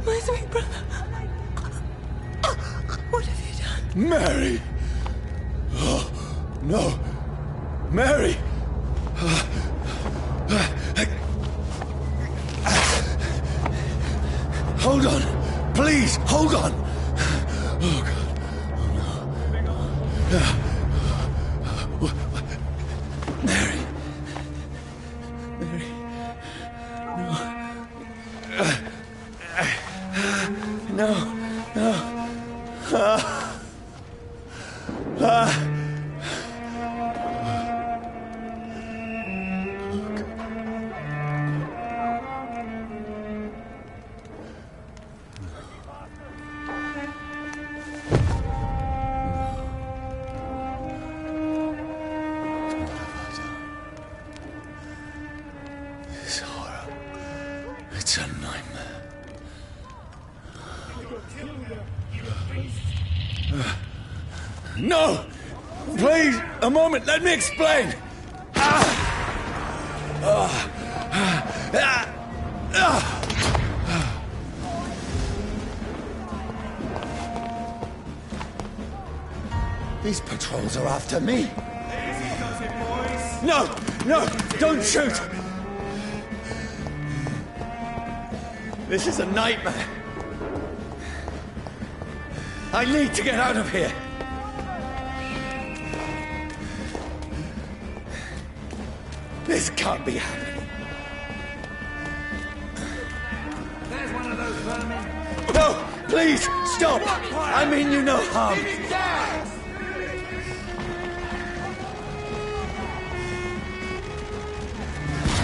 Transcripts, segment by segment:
My sweet brother. What have you done? Mary! Oh, no. Mary! Hold on. Please, hold on. Oh, God. Oh, no. Mary. Mary. No. No. This horror. It's a nightmare. No! Please, a moment, let me explain! These patrols are after me. No! No! Don't shoot! This is a nightmare. I need to get out of here. This can't be happening. There's one of those vermin. No! Please, stop! I mean you no harm.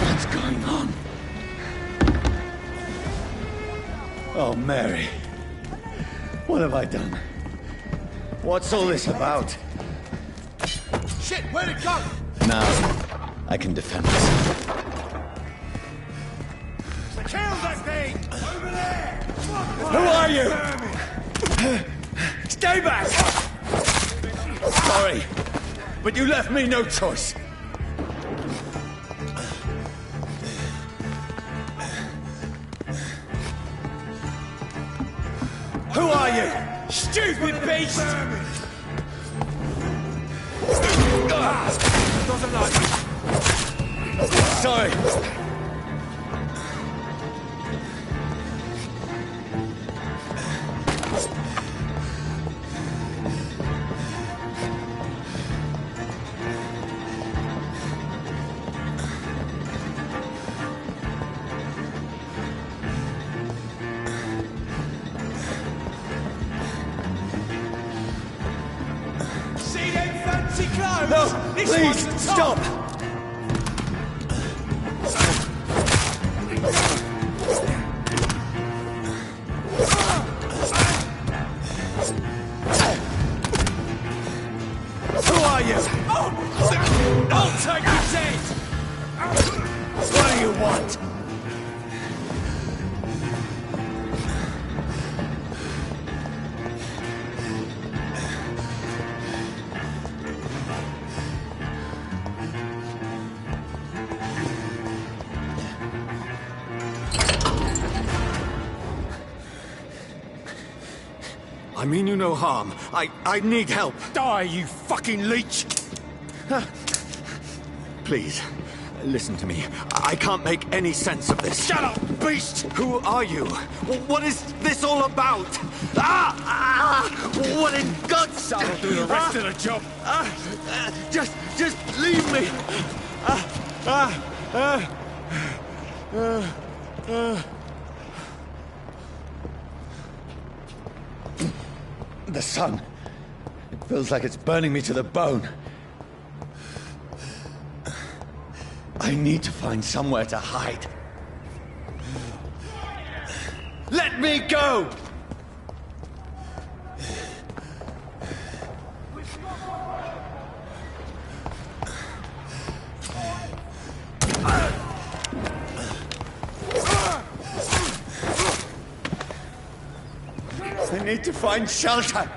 What's going on? Oh, Mary. What have I done? What's all this about? Shit, where'd it go? Now, I can defend myself. Kill that thing! Over there! Who are you? Stay back! Sorry, but you left me no choice. Who are you? Stupid beast! Doesn't like me. Sorry. See them fancy clothes? No, This please, one's the top. stop! Who are you? I'll take his head! What do you want? I mean you no harm. I need help. Die, you fucking leech! Please, Listen to me. I can't make any sense of this. Shut up, beast! Who are you? What is this all about? What in God's sake? I'll do the rest of the job. Just leave me. The sun. It feels like it's burning me to the bone. I need to find somewhere to hide. Let me go! I need to find shelter.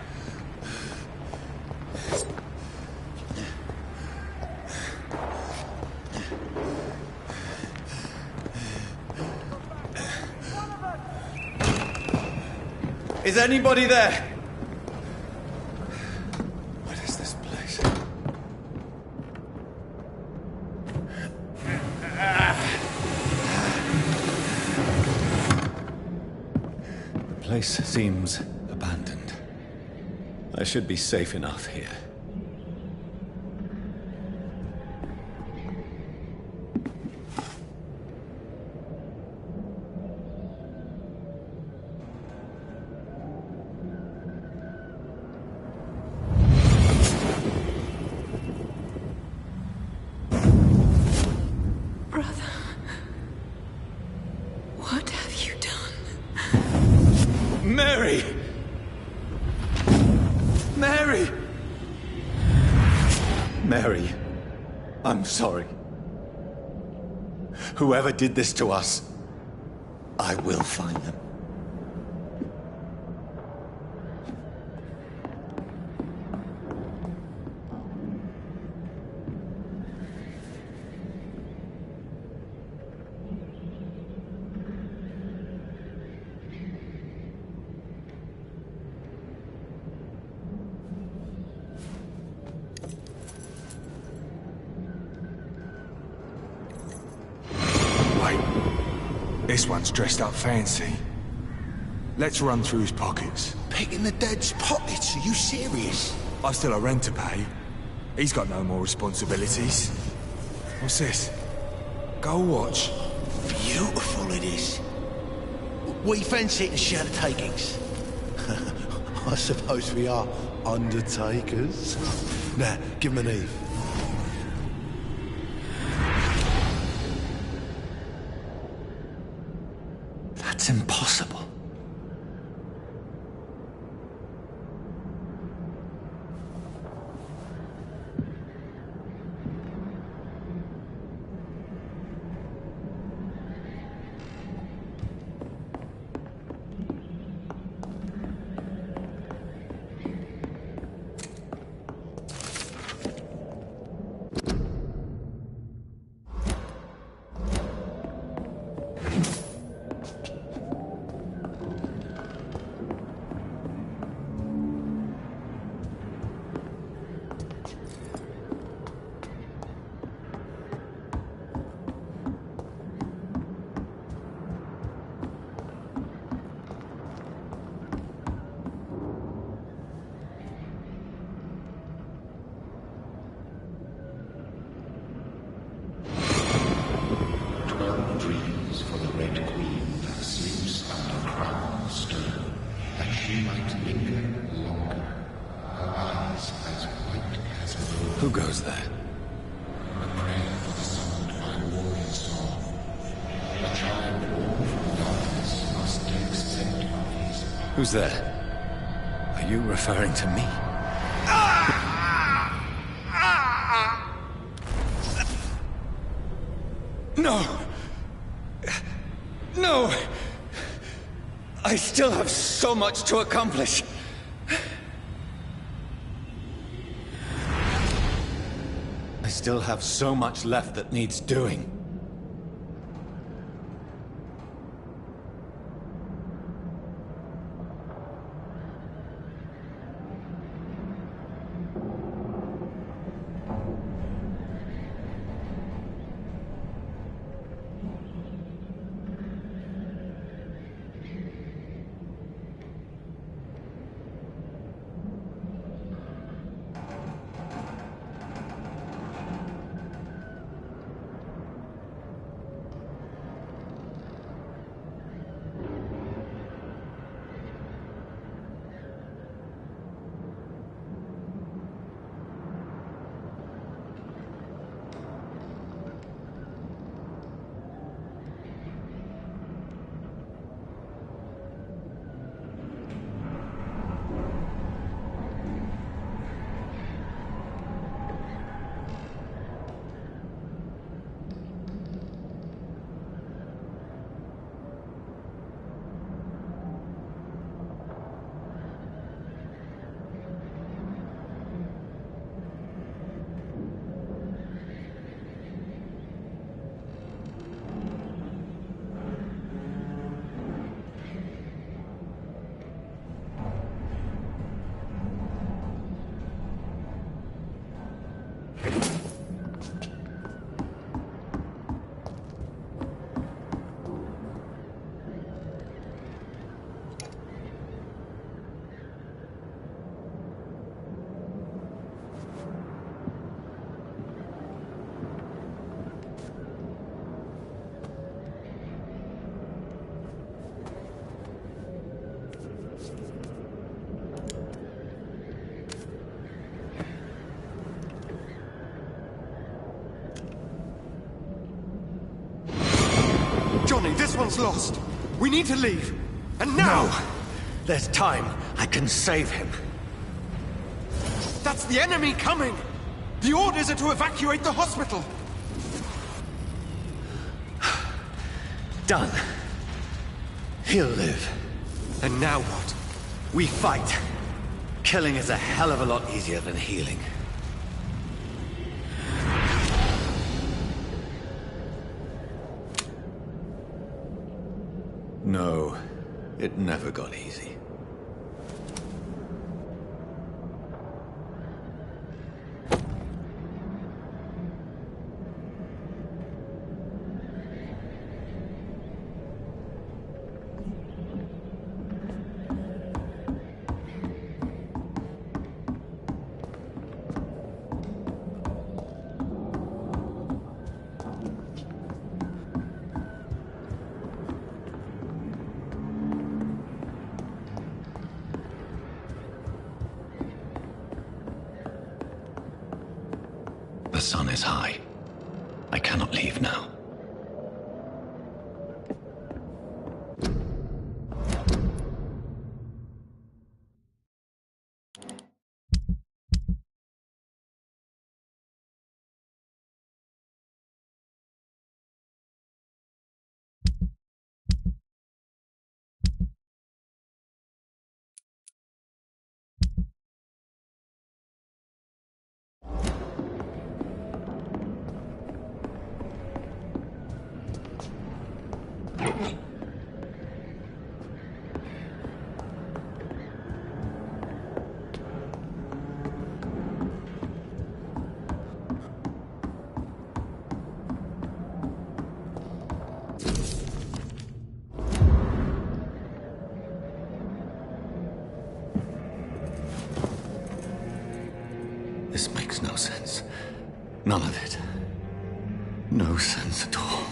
Is anybody there? What is this place? The place seems abandoned. I should be safe enough here. Brother, what have you done? Mary! Mary! Mary, I'm sorry. Whoever did this to us, I will find them. This one's dressed up fancy. Let's run through his pockets. Picking the dead's pockets? Are you serious? I've still a rent to pay. He's got no more responsibilities. What's this? Gold watch. Beautiful it is. We fancy it and share the takings. I suppose we are undertakers. Now, give him an Eve. That's impossible. Dreams for the Red Queen that sleeps under crown stone, that she might linger longer, her eyes as white as a moon. Who goes there? A prayer for the summoned by warrior song. A child born from darkness must take scent of his. Who's there? Are you referring to me? No! No! I still have so much to accomplish. I still have so much left that needs doing. Johnny, this one's lost. We need to leave. And now! No. There's time. I can save him. That's the enemy coming! The orders are to evacuate the hospital! Done. He'll live. And now what? We fight. Killing is a hell of a lot easier than healing. No, it never got easy. The sun is high. I cannot leave now. This makes no sense. None of it. No sense at all.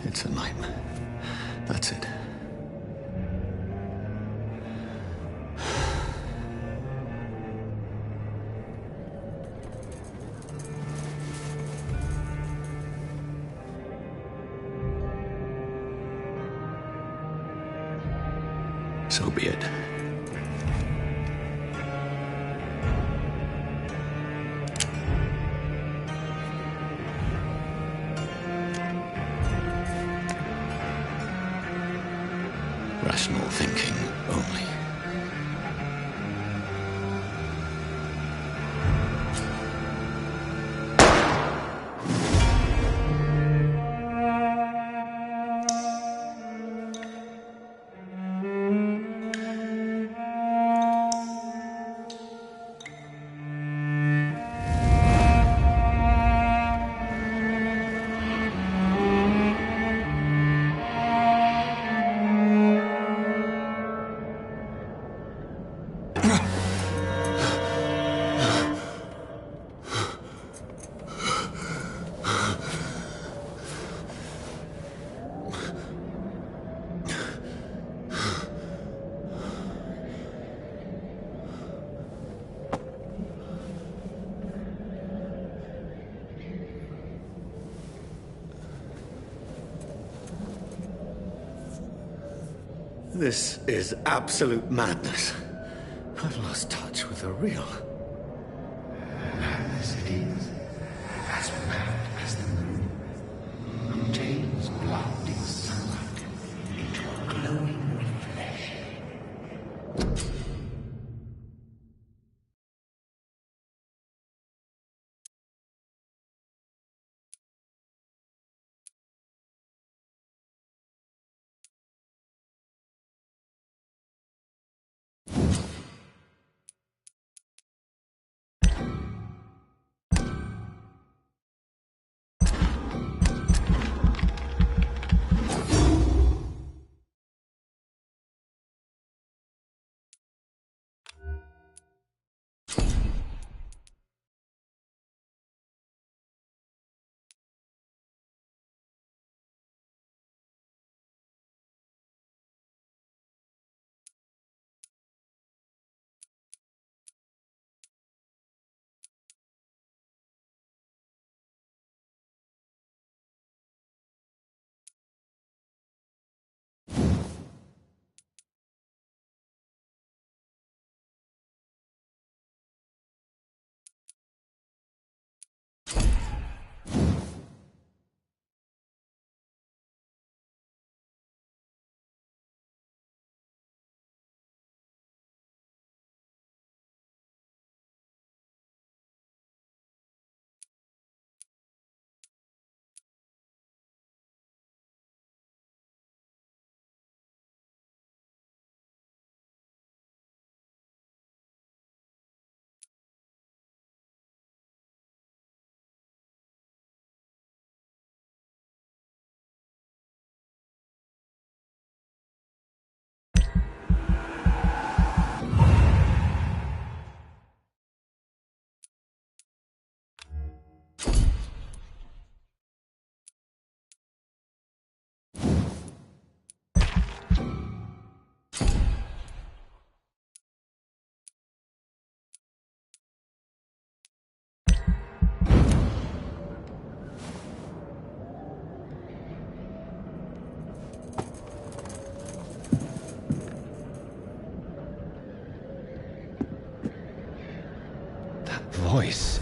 It's a nightmare. That's it. So be it. Rational thinking only. This is absolute madness. I've lost touch with the real. Madness it is, as mad as the moon, who takes blinding sunlight into a glowing reflection.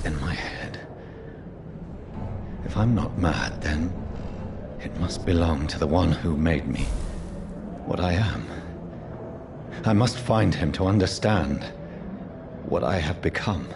in my head. If I'm not mad, then it must belong to the one who made me what I am. I must find him to understand what I have become.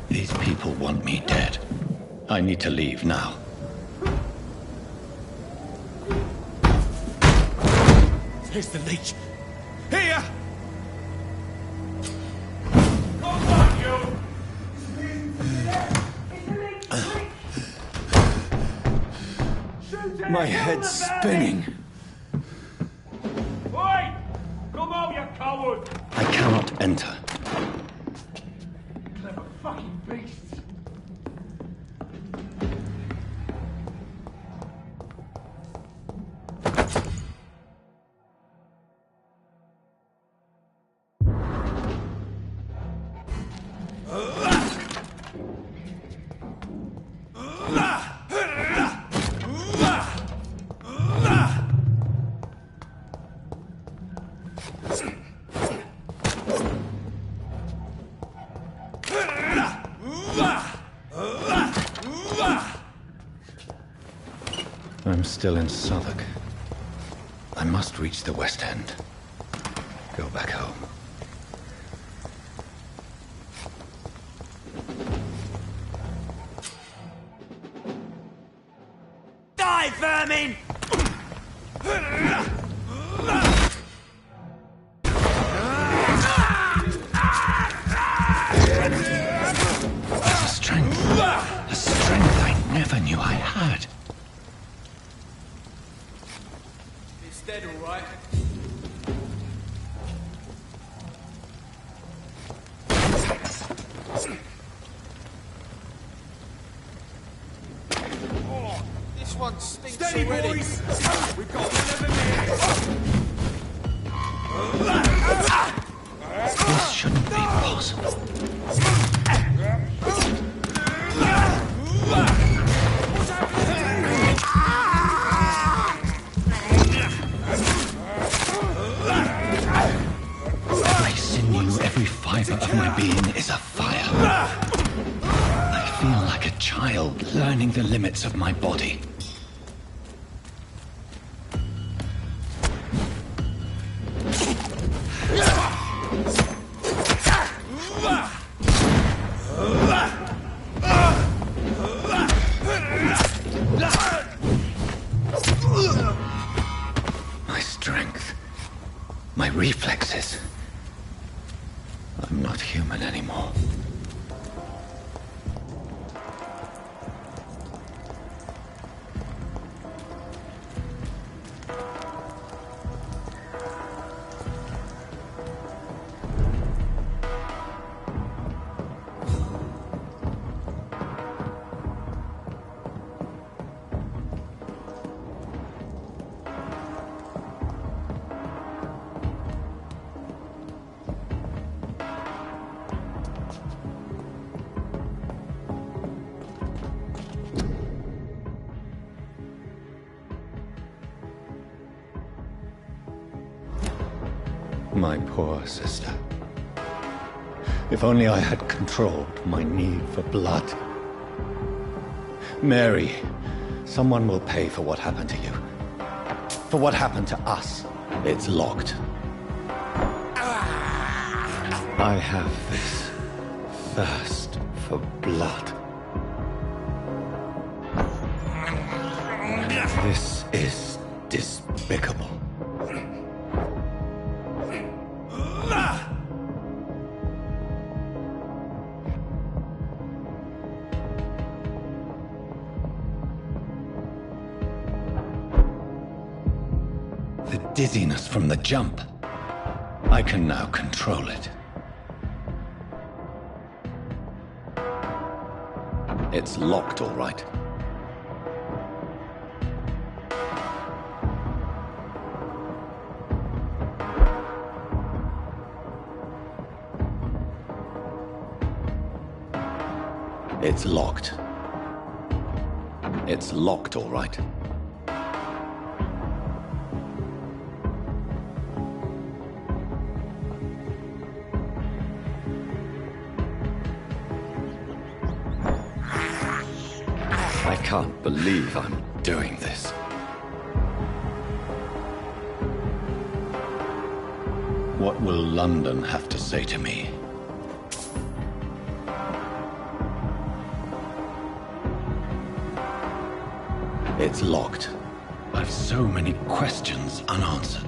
These people want me dead. I need to leave now. Here's the leech. Here! My head's spinning. Oi! Come out, you coward! I cannot enter. Clever fucking beasts! I'm still in Southwark. I must reach the West End. Go back home. Die, vermin! A strength I never knew I had. It's dead, all right. Oh, this one stinks. Steady, already. Boys! We've got 11 minutes. This shouldn't be possible. My sinew, every fiber of my being is afire. I feel like a child learning the limits of my body. My strength, my reflexes. I'm not human anymore. My poor sister. If only I had controlled my need for blood. Mary, someone will pay for what happened to you. For what happened to us. It's locked. I have this thirst for blood. This is despicable. The dizziness from the jump. I can now control it. It's locked, all right. It's locked. It's locked, all right. I can't believe I'm doing this. What will London have to say to me? It's locked. I've so many questions unanswered.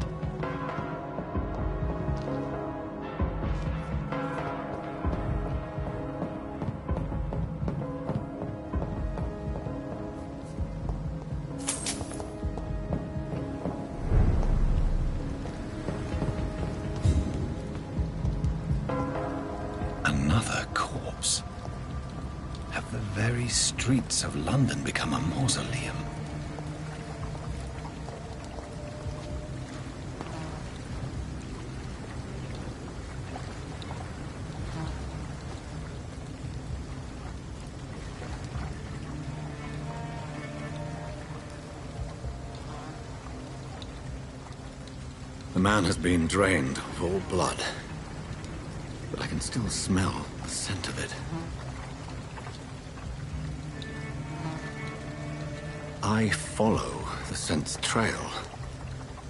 Another corpse. Have the very streets of London become a mausoleum? The man has been drained of all blood, but I can still smell the scent of it. I follow the scent's trail.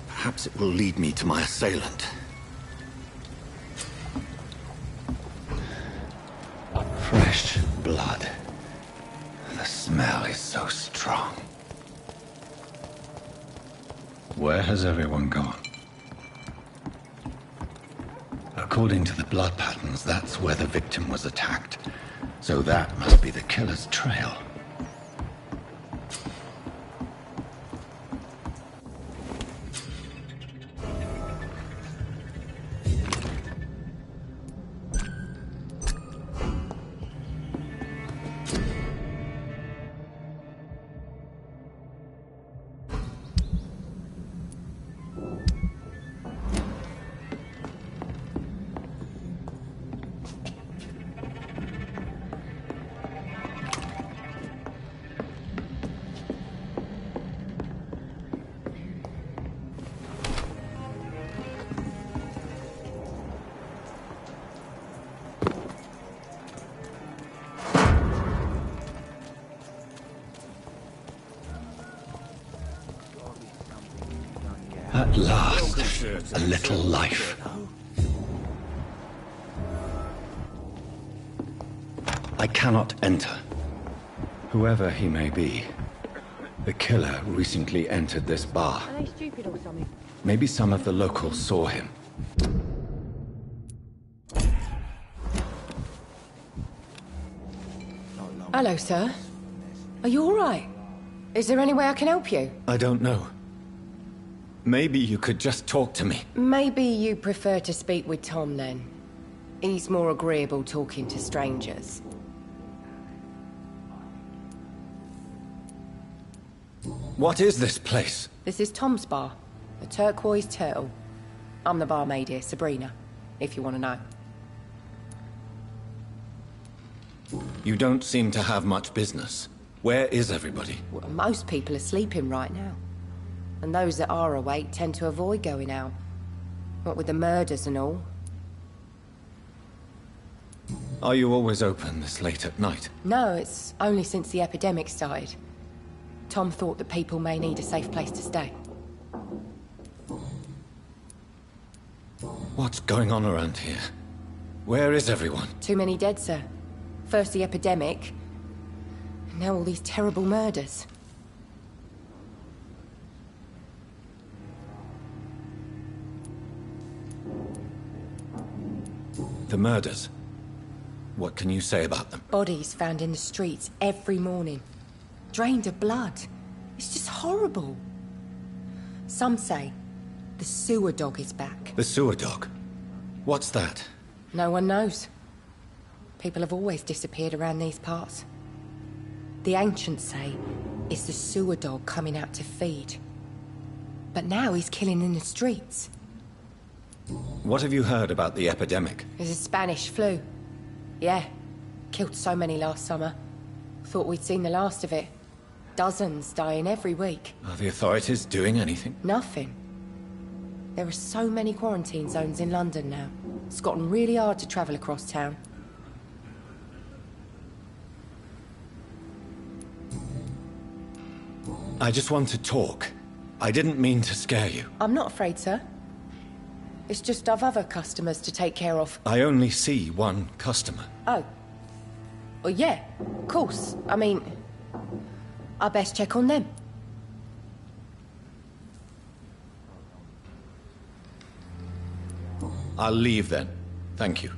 Perhaps it will lead me to my assailant. Fresh blood. The smell is so strong. Where has everyone gone? According to the blood patterns, that's where the victim was attacked. So that must be the killer's trail. At last, a little life. I cannot enter. Whoever he may be, the killer recently entered this bar. Are they stupid or something? Maybe some of the locals saw him. Hello, sir. Are you all right? Is there any way I can help you? I don't know. Maybe you could just talk to me. Maybe you prefer to speak with Tom, then. He's more agreeable talking to strangers. What is this place? This is Tom's bar, the Turquoise Turtle. I'm the barmaid here, Sabrina, if you want to know. You don't seem to have much business. Where is everybody? Well, most people are sleeping right now. And those that are awake tend to avoid going out. What with the murders and all. Are you always open this late at night? No, it's only since the epidemic started. Tom thought that people may need a safe place to stay. What's going on around here? Where is everyone? Too many dead, sir. First the epidemic, and now all these terrible murders. The murders? What can you say about them? Bodies found in the streets every morning. Drained of blood. It's just horrible. Some say the sewer dog is back. The sewer dog? What's that? No one knows. People have always disappeared around these parts. The ancients say it's the sewer dog coming out to feed. But now he's killing in the streets. What have you heard about the epidemic? There's a Spanish flu. Yeah. Killed so many last summer. Thought we'd seen the last of it. Dozens dying every week. Are the authorities doing anything? Nothing. There are so many quarantine zones in London now. It's gotten really hard to travel across town. I just want to talk. I didn't mean to scare you. I'm not afraid, sir. It's just I've other customers to take care of. I only see one customer. Oh. Well, yeah, of course. I mean, I best check on them. I'll leave then. Thank you.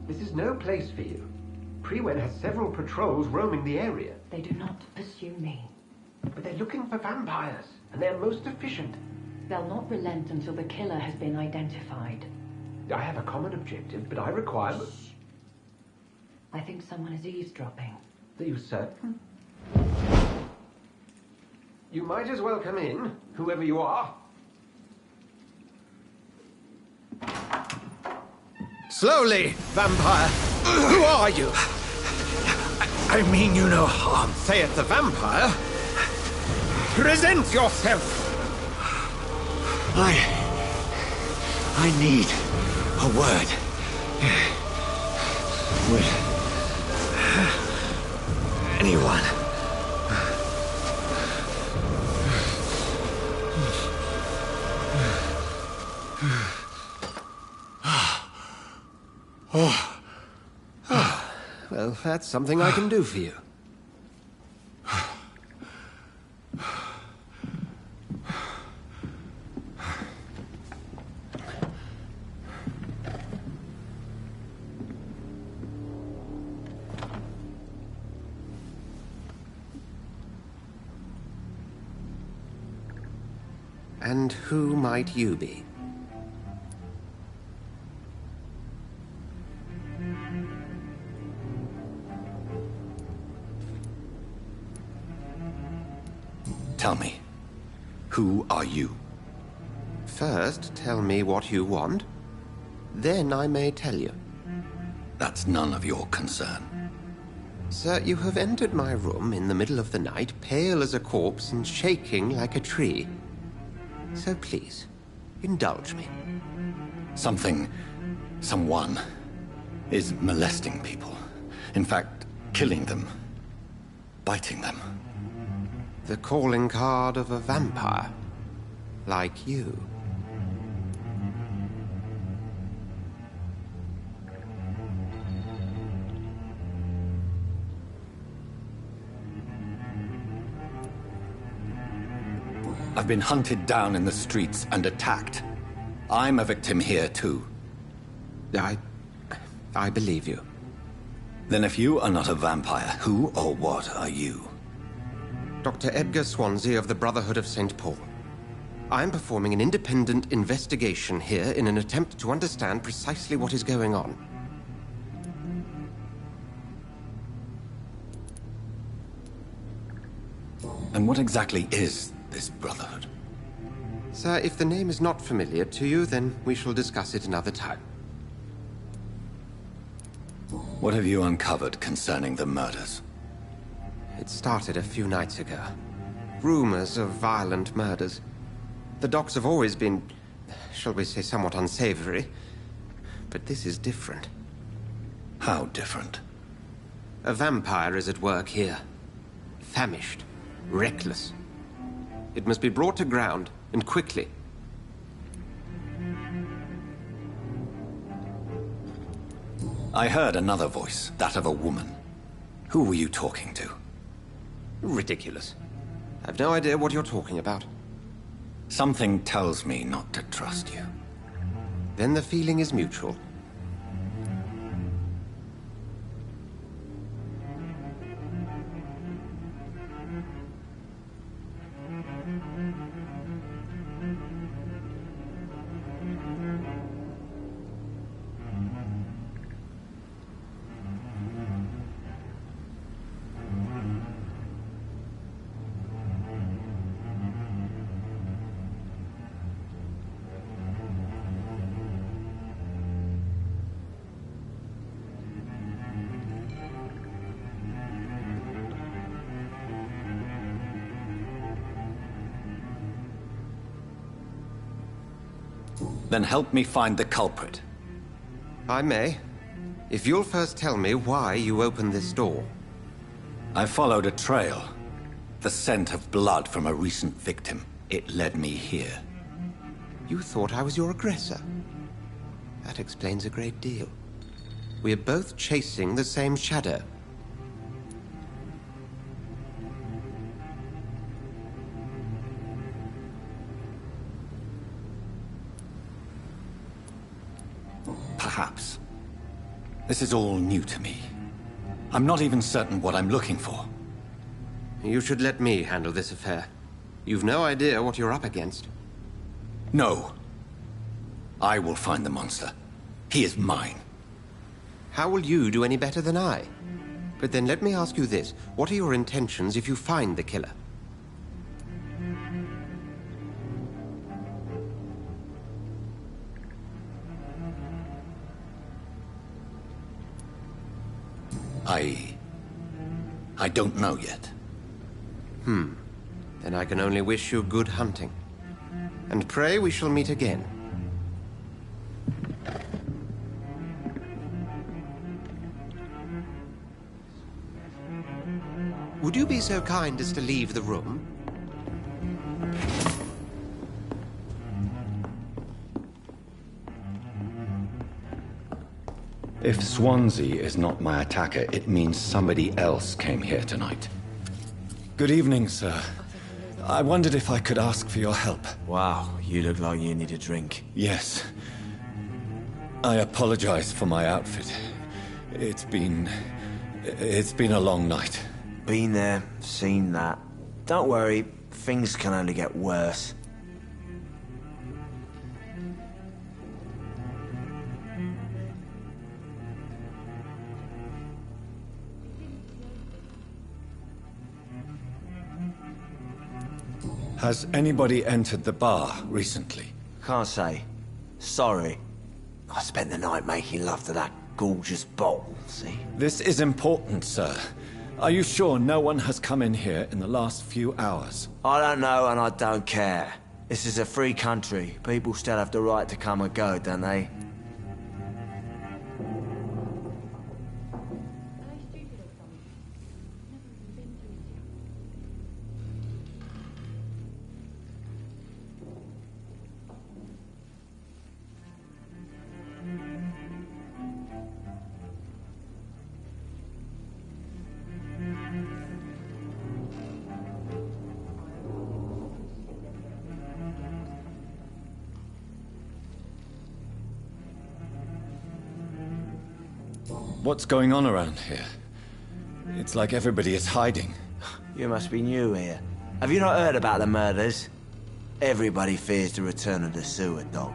This is no place for you. Prewen has several patrols roaming the area. They do not pursue me. But they're looking for vampires, and they're most efficient. They'll not relent until the killer has been identified. I have a common objective, but I require... I think someone is eavesdropping. Are you certain? You might as well come in, whoever you are. Slowly, vampire! Who are you? I mean you no harm. Saith the vampire. Present yourself! I need a word. With anyone. Well, that's something I can do for you. And who might you be? Tell me, who are you? First, tell me what you want. Then I may tell you. That's none of your concern. Sir, you have entered my room in the middle of the night, pale as a corpse and shaking like a tree. So please, indulge me. Someone is molesting people. In fact, killing them. Biting them. The calling card of a vampire. Like you. I've been hunted down in the streets and attacked. I'm a victim here, too. I believe you. Then if you are not a vampire, who or what are you? Dr. Edgar Swansea of the Brotherhood of St. Paul. I am performing an independent investigation here in an attempt to understand precisely what is going on. And what exactly is this Brotherhood? Sir, if the name is not familiar to you, then we shall discuss it another time. What have you uncovered concerning the murders? It started a few nights ago. Rumors of violent murders. The docks have always been, shall we say, somewhat unsavory. But this is different. How different? A vampire is at work here. Famished. Reckless. It must be brought to ground, and quickly. I heard another voice, that of a woman. Who were you talking to? Ridiculous. I've no idea what you're talking about. Something tells me not to trust you. Then the feeling is mutual. Then help me find the culprit. I may. If you'll first tell me why you opened this door. I followed a trail. The scent of blood from a recent victim. It led me here. You thought I was your aggressor. That explains a great deal. We're both chasing the same shadow. Perhaps. This is all new to me. I'm not even certain what I'm looking for. You should let me handle this affair. You've no idea what you're up against. No. I will find the monster. He is mine. How will you do any better than I? But then let me ask you this. What are your intentions if you find the killer? I don't know yet. Then I can only wish you good hunting. And pray we shall meet again. Would you be so kind as to leave the room? If Swansea is not my attacker, it means somebody else came here tonight. Good evening, sir. I wondered if I could ask for your help. Wow, you look like you need a drink. Yes. I apologize for my outfit. It's been a long night. Been there, seen that. Don't worry, things can only get worse. Has anybody entered the bar recently? Can't say. Sorry. I spent the night making love to that gorgeous bottle, see? This is important, sir. Are you sure no one has come in here in the last few hours? I don't know and I don't care. This is a free country. People still have the right to come and go, don't they? What's going on around here? It's like everybody is hiding. You must be new here. Have you not heard about the murders? Everybody fears the return of the sewer dog.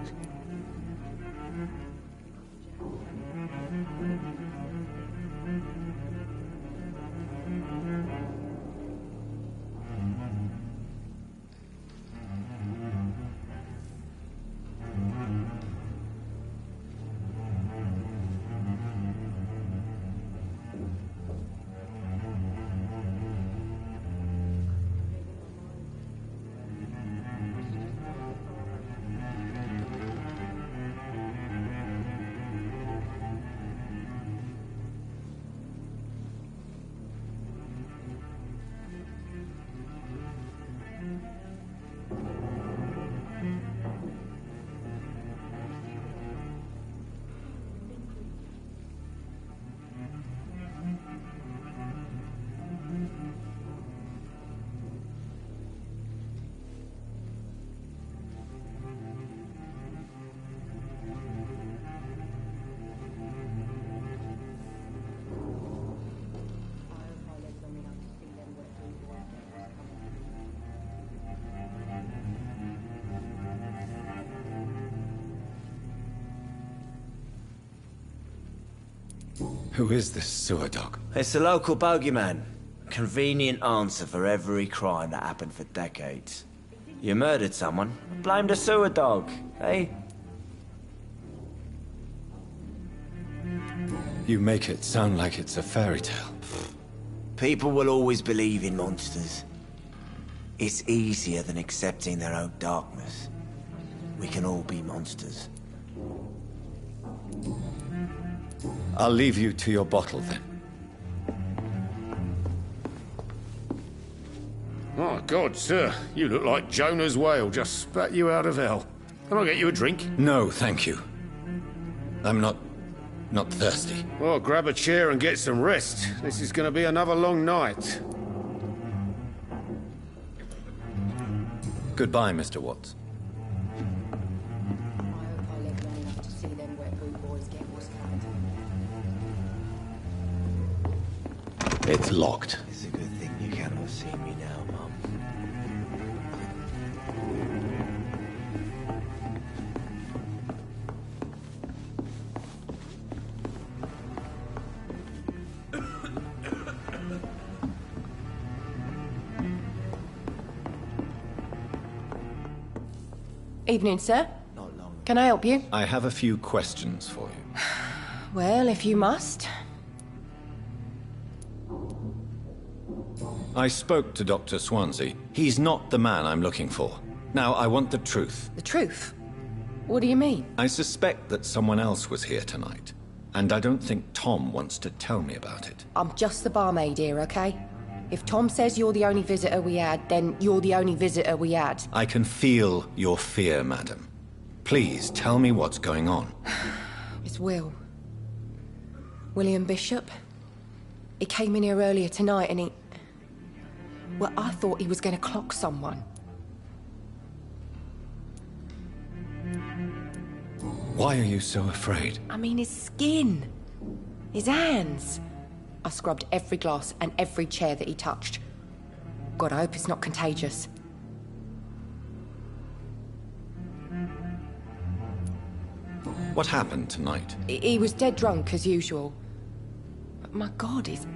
Who is this sewer dog? It's the local bogeyman. Convenient answer for every crime that happened for decades. You murdered someone, blame the sewer dog, eh? You make it sound like it's a fairy tale. People will always believe in monsters. It's easier than accepting their own darkness. we can all be monsters. I'll leave you to your bottle, then. My God, sir, you look like Jonah's whale just spat you out of hell. Can I get you a drink? No, thank you. I'm not thirsty. Well, grab a chair and get some rest. This is going to be another long night. Goodbye, Mr. Watts. It's locked. It's a good thing you cannot see me now, Mum. Evening, sir. Not long. Can I help you? I have a few questions for you. Well, if you must. I spoke to Dr. Swansea. He's not the man I'm looking for. Now, I want the truth. The truth? What do you mean? I suspect that someone else was here tonight, and I don't think Tom wants to tell me about it. I'm just the barmaid here, okay? If Tom says you're the only visitor we had, then you're the only visitor we had. I can feel your fear, madam. Please, tell me what's going on. It's Will. William Bishop. He came in here earlier tonight and he... Well, I thought he was going to clock someone. Why are you so afraid? I mean, his skin. His hands. I scrubbed every glass and every chair that he touched. God, I hope it's not contagious. What happened tonight? He was dead drunk, as usual. But my God, his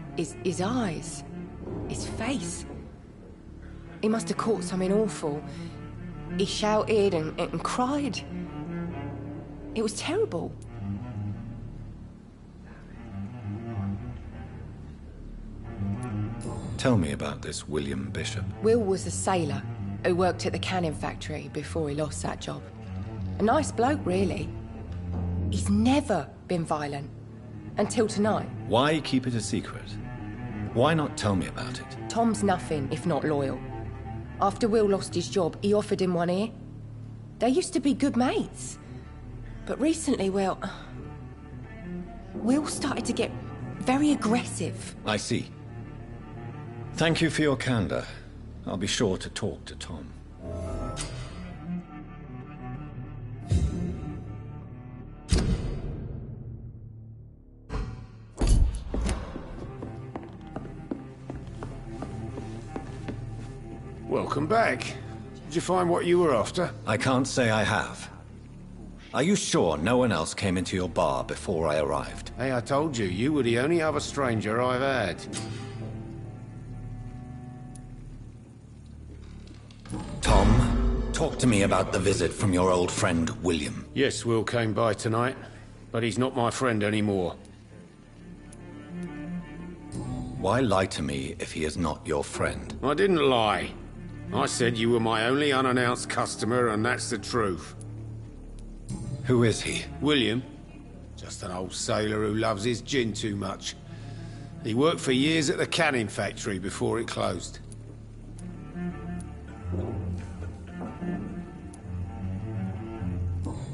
eyes. His face. He must have caught something awful. He shouted and cried. It was terrible. Tell me about this William Bishop. Will was a sailor who worked at the canning factory before he lost that job. A nice bloke, really. He's never been violent. Until tonight. Why keep it a secret? Why not tell me about it? Tom's nothing if not loyal. After Will lost his job, he offered him one ear. They used to be good mates. But recently, well... Will started to get very aggressive. I see. Thank you for your candor. I'll be sure to talk to Tom. Welcome back. Did you find what you were after? I can't say I have. Are you sure no one else came into your bar before I arrived? Hey, I told you, you were the only other stranger I've had. Tom, talk to me about the visit from your old friend, William. Yes, Will came by tonight, but he's not my friend anymore. Why lie to me if he is not your friend? I didn't lie. I said you were my only unannounced customer, and that's the truth. Who is he? William. Just an old sailor who loves his gin too much. He worked for years at the canning factory before it closed.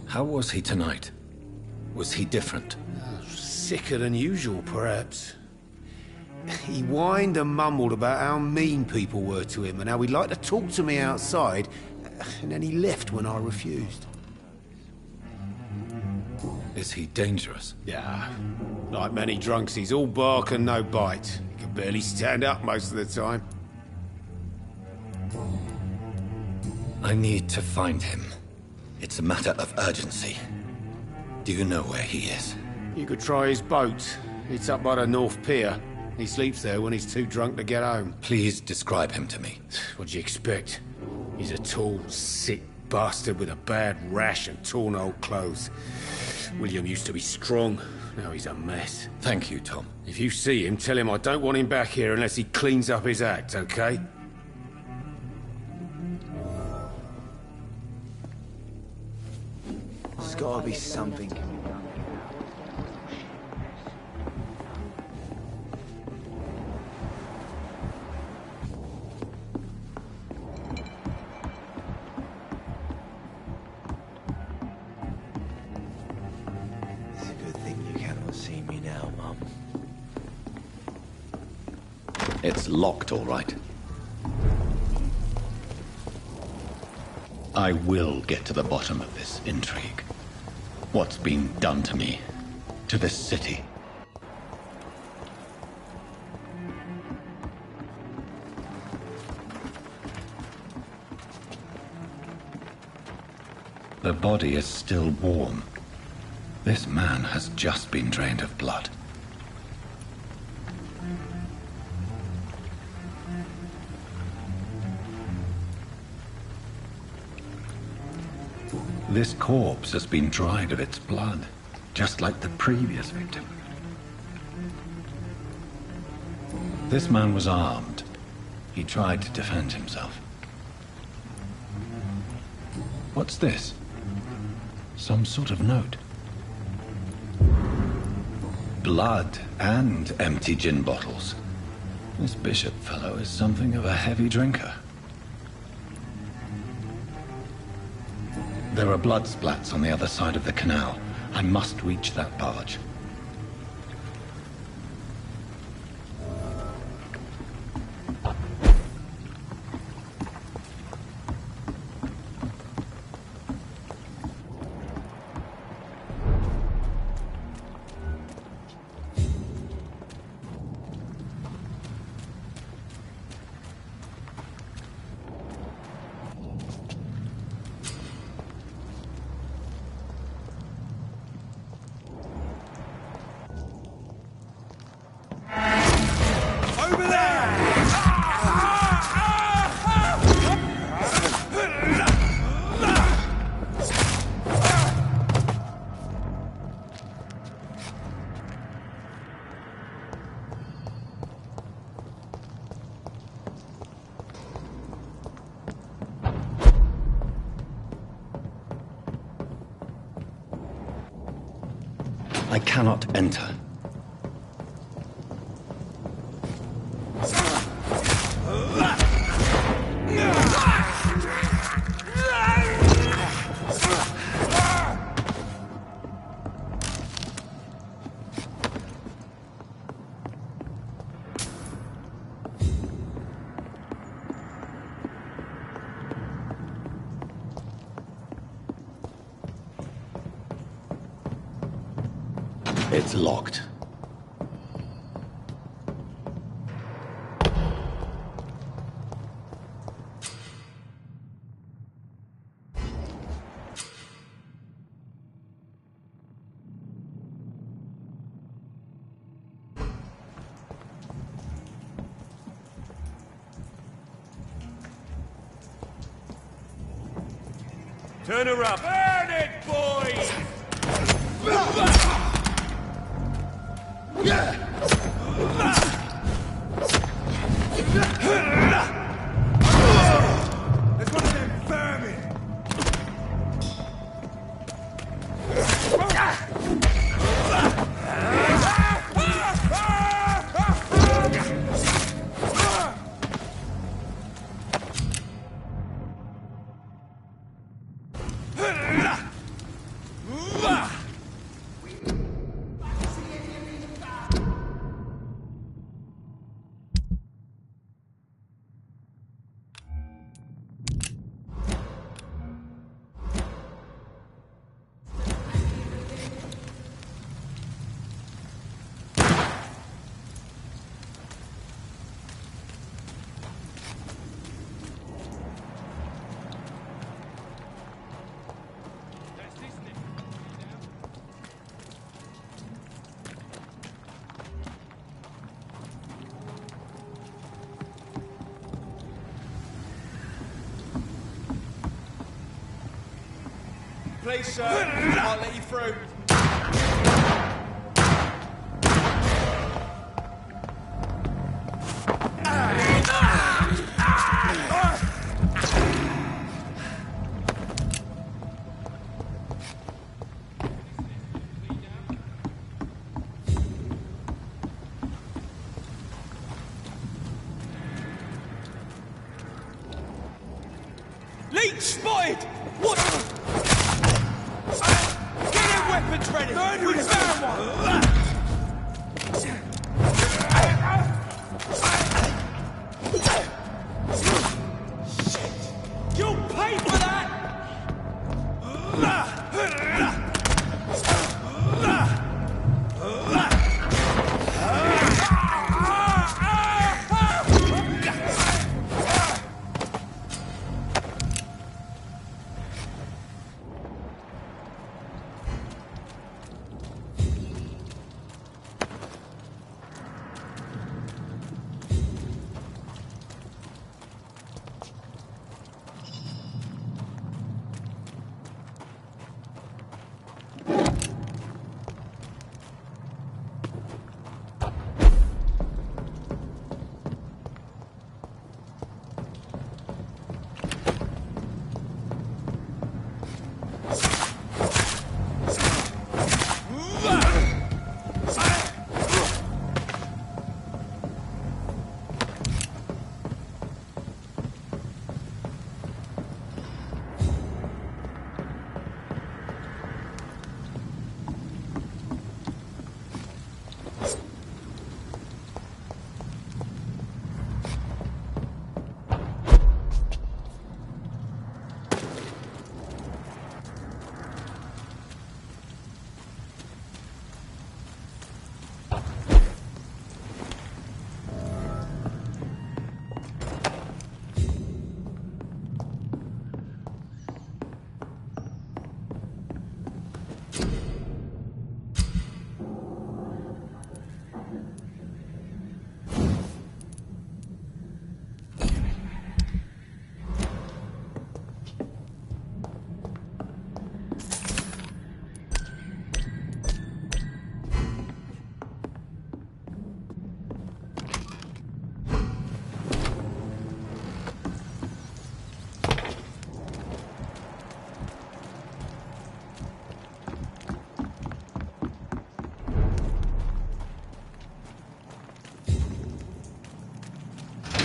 How was he tonight? Was he different? Sicker than usual, perhaps. He whined and mumbled about how mean people were to him and how he'd like to talk to me outside, and then he left when I refused. Is he dangerous? Yeah. Like many drunks, he's all bark and no bite. He can barely stand up most of the time. I need to find him. It's a matter of urgency. Do you know where he is? You could try his boat. It's up by the North Pier. He sleeps there when he's too drunk to get home. Please describe him to me. What do you expect? He's a tall, sick bastard with a bad rash and torn old clothes. William used to be strong. Now he's a mess. Thank you, Tom. If you see him, tell him I don't want him back here unless he cleans up his act, okay? gotta be something. It's a good thing you cannot see me now, Mum. It's locked, all right. I will get to the bottom of this intrigue. What's been done to me, to this city. The body is still warm. This man has just been drained of blood. This corpse has been dried of its blood, just like the previous victim. This man was armed. He tried to defend himself. What's this? Some sort of note. Blood and empty gin bottles. This bishop fellow is something of a heavy drinker. There are blood splats on the other side of the canal. I must reach that barge. I cannot enter. It's locked. Turn her up. Burn it, boys! There's one of them vermin! Please, sir. I'll let you through. Leech spotted! What? Get their weapons ready! We found one! You'll pay for that!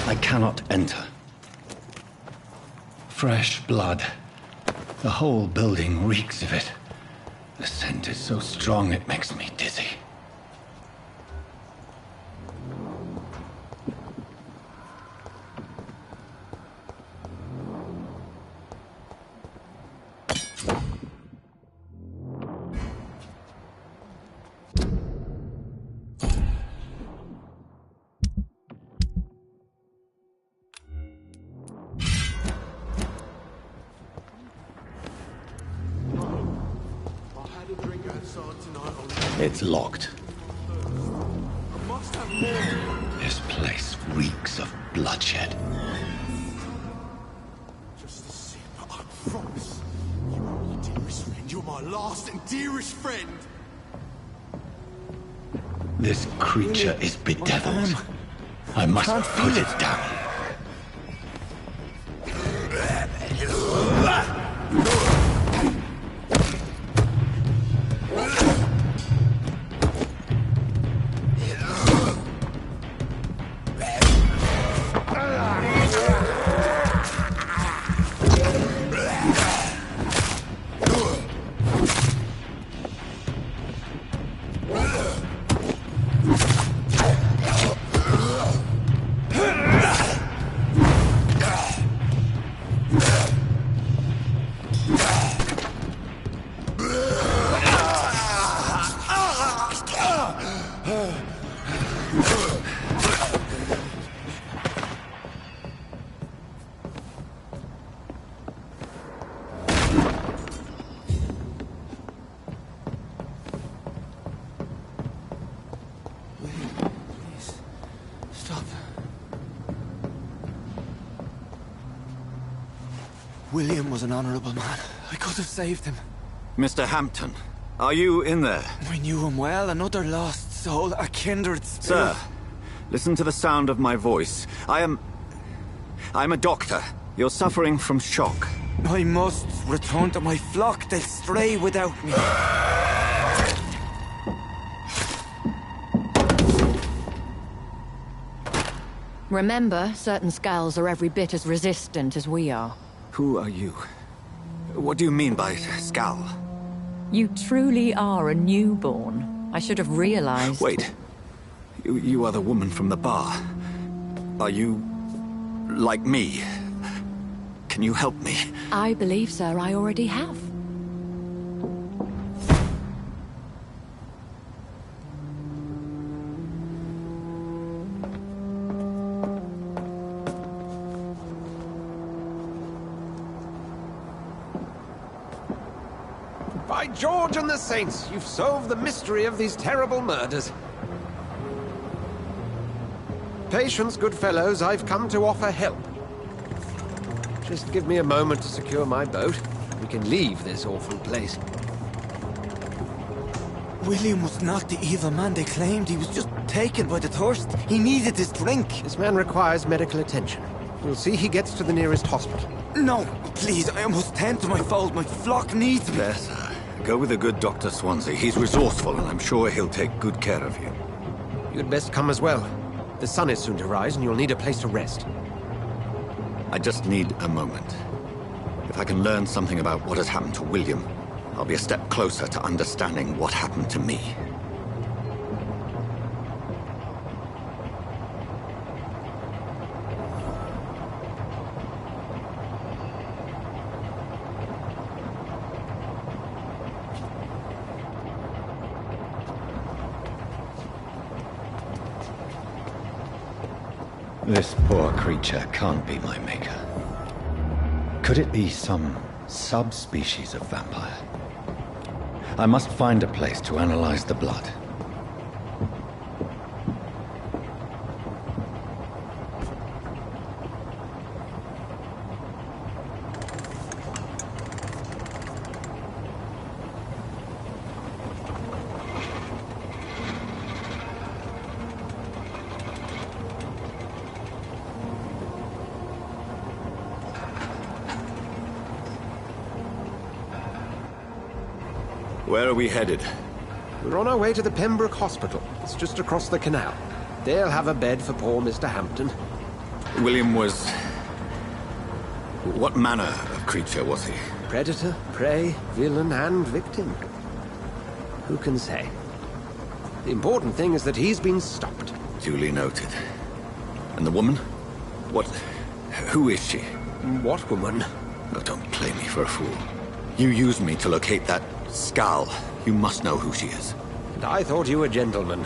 I cannot enter. Fresh blood. The whole building reeks of it. The scent is so strong it makes me dizzy. It's locked. This place reeks of bloodshed. Just a sip, I promise. You are my dearest friend. You're my last and dearest friend. This creature is bedeviled. I must put it down. William was an honorable man. I could have saved him. Mr. Hampton, are you in there? I knew him well, another lost soul, a kindred spirit. Sir, listen to the sound of my voice. I'm a doctor. You're suffering from shock. I must return to my flock. They'll stray without me. Remember, certain skulls are every bit as resistant as we are. Who are you? What do you mean by Skal? You truly are a newborn. I should have realized. Wait. You are the woman from the bar. Are you... like me? Can you help me? I believe, sir, I already have. By George and the Saints, you've solved the mystery of these terrible murders. Patience, good fellows, I've come to offer help. Just give me a moment to secure my boat. We can leave this awful place. William was not the evil man they claimed. He was just taken by the thirst. He needed his drink. This man requires medical attention. We'll see he gets to the nearest hospital. No, please, I must tend to my fold. My flock needs me. There, sir. Go with the good Dr. Swansea. He's resourceful, and I'm sure he'll take good care of you. You'd best come as well. The sun is soon to rise, and you'll need a place to rest. I just need a moment. If I can learn something about what has happened to William, I'll be a step closer to understanding what happened to me. This poor creature can't be my maker. Could it be some subspecies of vampire? I must find a place to analyze the blood. Where are we headed? We're on our way to the Pembroke Hospital. It's just across the canal. They'll have a bed for poor Mr. Hampton. William was... what manner of creature was he? Predator, prey, villain, and victim. Who can say? The important thing is that he's been stopped. Duly noted. And the woman? What... who is she? What woman? Oh, don't play me for a fool. You used me to locate that Skal. You must know who she is. And I thought you a gentleman.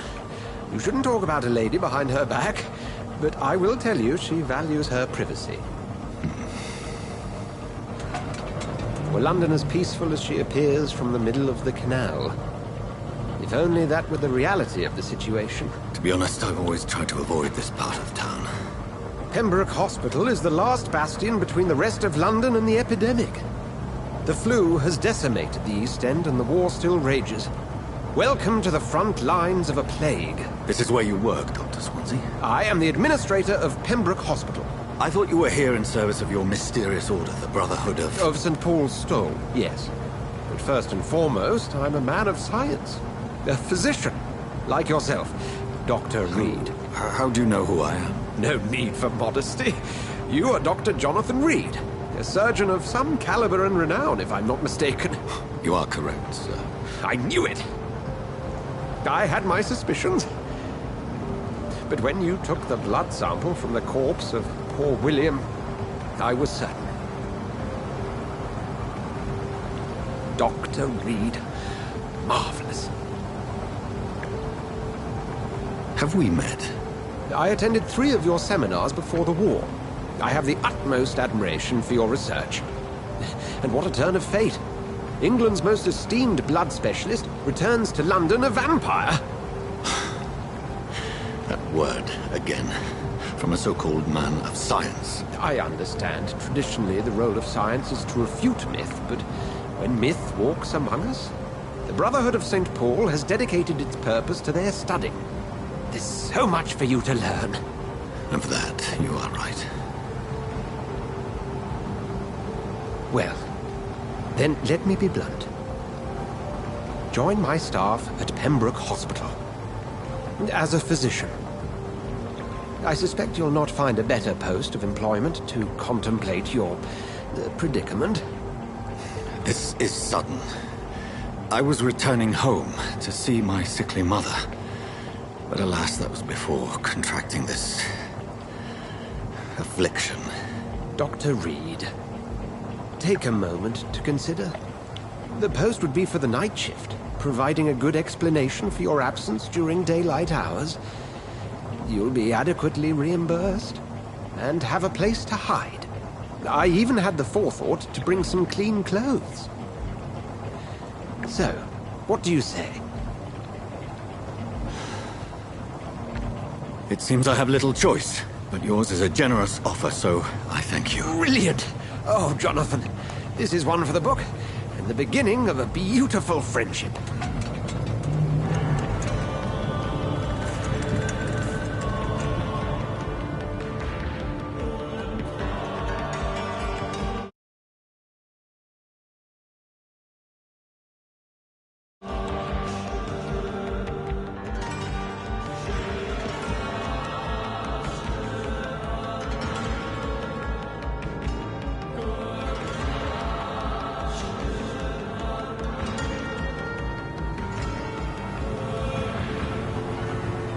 You shouldn't talk about a lady behind her back, but I will tell you she values her privacy. Were London as peaceful as she appears from the middle of the canal? If only that were the reality of the situation. To be honest, I've always tried to avoid this part of town. Pembroke Hospital is the last bastion between the rest of London and the epidemic. The flu has decimated the East End and the war still rages. Welcome to the front lines of a plague. This is where you work, Dr. Swansea? I am the administrator of Pembroke Hospital. I thought you were here in service of your mysterious order, the Brotherhood of... Of St. Paul's Stole, yes. But first and foremost, I'm a man of science. A physician, like yourself, Dr. Reed. How do you know who I am? No need for modesty. You are Dr. Jonathan Reed. A surgeon of some caliber and renown, if I'm not mistaken. You are correct, sir. I knew it! I had my suspicions. But when you took the blood sample from the corpse of poor William, I was certain. Dr. Reed. Marvelous. Have we met? I attended 3 of your seminars before the war. I have the utmost admiration for your research. And what a turn of fate. England's most esteemed blood specialist returns to London a vampire. That word, again. From a so-called man of science. I understand. Traditionally, the role of science is to refute myth, but when myth walks among us, the Brotherhood of St. Paul has dedicated its purpose to their study. There's so much for you to learn. Of that, you are right. Well, then let me be blunt. Join my staff at Pembroke Hospital. As a physician. I suspect you'll not find a better post of employment to contemplate your the predicament? This is sudden. I was returning home to see my sickly mother. But alas, that was before contracting this affliction. Dr. Reed, take a moment to consider. The post would be for the night shift, providing a good explanation for your absence during daylight hours. You'll be adequately reimbursed, and have a place to hide. I even had the forethought to bring some clean clothes. So, what do you say? It seems I have little choice, but yours is a generous offer, so I thank you. Brilliant! Oh, Jonathan, this is one for the book, and the beginning of a beautiful friendship.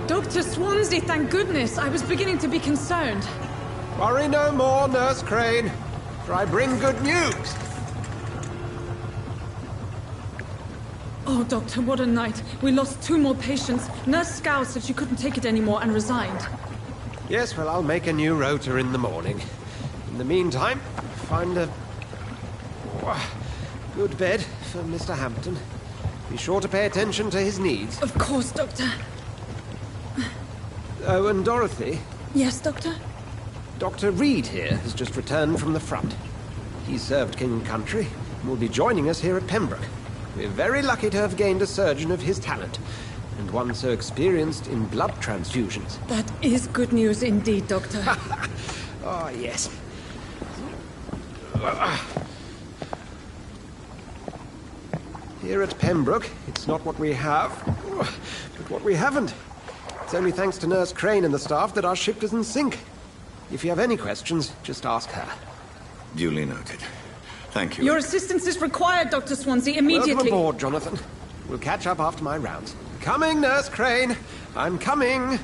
Dr. Swansea, thank goodness. I was beginning to be concerned. Worry no more, Nurse Crane, for I bring good news. Oh, Doctor, what a night. We lost 2 more patients. Nurse Scow said she couldn't take it anymore and resigned. Yes, well, I'll make a new rota in the morning. In the meantime, find a good bed for Mr. Hampton. Be sure to pay attention to his needs. Of course, Doctor. Oh, and Dorothy? Yes, Doctor? Dr. Reed here has just returned from the front. He served King and Country and will be joining us here at Pembroke. We're very lucky to have gained a surgeon of his talent, and one so experienced in blood transfusions. That is good news indeed, Doctor. Oh, yes. Here at Pembroke, it's not what we have, but what we haven't. It's only thanks to Nurse Crane and the staff that our ship doesn't sink. If you have any questions, just ask her. Duly noted. Thank you. Your assistance is required, Dr. Swansea, immediately. Welcome aboard, Jonathan. We'll catch up after my rounds. Coming, Nurse Crane. I'm coming.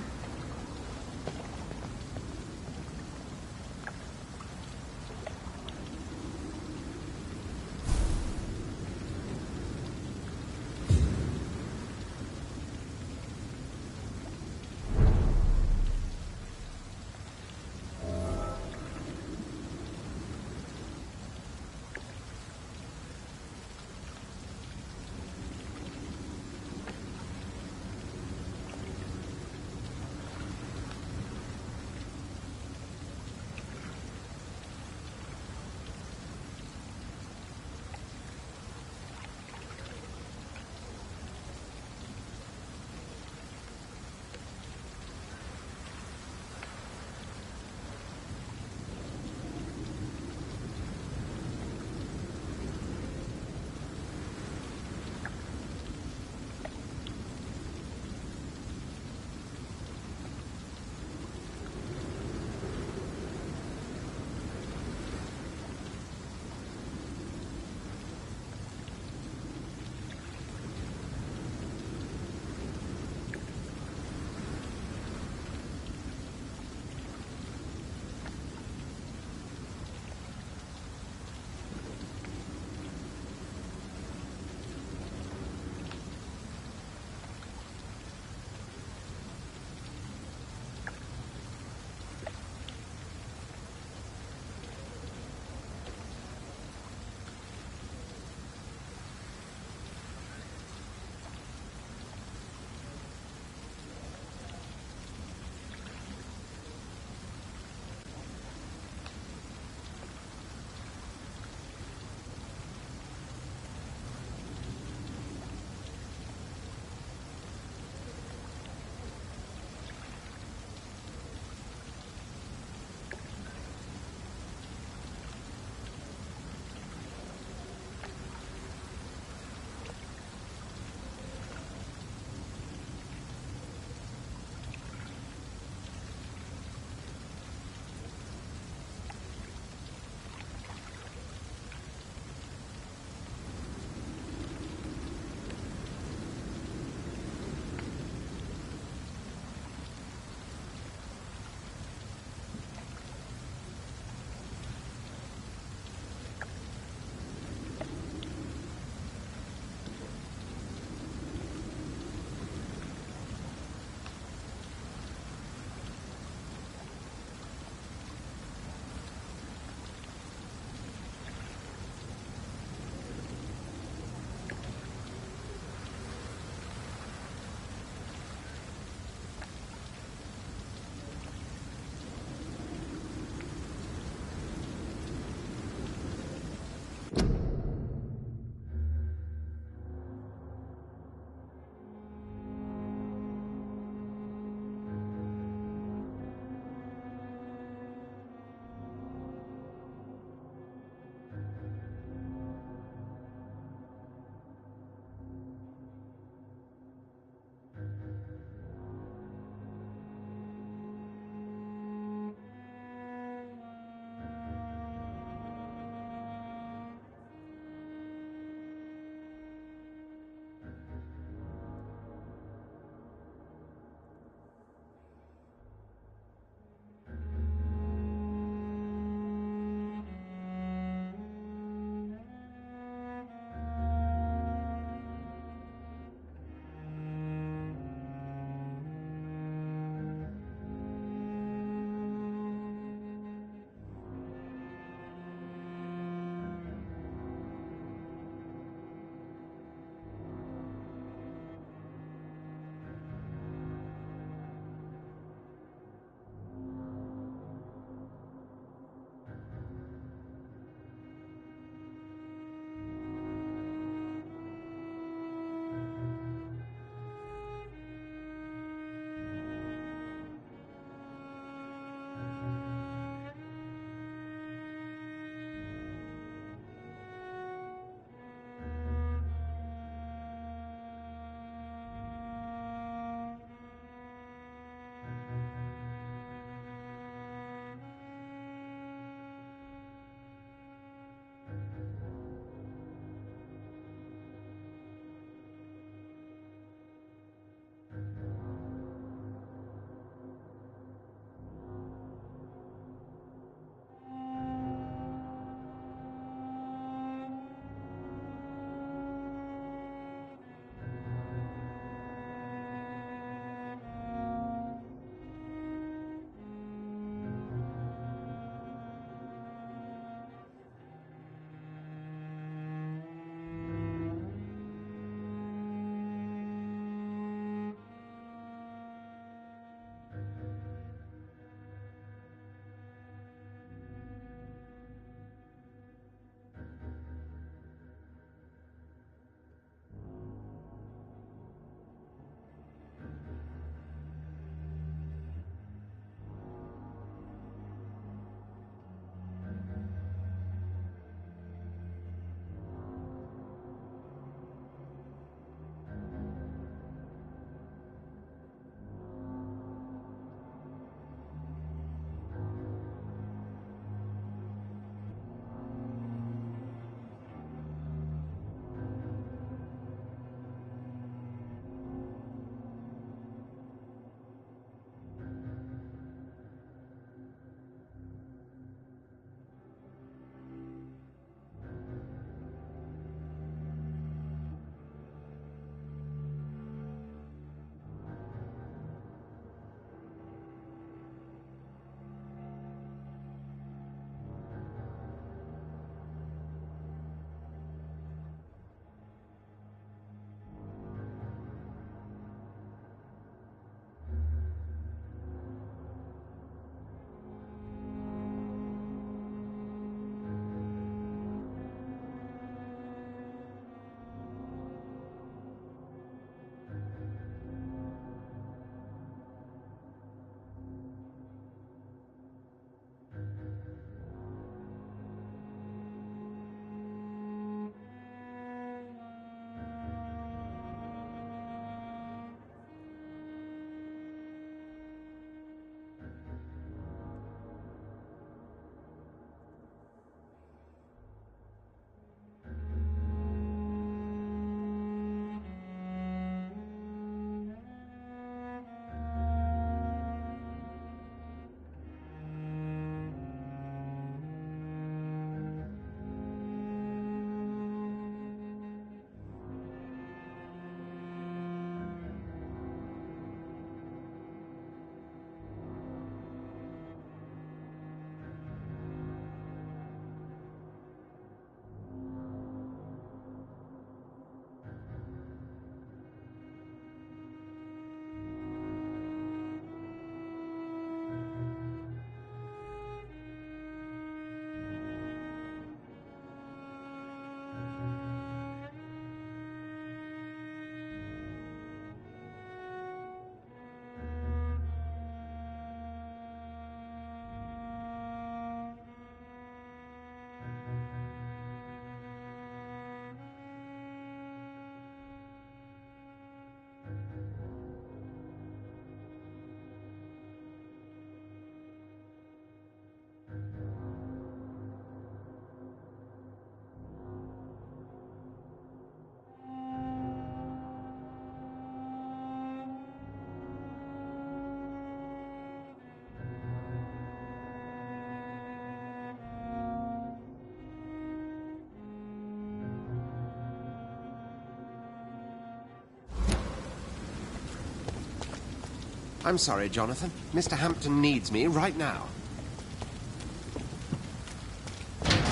I'm sorry, Jonathan. Mr. Hampton needs me right now.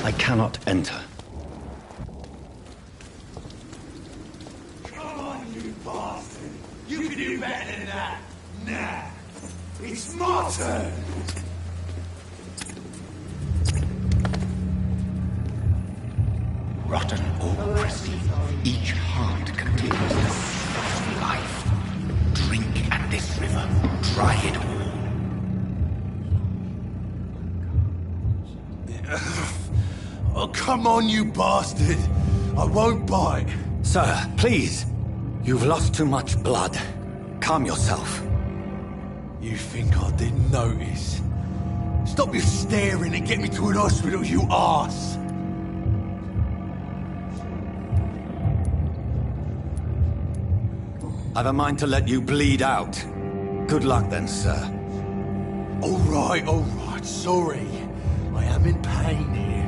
I cannot enter. Come on, you bastard! You can do better than that! Nah! It's my turn! Rotten or pristine, each heart contains the seed of life. Drink at this river, try it all. Oh, come on, you bastard! I won't bite! Sir, please! You've lost too much blood. Calm yourself. You think I didn't notice? Stop your staring and get me to an hospital, you arse! I've a mind to let you bleed out. Good luck then, sir. All right, sorry. I am in pain here.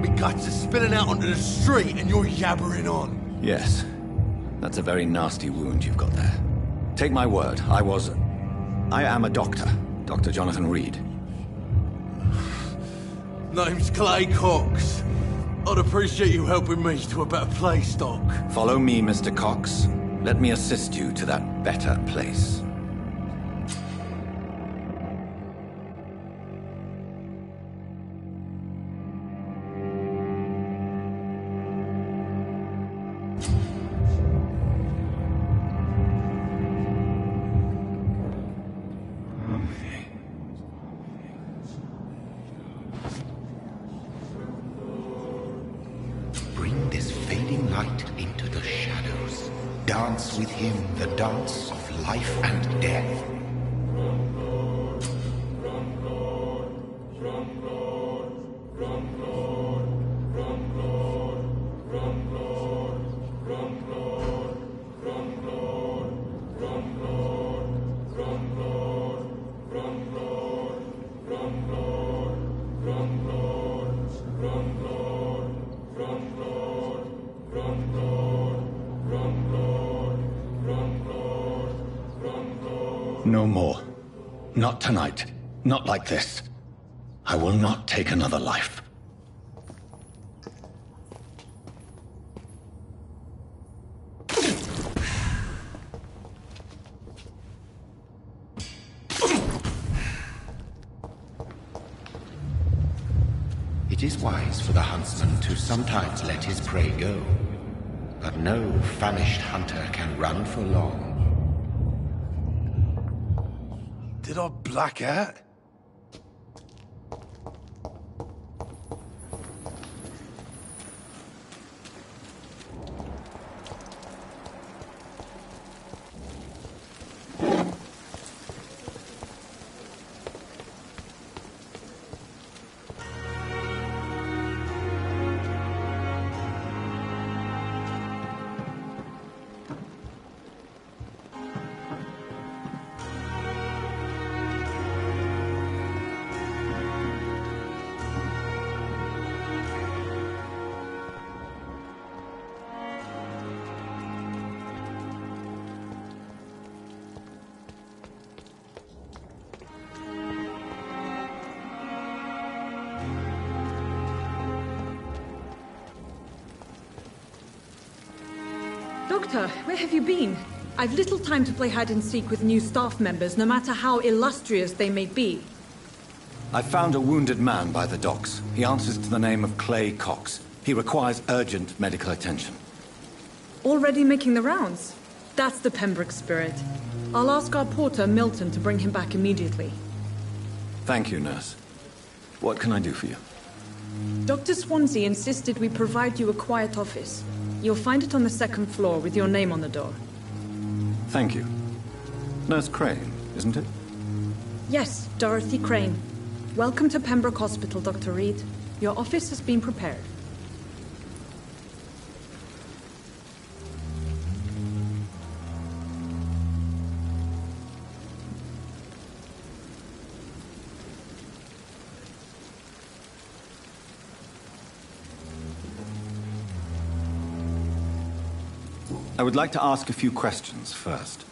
My guts are spilling out onto the street and you're yabbering on. Yes. That's a very nasty wound you've got there. Take my word, I am a doctor. Dr. Jonathan Reed. Name's Clay Cox. I'd appreciate you helping me to a better place, Doc. Follow me, Mr. Cox. Let me assist you to that better place. Bring this fading light into the shadows. Dance with him the dance of life and death. No more. Not tonight. Not like this. I will not take another life. It is wise for the huntsman to sometimes let his prey go, but no famished hunter can run for long. Did I black out? Doctor, where have you been? I've little time to play hide and seek with new staff members, no matter how illustrious they may be. I found a wounded man by the docks. He answers to the name of Clay Cox. He requires urgent medical attention. Already making the rounds? That's the Pembroke spirit. I'll ask our porter, Milton, to bring him back immediately. Thank you, nurse. What can I do for you? Dr. Swansea insisted we provide you a quiet office. You'll find it on the second floor with your name on the door. Thank you. Nurse Crane, isn't it? Yes, Dorothy Crane. Welcome to Pembroke Hospital, Dr. Reed. Your office has been prepared. I would like to ask a few questions first.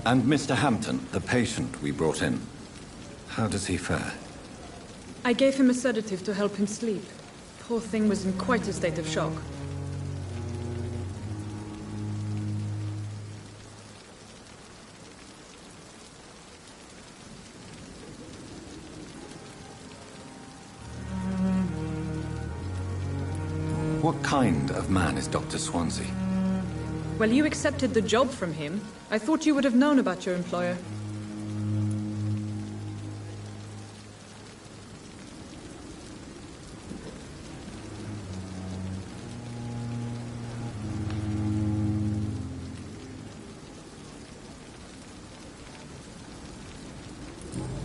And Mr. Hampton, the patient we brought in, how does he fare? I gave him a sedative to help him sleep. Poor thing was in quite a state of shock. What kind of man is Dr. Swansea? Well, you accepted the job from him. I thought you would have known about your employer.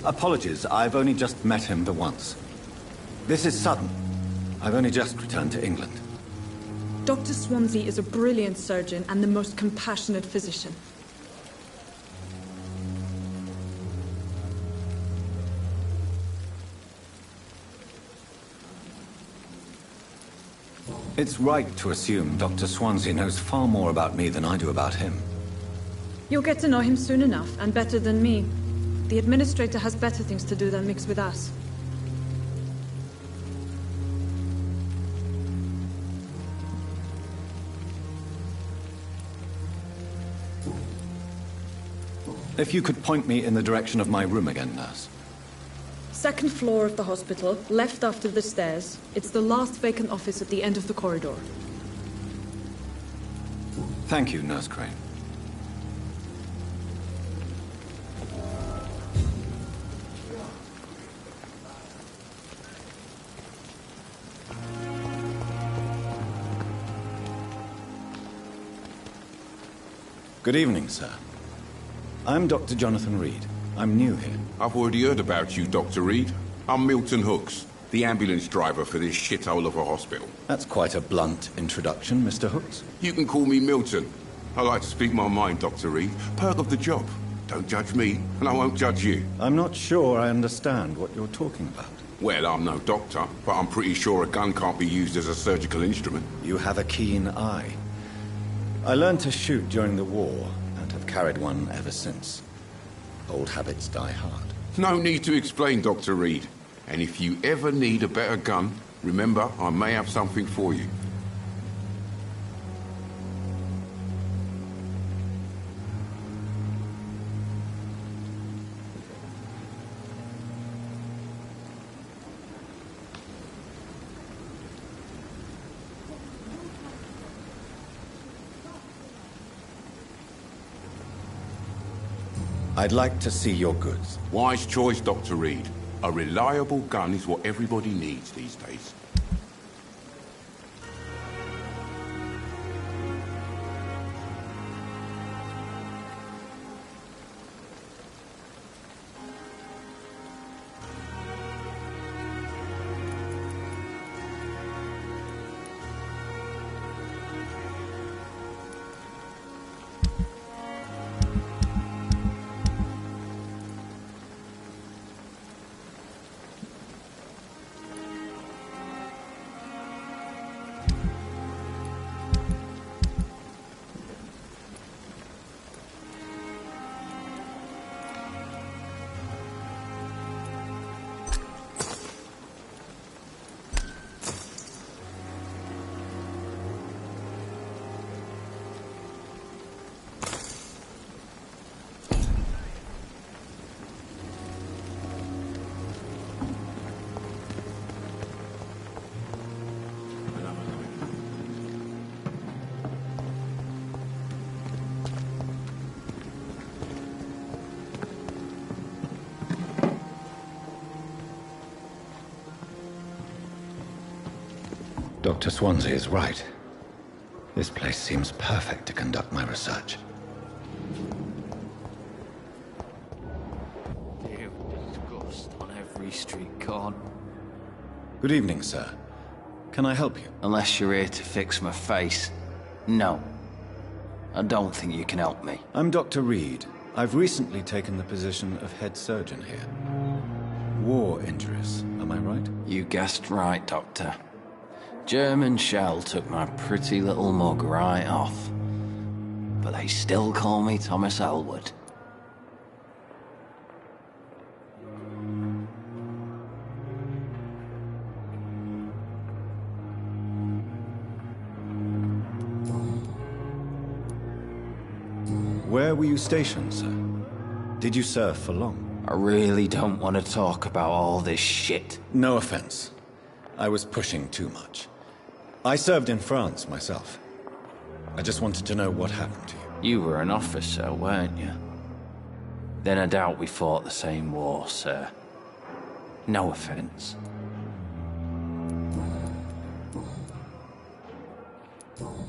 Apologies, I've only just met him the once. This is sudden. I've only just returned to England. Dr. Swansea is a brilliant surgeon and the most compassionate physician. It's right to assume Dr. Swansea knows far more about me than I do about him. You'll get to know him soon enough, and better than me. The administrator has better things to do than mix with us. If you could point me in the direction of my room again, nurse. Second floor of the hospital, left after the stairs. It's the last vacant office at the end of the corridor. Thank you, Nurse Crane. Good evening, sir. I'm Dr. Jonathan Reed. I'm new here. I've already heard about you, Dr. Reed. I'm Milton Hooks, the ambulance driver for this shithole of a hospital. That's quite a blunt introduction, Mr. Hooks. You can call me Milton. I like to speak my mind, Dr. Reed. Perk of the job. Don't judge me, and I won't judge you. I'm not sure I understand what you're talking about. Well, I'm no doctor, but I'm pretty sure a gun can't be used as a surgical instrument. You have a keen eye. I learned to shoot during the war, and have carried one ever since. Old habits die hard. No need to explain, Dr. Reed. And if you ever need a better gun, remember, I may have something for you. I'd like to see your goods. Wise choice, Dr. Reed. A reliable gun is what everybody needs these days. Dr. Swansea is right. This place seems perfect to conduct my research. You disgust on every street corner. Good evening, sir. Can I help you? Unless you're here to fix my face. No. I don't think you can help me. I'm Dr. Reed. I've recently taken the position of head surgeon here. War injuries, am I right? You guessed right, Doctor. German shell took my pretty little mug right off. But they still call me Thomas Elwood. Where were you stationed, sir? Did you serve for long? I really don't want to talk about all this shit. No offense. I was pushing too much. I served in France myself. I just wanted to know what happened to you. You were an officer, weren't you? Then I doubt we fought the same war, sir. No offense.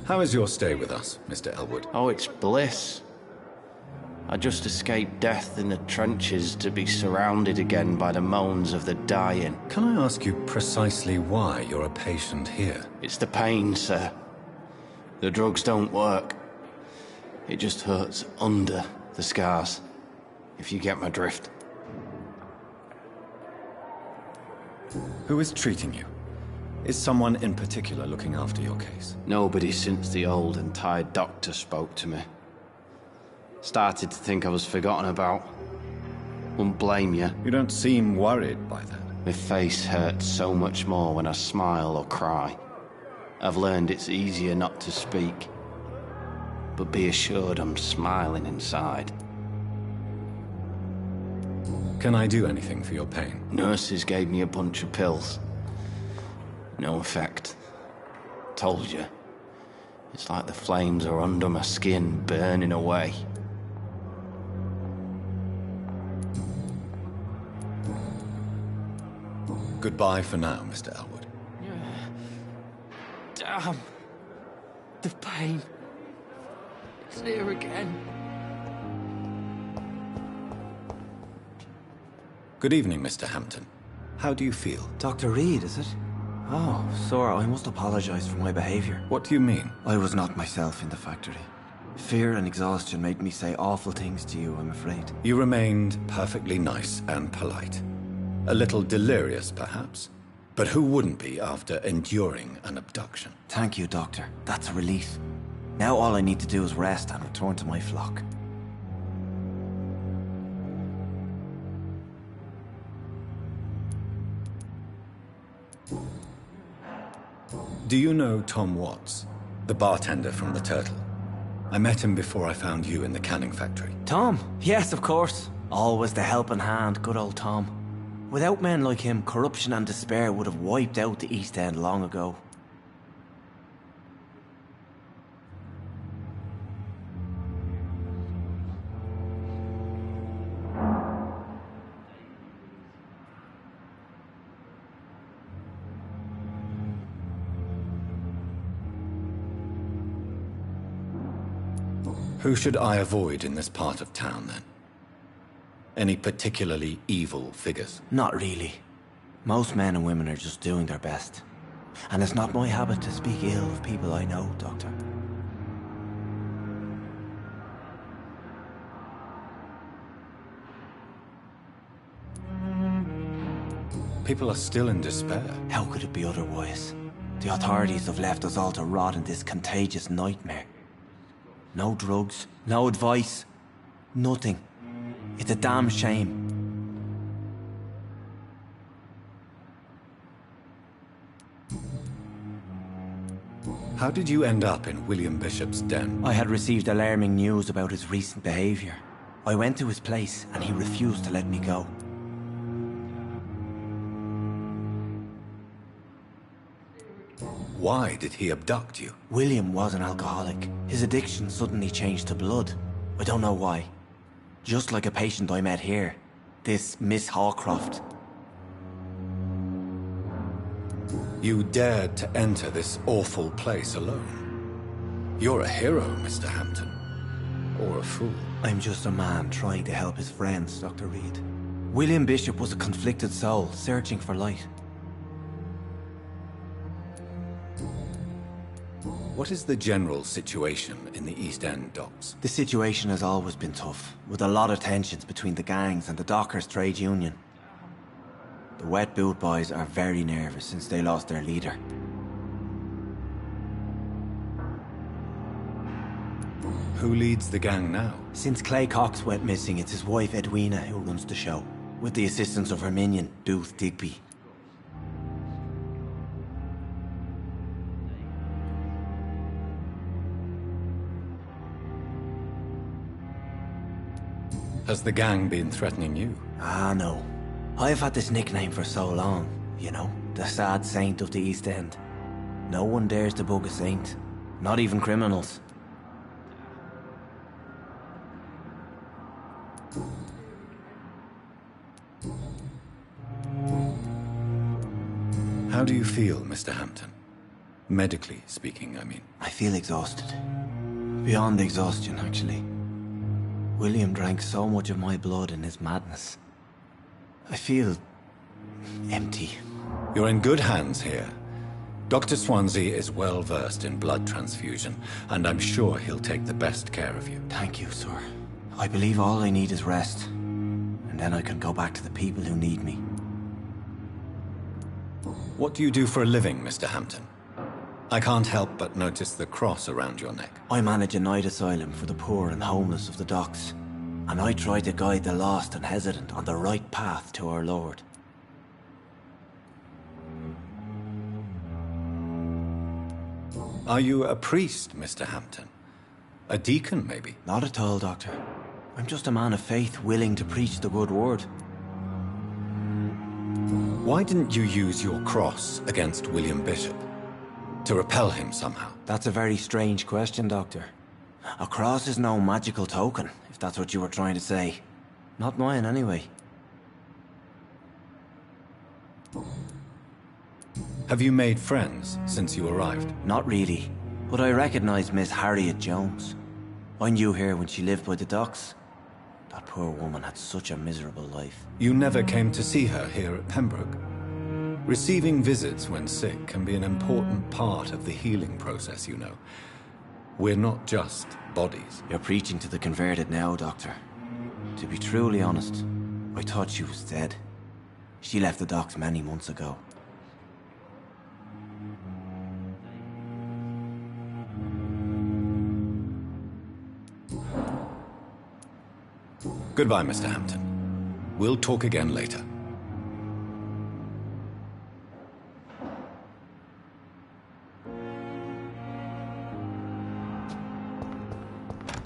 How is your stay with us, Mr. Elwood? Oh, it's bliss. I just escaped death in the trenches to be surrounded again by the moans of the dying. Can I ask you precisely why you're a patient here? It's the pain, sir. The drugs don't work. It just hurts under the scars, if you get my drift. Who is treating you? Is someone in particular looking after your case? Nobody since the old and tired doctor spoke to me. Started to think I was forgotten about. Wouldn't blame you. You don't seem worried by that. My face hurts so much more when I smile or cry. I've learned it's easier not to speak. But be assured I'm smiling inside. Can I do anything for your pain? Nurses gave me a bunch of pills. No effect. Told you. It's like the flames are under my skin, burning away. Goodbye for now, Mr. Elwood. Damn. The pain. It's here again. Good evening, Mr. Hampton. How do you feel? Dr. Reed, is it? Oh, Sora, I must apologize for my behavior. What do you mean? I was not myself in the factory. Fear and exhaustion made me say awful things to you, I'm afraid. You remained perfectly nice and polite. A little delirious, perhaps. But who wouldn't be after enduring an abduction? Thank you, Doctor. That's a relief. Now all I need to do is rest and return to my flock. Do you know Tom Watts, the bartender from the Turtle? I met him before I found you in the canning factory. Tom? Yes, of course. Always the helping hand, good old Tom. Without men like him, corruption and despair would have wiped out the East End long ago. Who should I avoid in this part of town, then? Any particularly evil figures? Not really. Most men and women are just doing their best. And it's not my habit to speak ill of people I know, Doctor. People are still in despair. How could it be otherwise? The authorities have left us all to rot in this contagious nightmare. No drugs, no advice, nothing. It's a damn shame. How did you end up in William Bishop's den? I had received alarming news about his recent behavior. I went to his place and he refused to let me go. Why did he abduct you? William was an alcoholic. His addiction suddenly changed to blood. I don't know why. Just like a patient I met here. This Miss Hawcroft. You dared to enter this awful place alone. You're a hero, Mr. Hampton. Or a fool. I'm just a man trying to help his friends, Dr. Reed. William Bishop was a conflicted soul, searching for light. What is the general situation in the East End docks? The situation has always been tough, with a lot of tensions between the gangs and the dockers' trade union. The wet boot boys are very nervous since they lost their leader. Who leads the gang now? Since Clay Cox went missing, it's his wife Edwina who runs the show, with the assistance of her minion, Booth Digby. Has the gang been threatening you? Ah, no. I've had this nickname for so long, you know, the sad saint of the East End. No one dares to bug a saint, not even criminals. How do you feel, Mr. Hampton? Medically speaking, I mean. I feel exhausted. Beyond exhaustion, actually. William drank so much of my blood in his madness. I feel empty. You're in good hands here. Dr. Swansea is well versed in blood transfusion, and I'm sure he'll take the best care of you. Thank you, sir. I believe all I need is rest, and then I can go back to the people who need me. What do you do for a living, Mr. Hampton? I can't help but notice the cross around your neck. I manage a night asylum for the poor and homeless of the docks, and I try to guide the lost and hesitant on the right path to our Lord. Are you a priest, Mr. Hampton? A deacon, maybe? Not at all, Doctor. I'm just a man of faith willing to preach the good word. Why didn't you use your cross against William Bishop? To repel him somehow? That's a very strange question, Doctor. A cross is no magical token, if that's what you were trying to say. Not mine, anyway. Have you made friends since you arrived? Not really, but I recognize Miss Harriet Jones. I knew her when she lived by the docks. That poor woman had such a miserable life. You never came to see her here at Pembroke? Receiving visits when sick can be an important part of the healing process, you know. We're not just bodies. You're preaching to the converted now, Doctor. To be truly honest, I thought she was dead. She left the docks many months ago. Goodbye, Mr. Hampton. We'll talk again later.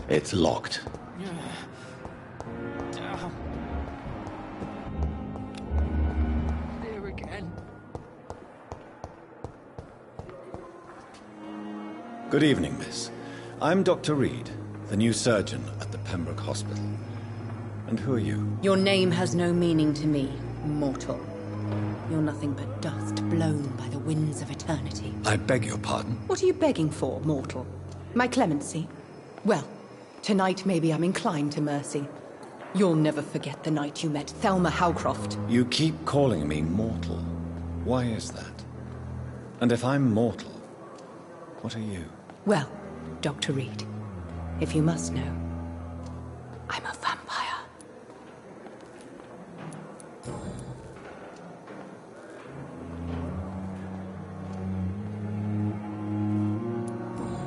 It's locked. There again. Good evening, miss. I'm Dr. Reed, the new surgeon at the Pembroke Hospital. And who are you? Your name has no meaning to me, mortal. You're nothing but dust blown by the winds of eternity. I beg your pardon? What are you begging for, mortal? My clemency? Well, tonight maybe I'm inclined to mercy. You'll never forget the night you met Thelma Howcroft. You keep calling me mortal. Why is that? And if I'm mortal, what are you? Well, Dr. Reed, if you must know, I'm a vampire.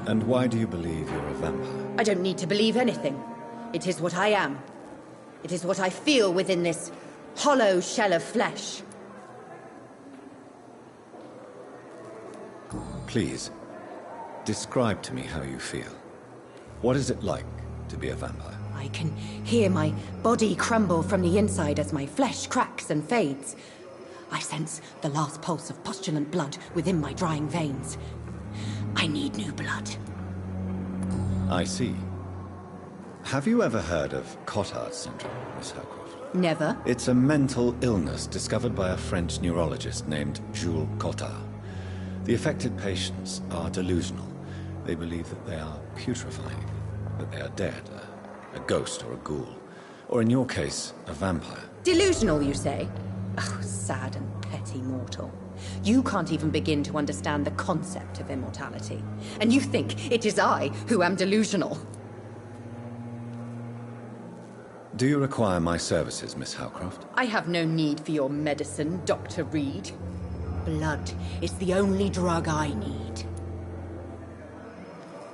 And why do you believe you're a vampire? I don't need to believe anything. It is what I am. It is what I feel within this hollow shell of flesh. Please, describe to me how you feel. What is it like to be a vampire? I can hear my body crumble from the inside as my flesh cracks and fades. I sense the last pulse of postulant blood within my drying veins. I need new blood. I see. Have you ever heard of Cotard syndrome, Miss Howcroft? Never. It's a mental illness discovered by a French neurologist named Jules Cotard. The affected patients are delusional. They believe that they are putrefying, that they are dead, a ghost or a ghoul, or in your case, a vampire. Delusional, you say? Oh, sad and petty mortal. You can't even begin to understand the concept of immortality. And you think it is I who am delusional. Do you require my services, Miss Howcroft? I have no need for your medicine, Dr. Reed. Blood is the only drug I need.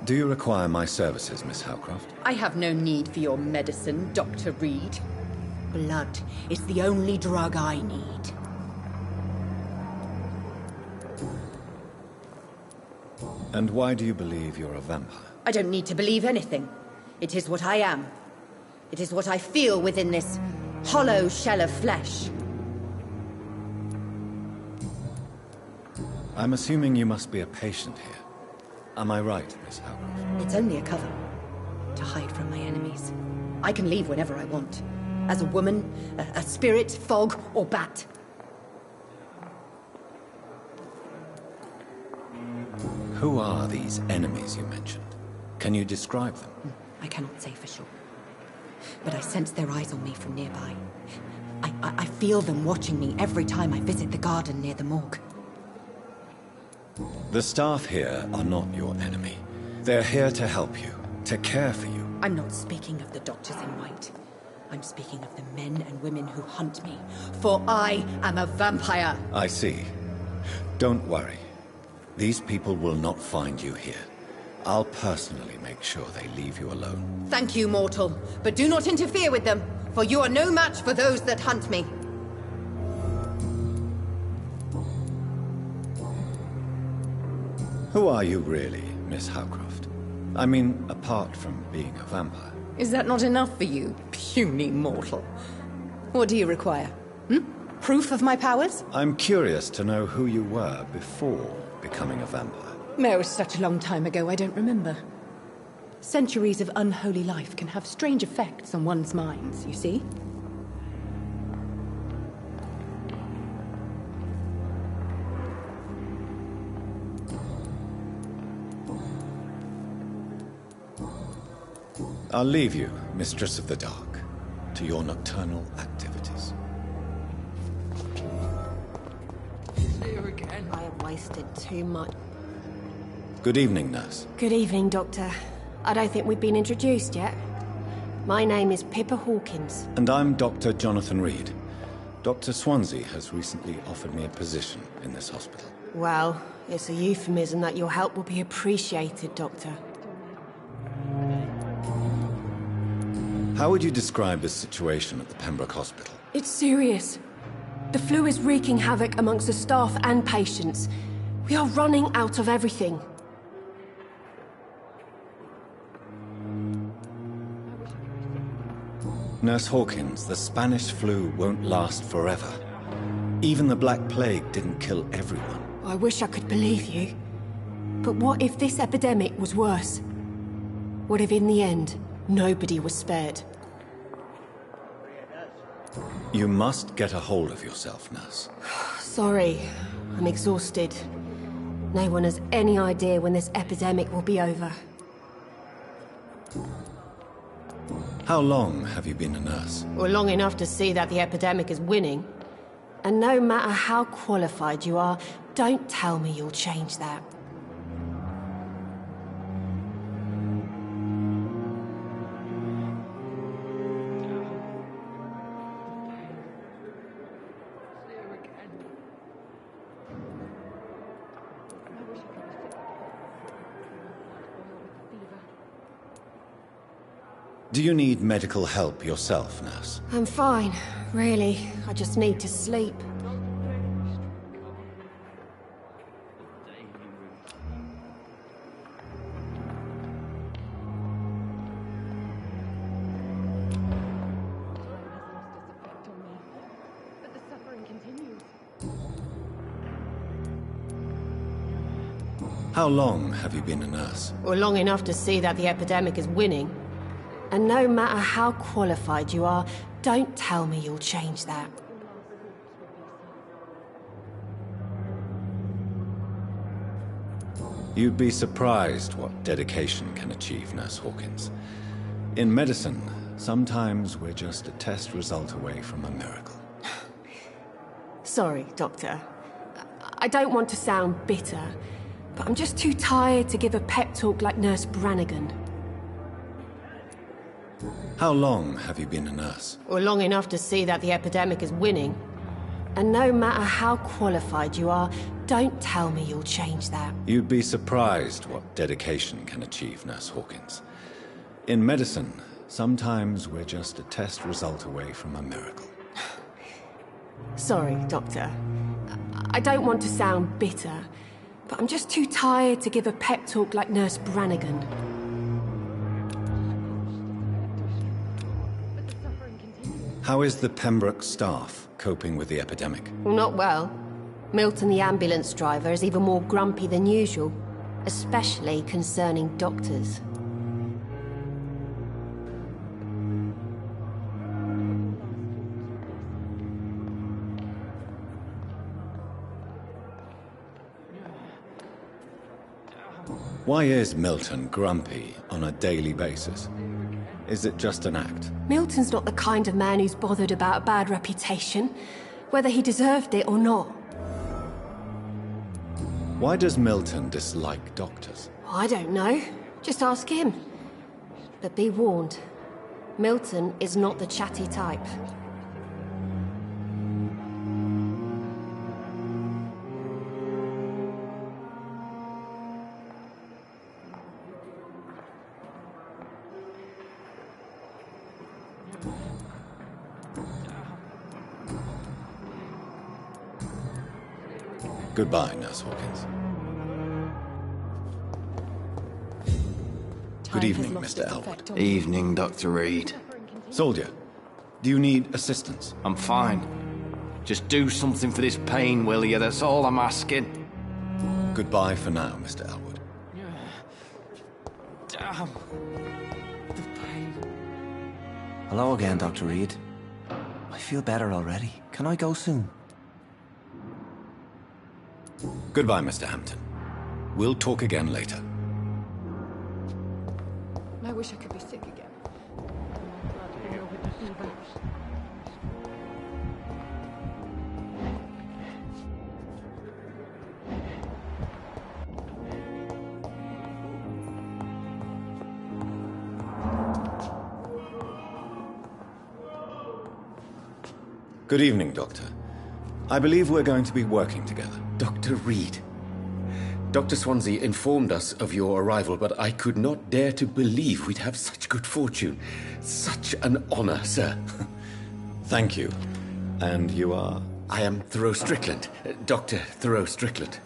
Do you require my services, Miss Howcroft? I have no need for your medicine, Dr. Reed. Blood is the only drug I need. And why do you believe you're a vampire? I don't need to believe anything. It is what I am. It is what I feel within this hollow shell of flesh. I'm assuming you must be a patient here. Am I right, Miss Howcroft? It's only a cover. To hide from my enemies. I can leave whenever I want. As a woman, a spirit, fog, or bat. Who are these enemies you mentioned? Can you describe them? I cannot say for sure. But I sense their eyes on me from nearby. I feel them watching me every time I visit the garden near the morgue. The staff here are not your enemy. They're here to help you, to care for you. I'm not speaking of the doctors in white. I'm speaking of the men and women who hunt me. For I am a vampire. I see. Don't worry. These people will not find you here. I'll personally make sure they leave you alone. Thank you, mortal. But do not interfere with them, for you are no match for those that hunt me. Who are you really, Miss Howcroft? I mean, apart from being a vampire. Is that not enough for you, puny mortal? What do you require? Proof of my powers? I'm curious to know who you were before becoming a vampire. No, such a long time ago, I don't remember. Centuries of unholy life can have strange effects on one's minds, you see? I'll leave you, Mistress of the Dark, to your nocturnal activities. Here again. I have wasted too much. Good evening, nurse. Good evening, Doctor. I don't think we've been introduced yet. My name is Pippa Hawkins. And I'm Dr. Jonathan Reed. Dr. Swansea has recently offered me a position in this hospital. Well, it's a euphemism that your help will be appreciated, Doctor. How would you describe the situation at the Pembroke Hospital? It's serious. The flu is wreaking havoc amongst the staff and patients. We are running out of everything. Nurse Hawkins, the Spanish flu won't last forever. Even the Black Plague didn't kill everyone. I wish I could believe you. But what if this epidemic was worse? What if in the end, nobody was spared? You must get a hold of yourself, nurse. Sorry, I'm exhausted. No one has any idea when this epidemic will be over. How long have you been a nurse? Well, long enough to see that the epidemic is winning. And no matter how qualified you are, don't tell me you'll change that. Do you need medical help yourself, nurse? I'm fine, really. I just need to sleep. How long have you been a nurse? Well, long enough to see that the epidemic is winning. And no matter how qualified you are, don't tell me you'll change that. You'd be surprised what dedication can achieve, Nurse Hawkins. In medicine, sometimes we're just a test result away from a miracle. Sorry, Doctor. I don't want to sound bitter, but I'm just too tired to give a pep talk like Nurse Brannigan. How long have you been a nurse? Well, long enough to see that the epidemic is winning. And no matter how qualified you are, don't tell me you'll change that. You'd be surprised what dedication can achieve, Nurse Hawkins. In medicine, sometimes we're just a test result away from a miracle. Sorry, Doctor. I don't want to sound bitter, but I'm just too tired to give a pep talk like Nurse Brannigan. How is the Pembroke staff coping with the epidemic? Well, not well. Milton, the ambulance driver, is even more grumpy than usual, especially concerning doctors. Why is Milton grumpy on a daily basis? Is it just an act? Milton's not the kind of man who's bothered about a bad reputation, whether he deserved it or not. Why does Milton dislike doctors? I don't know. Just ask him. But be warned, Milton is not the chatty type. Goodbye, Nurse Hawkins. Good evening, Mr. Elwood. Evening, Dr. Reed. Soldier, do you need assistance? I'm fine. Just do something for this pain, will you? That's all I'm asking. Goodbye for now, Mr. Elwood. Damn. The pain. Hello again, Dr. Reed. I feel better already. Can I go soon? Goodbye, Mr. Hampton. We'll talk again later. I wish I could be sick again. Good evening, Doctor. I believe we're going to be working together. Dr. Reed. Dr. Swansea informed us of your arrival, but I could not dare to believe we'd have such good fortune. Such an honor, sir. Thank you. And you are? I am Thoreau Strickland, Dr. Thoreau Strickland.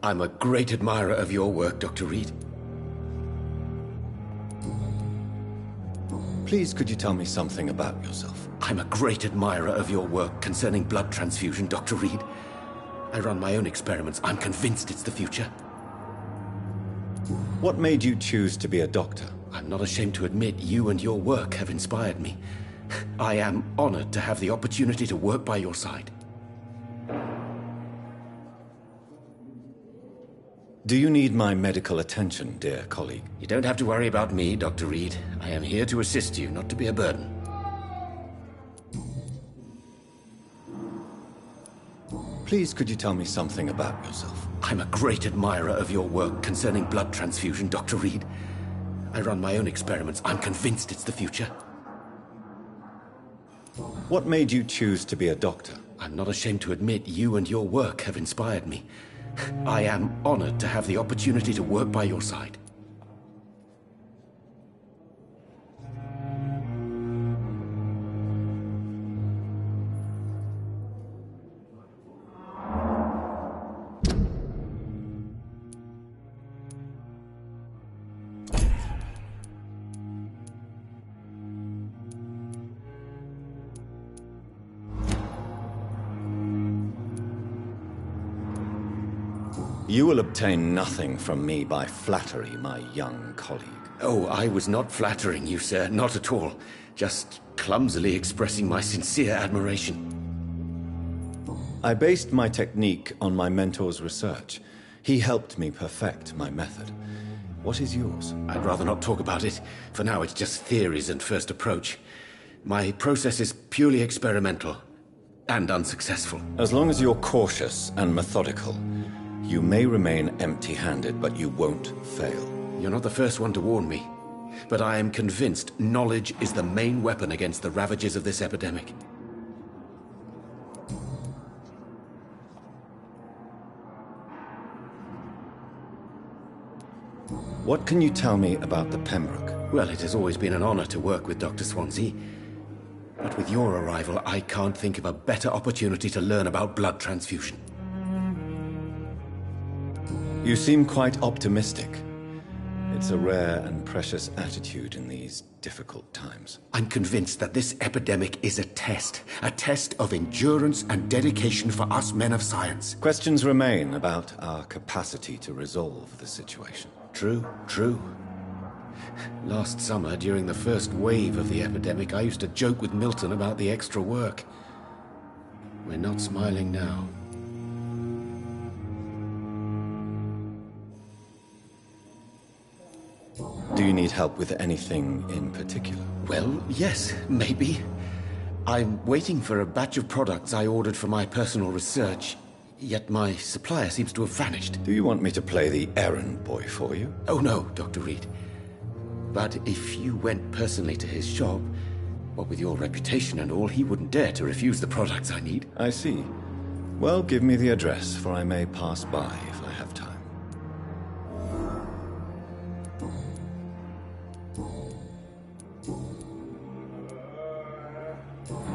I'm a great admirer of your work, Dr. Reed. Please, could you tell me something about yourself? I'm a great admirer of your work concerning blood transfusion, Dr. Reed. I run my own experiments. I'm convinced it's the future. What made you choose to be a doctor? I'm not ashamed to admit you and your work have inspired me. I am honored to have the opportunity to work by your side. Do you need my medical attention, dear colleague? You don't have to worry about me, Dr. Reed. I am here to assist you, not to be a burden. Please, could you tell me something about yourself? I'm a great admirer of your work concerning blood transfusion, Dr. Reed. I run my own experiments. I'm convinced it's the future. What made you choose to be a doctor? I'm not ashamed to admit you and your work have inspired me. I am honored to have the opportunity to work by your side. You will obtain nothing from me by flattery, my young colleague. Oh, I was not flattering you, sir. Not at all. Just clumsily expressing my sincere admiration. I based my technique on my mentor's research. He helped me perfect my method. What is yours? I'd rather not talk about it. For now, it's just theories and first approach. My process is purely experimental and unsuccessful. As long as you're cautious and methodical, you may remain empty-handed, but you won't fail. You're not the first one to warn me, but I am convinced knowledge is the main weapon against the ravages of this epidemic. What can you tell me about the Pembroke? Well, it has always been an honor to work with Dr. Swansea. But with your arrival, I can't think of a better opportunity to learn about blood You seem quite optimistic. It's a rare and precious attitude in these difficult times. I'm convinced that this epidemic is a test of endurance and dedication for us men of science. Questions remain about our capacity to resolve the situation. True. Last summer, during the first wave of the epidemic, I used to joke with Milton about the extra work. We're not smiling now. Do you need help with anything in particular? Well, yes, maybe. I'm waiting for a batch of products I ordered for my personal research, yet my supplier seems to have vanished. Do you want me to play the errand boy for you? Oh no, Dr. Reed. But if you went personally to his shop, what with your reputation and all, he wouldn't dare to refuse the products I need. I see. Well, give me the address, for I may pass by if I have time.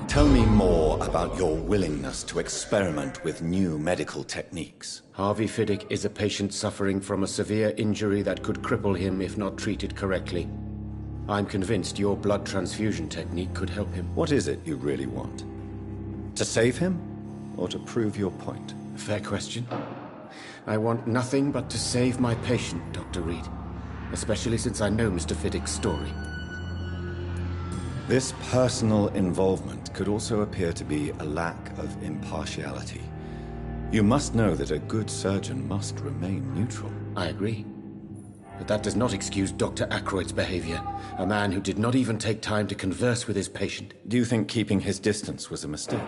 Tell me more about your willingness to experiment with new medical techniques. Harvey Fiddick is a patient suffering from a severe injury that could cripple him if not treated correctly. I'm convinced your blood transfusion technique could help him. What is it you really want? To save him, or to prove your point? Fair question. I want nothing but to save my patient, Dr. Reed. Especially since I know Mr. Fiddick's story. This personal involvement could also appear to be a lack of impartiality. You must know that a good surgeon must remain neutral. I agree. But that does not excuse Dr. Ackroyd's behavior. A man who did not even take time to converse with his patient. Do you think keeping his distance was a mistake?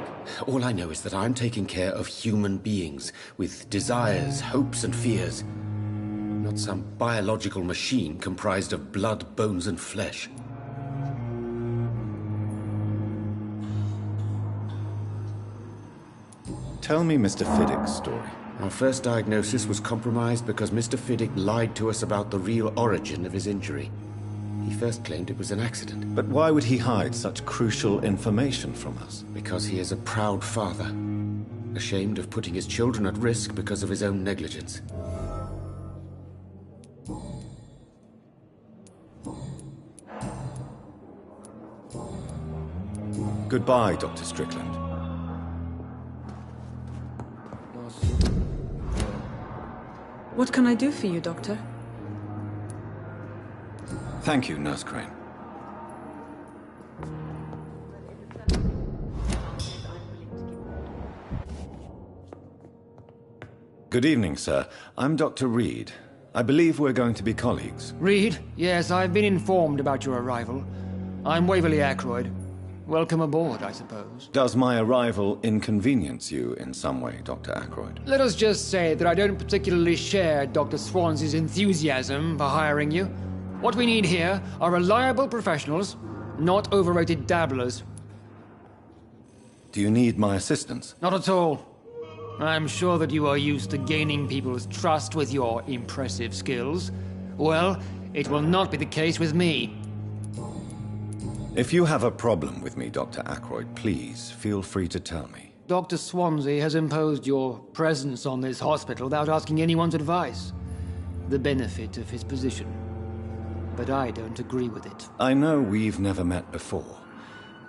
All I know is that I'm taking care of human beings with desires, hopes, and fears. Not some biological machine comprised of blood, bones, and flesh. Tell me Mr. Fiddick's story. Our first diagnosis was compromised because Mr. Fiddick lied to us about the real origin of his injury. He first claimed it was an accident. But why would he hide such crucial information from us? Because he is a proud father, ashamed of putting his children at risk because of his own negligence. Goodbye, Dr. Strickland. What can I do for you, Doctor? Thank you, Nurse Crane. Good evening, sir. I'm Dr. Reed. I believe we're going to be colleagues. Reed? Yes, I've been informed about your arrival. I'm Waverly Ackroyd. Welcome aboard, I suppose. Does my arrival inconvenience you in some way, Dr. Ackroyd? Let us just say that I don't particularly share Dr. Swansea's enthusiasm for hiring you. What we need here are reliable professionals, not overrated dabblers. Do you need my assistance? Not at all. I'm sure that you are used to gaining people's trust with your impressive skills. Well, it will not be the case with me. If you have a problem with me, Dr. Ackroyd, please feel free to tell me. Dr. Swansea has imposed your presence on this hospital without asking anyone's advice. The benefit of his position. But I don't agree with it. I know we've never met before,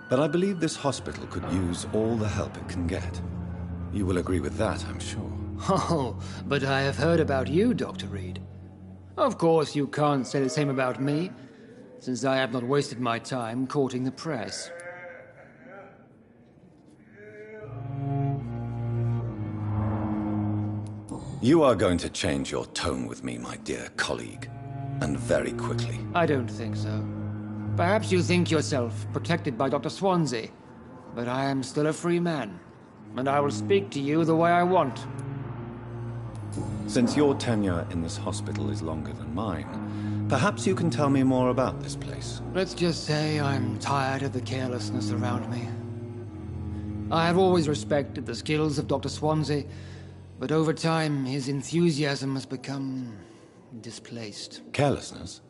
but I believe this hospital could use all the help it can get. You will agree with that, I'm sure. Oh, but I have heard about you, Dr. Reed. Of course, you can't say the same about me, since I have not wasted my time courting the press. You are going to change your tone with me, my dear colleague, and very quickly. I don't think so. Perhaps you think yourself protected by Dr. Swansea, but I am still a free man, and I will speak to you the way I want. Since your tenure in this hospital is longer than mine, perhaps you can tell me more about this place. Let's just say I'm tired of the carelessness around me. I have always respected the skills of Dr. Swansea, but over time his enthusiasm has become displaced. Carelessness?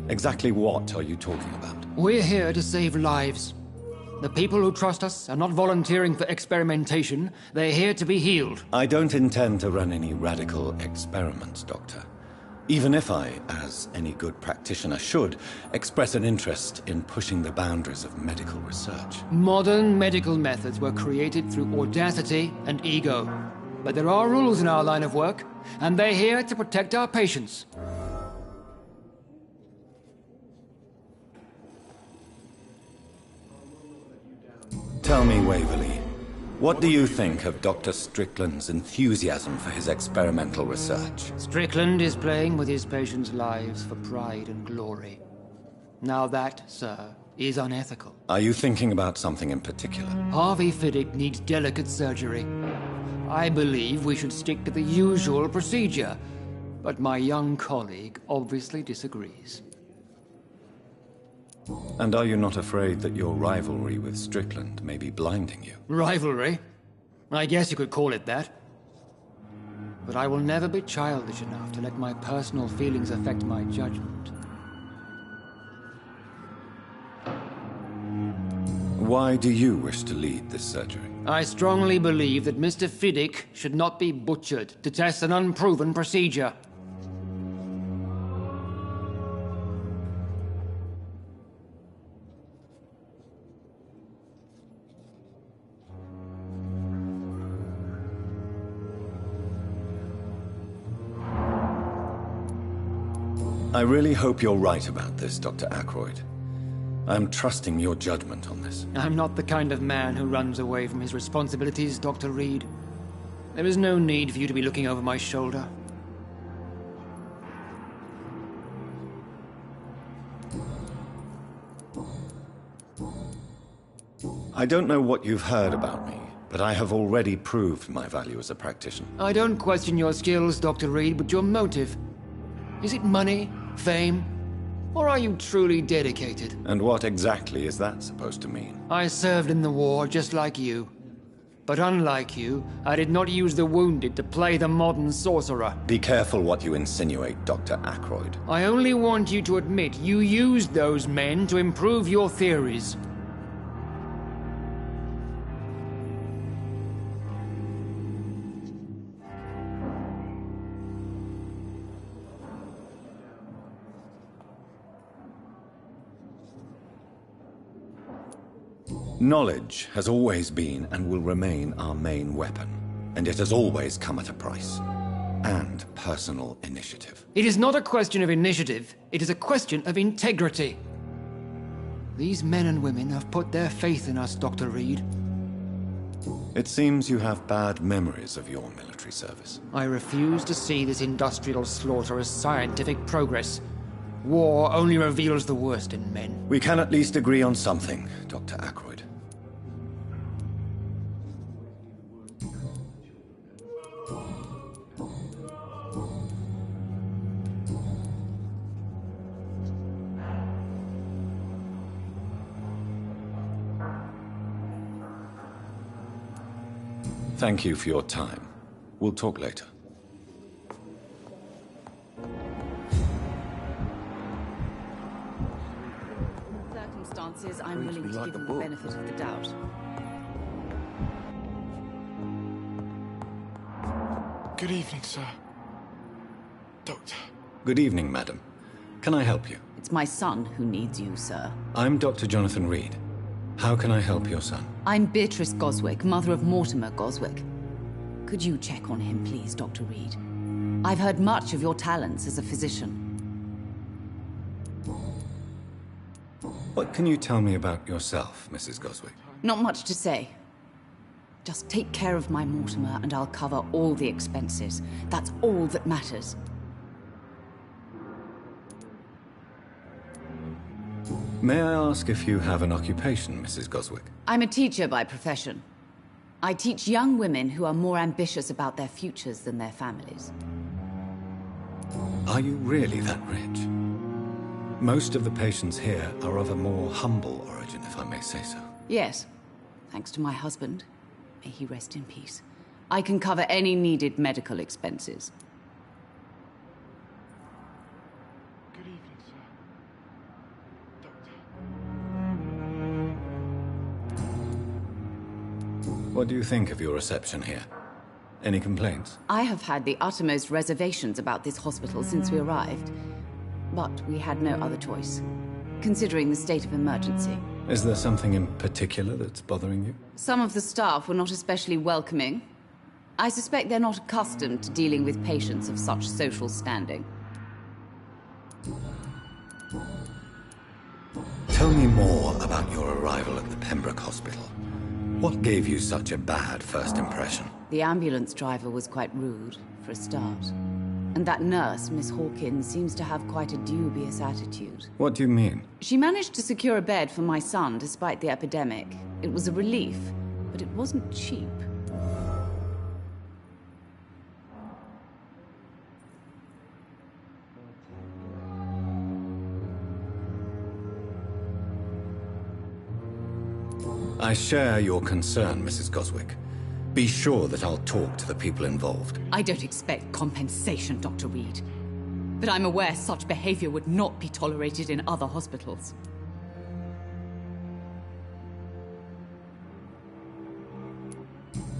Exactly what are you talking about? We're here to save lives. The people who trust us are not volunteering for experimentation. They're here to be healed. I don't intend to run any radical experiments, Doctor. Even if I, as as any good practitioner should, express an interest in pushing the boundaries of medical research. Modern medical methods were created through audacity and ego. But there are rules in our line of work, and they're here to protect our patients. Tell me, Waverly, what do you think of Dr. Strickland's enthusiasm for his experimental research? Strickland is playing with his patients' lives for pride and glory. Now that, sir, is unethical. Are you thinking about something in particular? Harvey Fiddick needs delicate surgery. I believe we should stick to the usual procedure, but my young colleague obviously disagrees. And are you not afraid that your rivalry with Strickland may be blinding you? Rivalry? I guess you could call it that. But I will never be childish enough to let my personal feelings affect my judgment. Why do you wish to lead this surgery? I strongly believe that Mr. Fiddick should not be butchered to test an unproven procedure. I really hope you're right about this, Dr. Ackroyd. I'm trusting your judgment on this. I'm not the kind of man who runs away from his responsibilities, Dr. Reed. There is no need for you to be looking over my shoulder. I don't know what you've heard about me, but I have already proved my value as a practitioner. I don't question your skills, Dr. Reed, but your motive. Is it money, fame, or are you truly dedicated? And what exactly is that supposed to mean? I served in the war just like you. But unlike you, I did not use the wounded to play the modern sorcerer. Be careful what you insinuate, Dr. Ackroyd. I only want you to admit you used those men to improve your theories. Knowledge has always been and will remain our main weapon, and it has always come at a price. And personal initiative. It is not a question of initiative, it is a question of integrity. These men and women have put their faith in us, Dr. Reed. It seems you have bad memories of your military service. I refuse to see this industrial slaughter as scientific progress. War only reveals the worst in men. We can at least agree on something, Dr. Ackroyd. Thank you for your time. We'll talk later. Circumstances, I'm willing to give them the benefit of the doubt. Good evening, sir. Doctor. Good evening, madam. Can I help you? It's my son who needs you, sir. I'm Dr. Jonathan Reed. How can I help your son? I'm Beatrice Goswick, mother of Mortimer Goswick. Could you check on him, please, Dr. Reed? I've heard much of your talents as a physician. What can you tell me about yourself, Mrs. Goswick? Not much to say. Just take care of my Mortimer and I'll cover all the expenses. That's all that matters. May I ask if you have an occupation, Mrs. Goswick? I'm a teacher by profession. I teach young women who are more ambitious about their futures than their families. Are you really that rich? Most of the patients here are of a more humble origin, if I may say so. Yes. Thanks to my husband. May he rest in peace. I can cover any needed medical expenses. What do you think of your reception here? Any complaints? I have had the uttermost reservations about this hospital since we arrived. But we had no other choice, considering the state of emergency. Is there something in particular that's bothering you? Some of the staff were not especially welcoming. I suspect they're not accustomed to dealing with patients of such social standing. Tell me more about your arrival at the Pembroke Hospital. What gave you such a bad first impression? The ambulance driver was quite rude, for a start. And that nurse, Miss Hawkins, seems to have quite a dubious attitude. What do you mean? She managed to secure a bed for my son despite the epidemic. It was a relief, but it wasn't cheap. I share your concern, Mrs. Goswick. Be sure that I'll talk to the people involved. I don't expect compensation, Dr. Reed. But I'm aware such behavior would not be tolerated in other hospitals.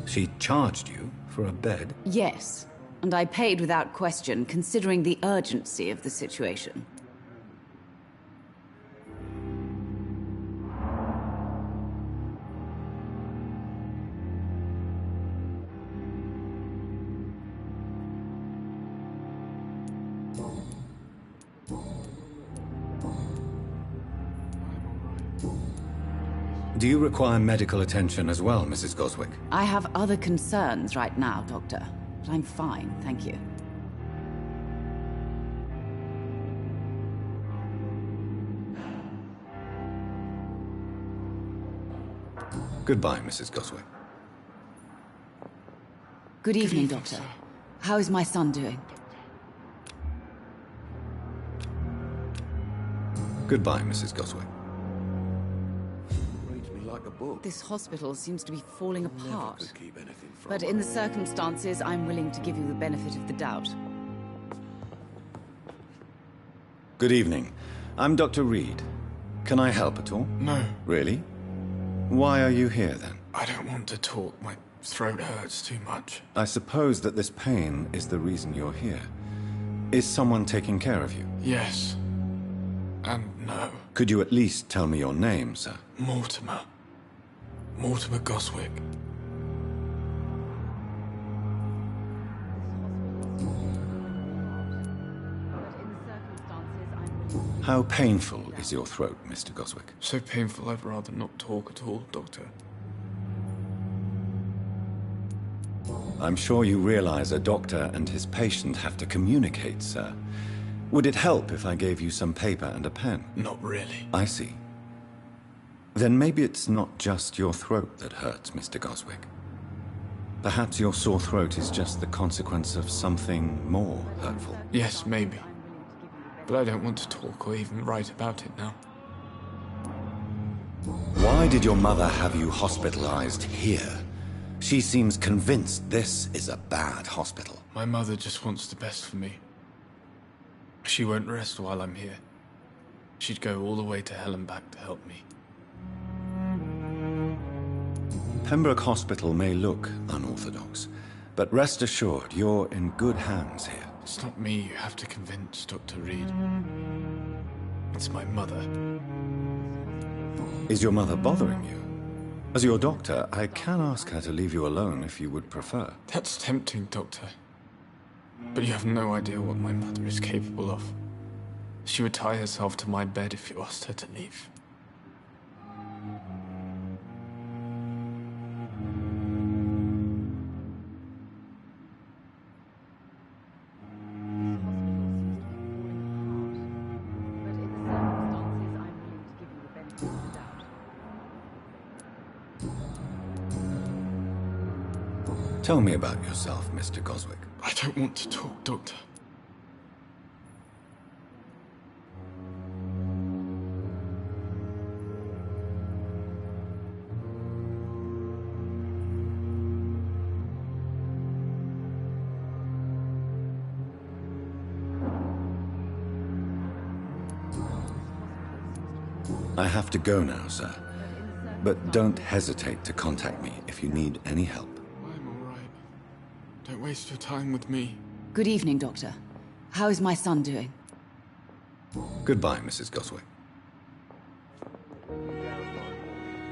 She charged you for a bed? Yes, and I paid without question, considering the urgency of the situation. Do you require medical attention as well, Mrs. Goswick? I have other concerns right now, Doctor. But I'm fine, thank you. Goodbye, Mrs. Goswick. Good evening, Doctor. How is my son doing? Goodbye, Mrs. Goswick. This hospital seems to be falling apart. But in the circumstances, I'm willing to give you the benefit of the doubt. Good evening. I'm Dr. Reed. Can I help at all? No. Really? Why are you here, then? I don't want to talk. My throat hurts too much. I suppose that this pain is the reason you're here. Is someone taking care of you? Yes. And no. Could you at least tell me your name, sir? Mortimer. Mortimer Goswick. How painful is your throat, Mr. Goswick? So painful I'd rather not talk at all, Doctor. I'm sure you realize a doctor and his patient have to communicate, sir. Would it help if I gave you some paper and a pen? Not really. I see. Then maybe it's not just your throat that hurts, Mr. Goswick. Perhaps your sore throat is just the consequence of something more hurtful. Yes, maybe. But I don't want to talk or even write about it now. Why did your mother have you hospitalized here? She seems convinced this is a bad hospital. My mother just wants the best for me. She won't rest while I'm here. She'd go all the way to hell and back to help me. Pembroke Hospital may look unorthodox, but rest assured you're in good hands here. It's not me you have to convince, Dr. Reed. It's my mother. Is your mother bothering you? As your doctor, I can ask her to leave you alone if you would prefer. That's tempting, Doctor. But you have no idea what my mother is capable of. She would tie herself to my bed if you asked her to leave. Tell me about yourself, Mr. Goswick. I don't want to talk, Doctor. I have to go now, sir. But don't hesitate to contact me if you need any help. I'm all right. Don't waste your time with me. Good evening, Doctor. How is my son doing? Goodbye, Mrs. Goswick.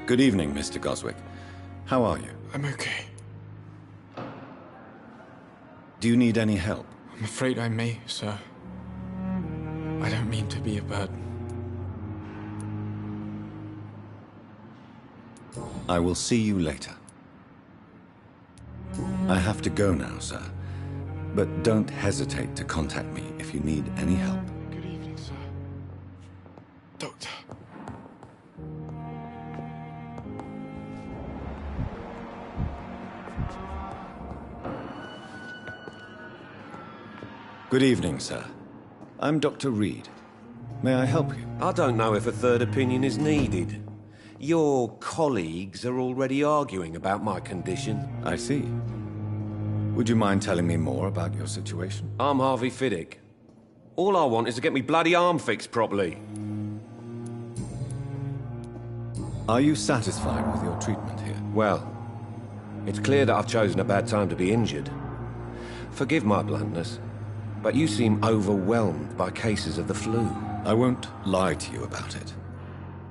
Good evening, Mr. Goswick. How are you? I'm okay. Do you need any help? I'm afraid I may, sir. I don't mean to be a burden. I will see you later. I have to go now, sir. But don't hesitate to contact me if you need any help. Good evening, sir. Doctor. Good evening, sir. I'm Dr. Reed. May I help you? I don't know if a third opinion is needed. Your colleagues are already arguing about my condition. I see. Would you mind telling me more about your situation? I'm Harvey Fiddick. All I want is to get me bloody arm fixed properly. Are you satisfied with your treatment here? Well, it's clear that I've chosen a bad time to be injured. Forgive my bluntness, but you seem overwhelmed by cases of the flu. I won't lie to you about it.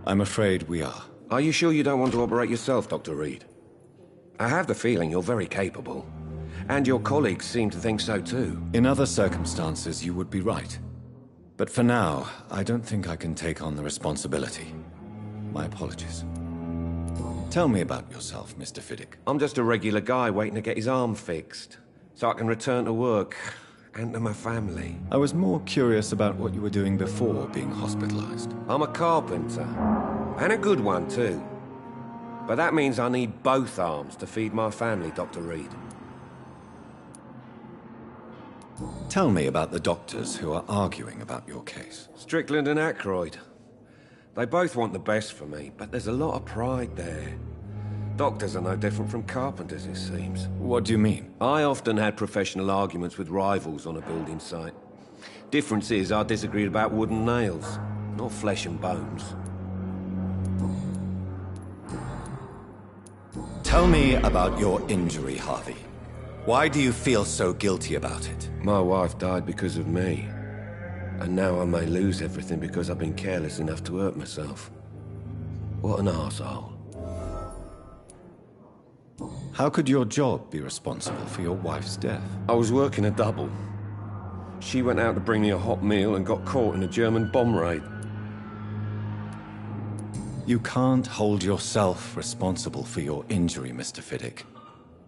I'm afraid we are. Are you sure you don't want to operate yourself, Dr. Reed? I have the feeling you're very capable. And your colleagues seem to think so too. In other circumstances, you would be right. But for now, I don't think I can take on the responsibility. My apologies. Tell me about yourself, Mr. Fiddick. I'm just a regular guy waiting to get his arm fixed, so I can return to work and to my family. I was more curious about what you were doing before being hospitalized. I'm a carpenter, and a good one too. But that means I need both arms to feed my family, Dr. Reed. Tell me about the doctors who are arguing about your case. Strickland and Ackroyd. They both want the best for me, but there's a lot of pride there. Doctors are no different from carpenters, it seems. What do you mean? I often had professional arguments with rivals on a building site. Difference is, I disagreed about wood and nails, not flesh and bones. Tell me about your injury, Harvey. Why do you feel so guilty about it? My wife died because of me. And now I may lose everything because I've been careless enough to hurt myself. What an arsehole. How could your job be responsible for your wife's death? I was working a double. She went out to bring me a hot meal and got caught in a German bomb raid. You can't hold yourself responsible for your injury, Mr. Fiddick.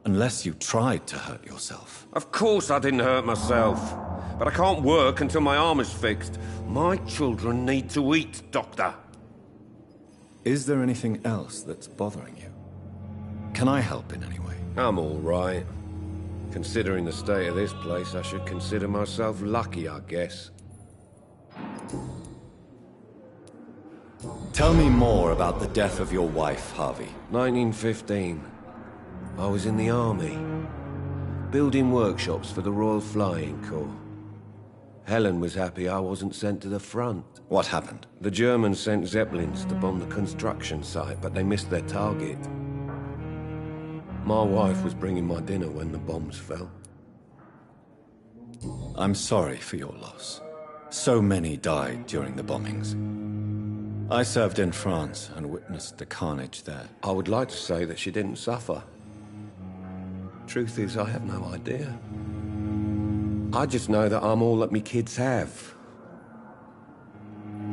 Unless you tried to hurt yourself. Of course I didn't hurt myself. But I can't work until my arm is fixed. My children need to eat, Doctor. Is there anything else that's bothering you? Can I help in any way? I'm all right. Considering the state of this place, I should consider myself lucky, I guess. Tell me more about the death of your wife, Harvey. 1915. I was in the army, building workshops for the Royal Flying Corps. Helen was happy I wasn't sent to the front. What happened? The Germans sent Zeppelins to bomb the construction site, but they missed their target. My wife was bringing my dinner when the bombs fell. I'm sorry for your loss. So many died during the bombings. I served in France and witnessed the carnage there. I would like to say that she didn't suffer. Truth is, I have no idea. I just know that I'm all that me kids have.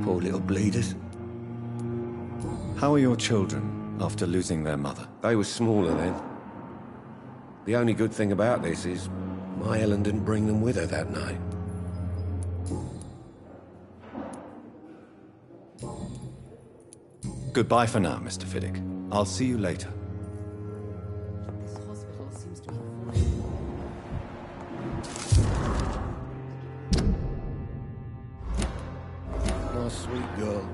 Poor little bleeders. How are your children after losing their mother? They were smaller then. The only good thing about this is my Helen didn't bring them with her that night. Goodbye for now, Mr. Fiddick. I'll see you later. This hospital seems to be My sweet girl.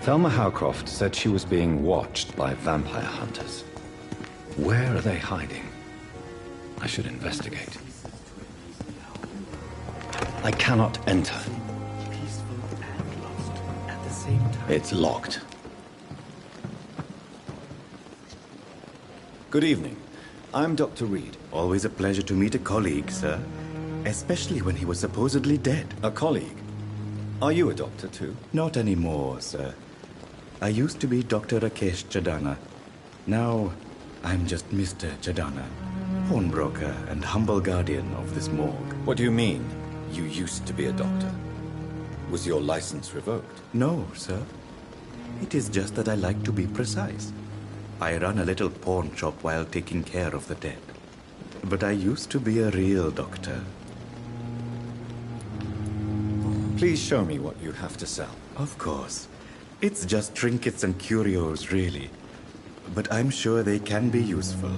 Thelma Howcroft said she was being watched by vampire hunters. Where are they hiding? I should investigate. I cannot enter. It's locked. Good evening. I'm Dr. Reed. Always a pleasure to meet a colleague, sir. Especially when he was supposedly dead. A colleague? Are you a doctor too? Not anymore, sir. I used to be Dr. Rakesh Chadana. Now, I'm just Mr. Chadana, pawnbroker and humble guardian of this morgue. What do you mean, you used to be a doctor? Was your license revoked? No, sir. It is just that I like to be precise. I run a little pawn shop while taking care of the dead. But I used to be a real doctor. Please show me what you have to sell. Of course. It's just trinkets and curios, really. But I'm sure they can be useful.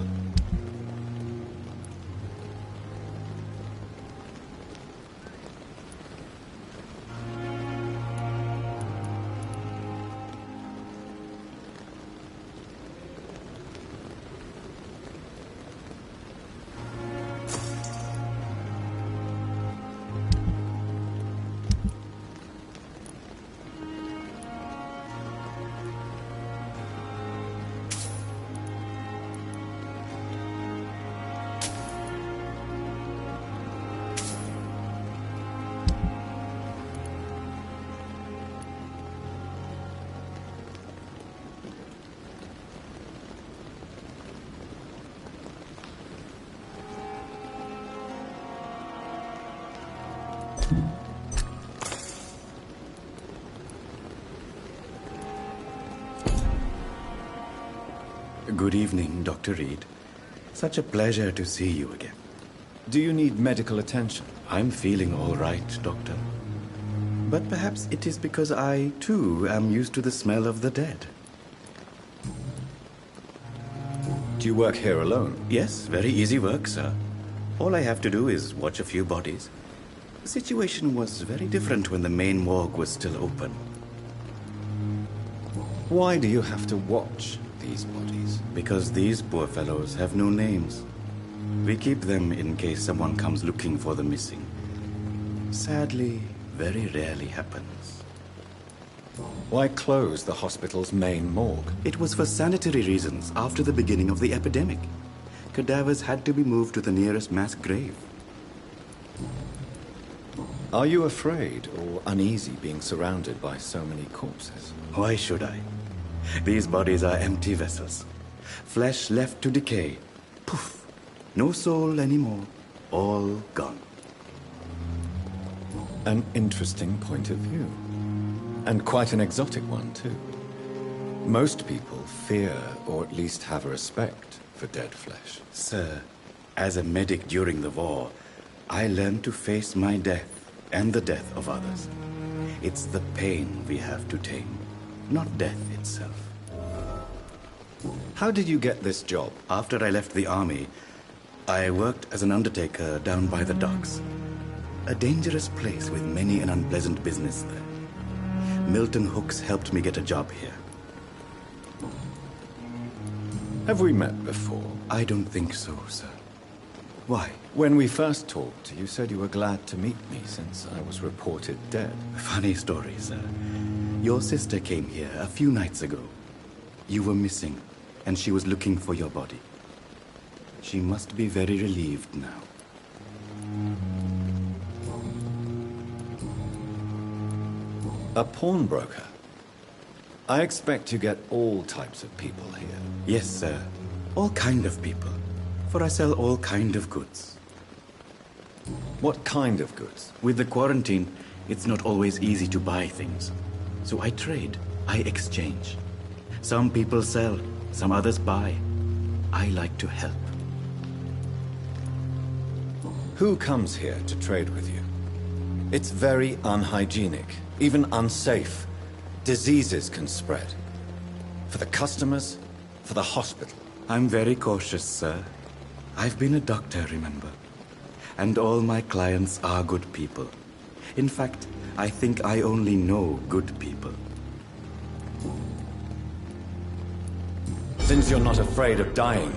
Good evening, Dr. Reed. Such a pleasure to see you again. Do you need medical attention? I'm feeling all right, Doctor. But perhaps it is because I, too, am used to the smell of the dead. Do you work here alone? Yes, very easy work, sir. All I have to do is watch a few bodies. The situation was very different when the main morgue was still open. Why do you have to watch these bodies? Because these poor fellows have no names. We keep them in case someone comes looking for the missing. Sadly, very rarely happens. Why close the hospital's main morgue? It was for sanitary reasons after the beginning of the epidemic. Cadavers had to be moved to the nearest mass grave. Are you afraid or uneasy being surrounded by so many corpses? Why should I? These bodies are empty vessels. Flesh left to decay. Poof. No soul anymore. All gone. An interesting point of view. And quite an exotic one, too. Most people fear, or at least have a respect, for dead flesh. Sir, as a medic during the war, I learned to face my death and the death of others. It's the pain we have to tame, not death itself. How did you get this job? After I left the army, I worked as an undertaker down by the docks. A dangerous place with many an unpleasant business there. Milton Hooks helped me get a job here. Have we met before? I don't think so, sir. Why? When we first talked, you said you were glad to meet me since I was reported dead. Funny story, sir. Your sister came here a few nights ago. You were missing, and she was looking for your body. She must be very relieved now. A pawnbroker? I expect you get all types of people here. Yes, sir. All kind of people. For I sell all kind of goods. What kind of goods? With the quarantine, it's not always easy to buy things. So I trade. I exchange. Some people sell, some others buy. I like to help. Who comes here to trade with you? It's very unhygienic, even unsafe. Diseases can spread. For the customers, for the hospital. I'm very cautious, sir. I've been a doctor, remember? And all my clients are good people. In fact, I think I only know good people. Since you're not afraid of dying,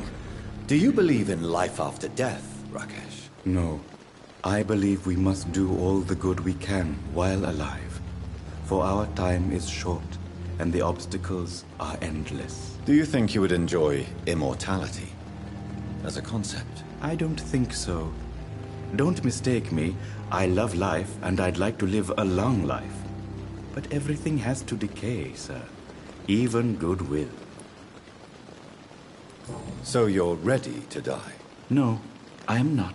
do you believe in life after death, Rakesh? No. I believe we must do all the good we can while alive. For our time is short, and the obstacles are endless. Do you think you would enjoy immortality as a concept? I don't think so. Don't mistake me. I love life, and I'd like to live a long life. But everything has to decay, sir. Even goodwill. So you're ready to die? No, I am not.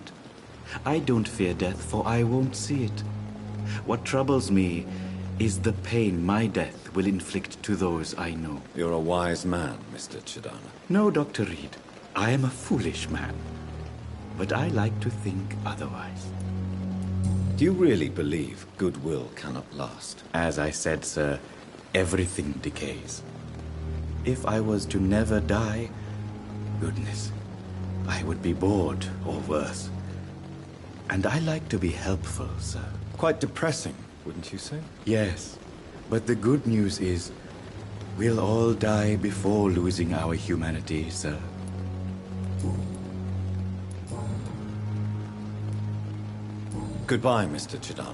I don't fear death, for I won't see it. What troubles me is the pain my death will inflict to those I know. You're a wise man, Mr. Chidana. No, Dr. Reed. I am a foolish man. But I like to think otherwise. Do you really believe goodwill cannot last? As I said, sir, everything decays. If I was to never die, goodness, I would be bored or worse. And I like to be helpful, sir. Quite depressing, wouldn't you say? Yes, but the good news is, we'll all die before losing our humanity, sir. Goodbye, Mr. Chidana.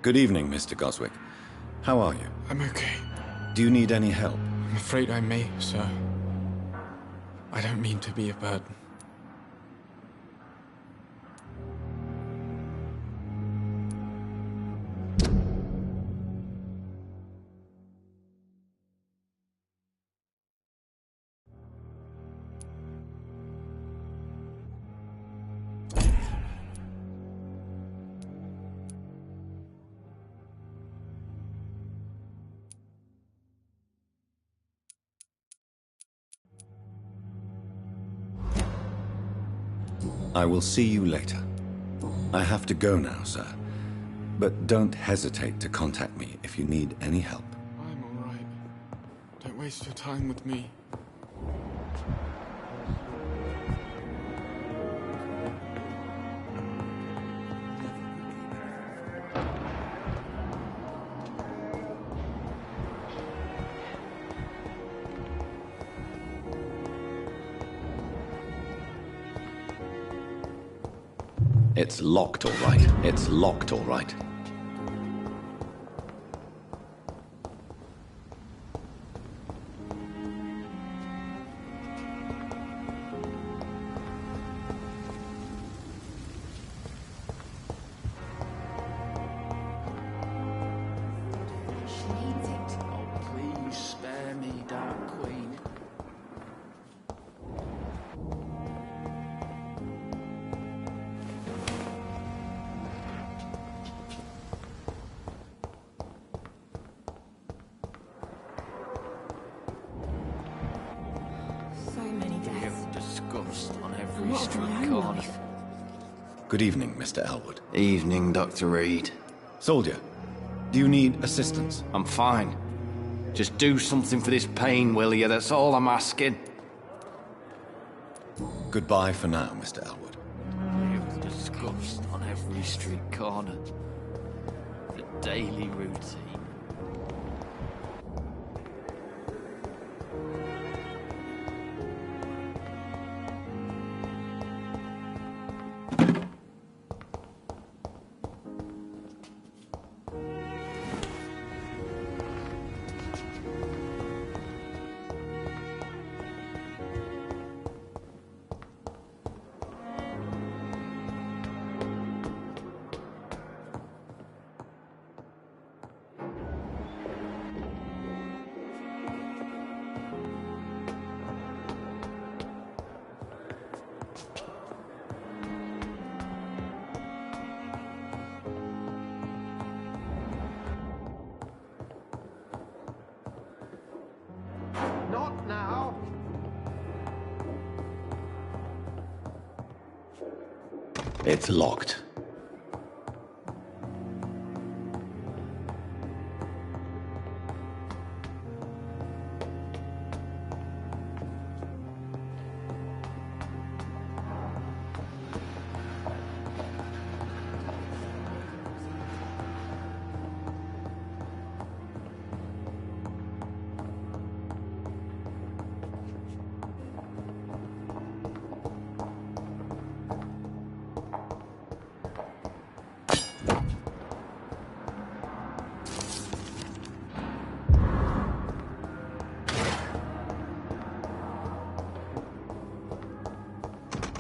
Good evening, Mr. Goswick. How are you? I'm okay. Do you need any help? I'm afraid I may, sir. I don't mean to be a burden. I will see you later. I have to go now, sir. But don't hesitate to contact me if you need any help. I'm all right. Don't waste your time with me. It's locked, all right. It's locked, all right. Good evening, Mr. Elwood. Evening, Dr. Reed. Soldier, do you need assistance? I'm fine. Just do something for this pain, will you? That's all I'm asking. Goodbye for now, Mr. Elwood. You've disgust on every street corner. The daily routine. It's locked.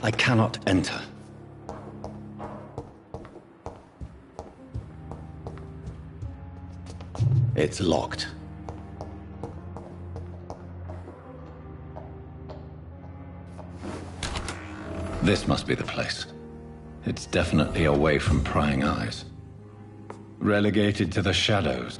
I cannot enter. It's locked. This must be the place. It's definitely away from prying eyes. Relegated to the shadows.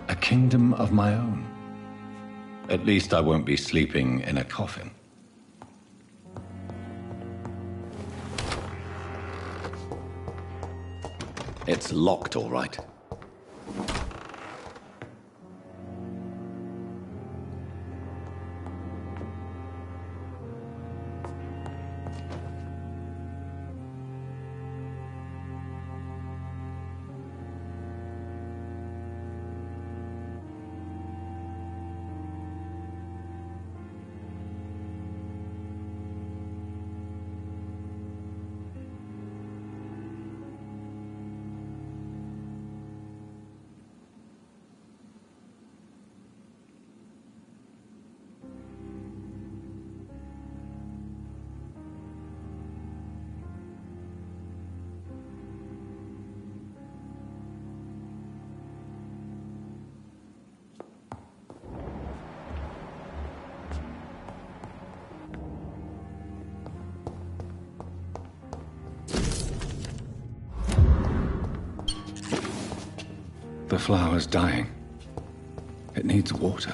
A kingdom of my own. At least I won't be sleeping in a coffin. It's locked, all right. The flower's dying. It needs water.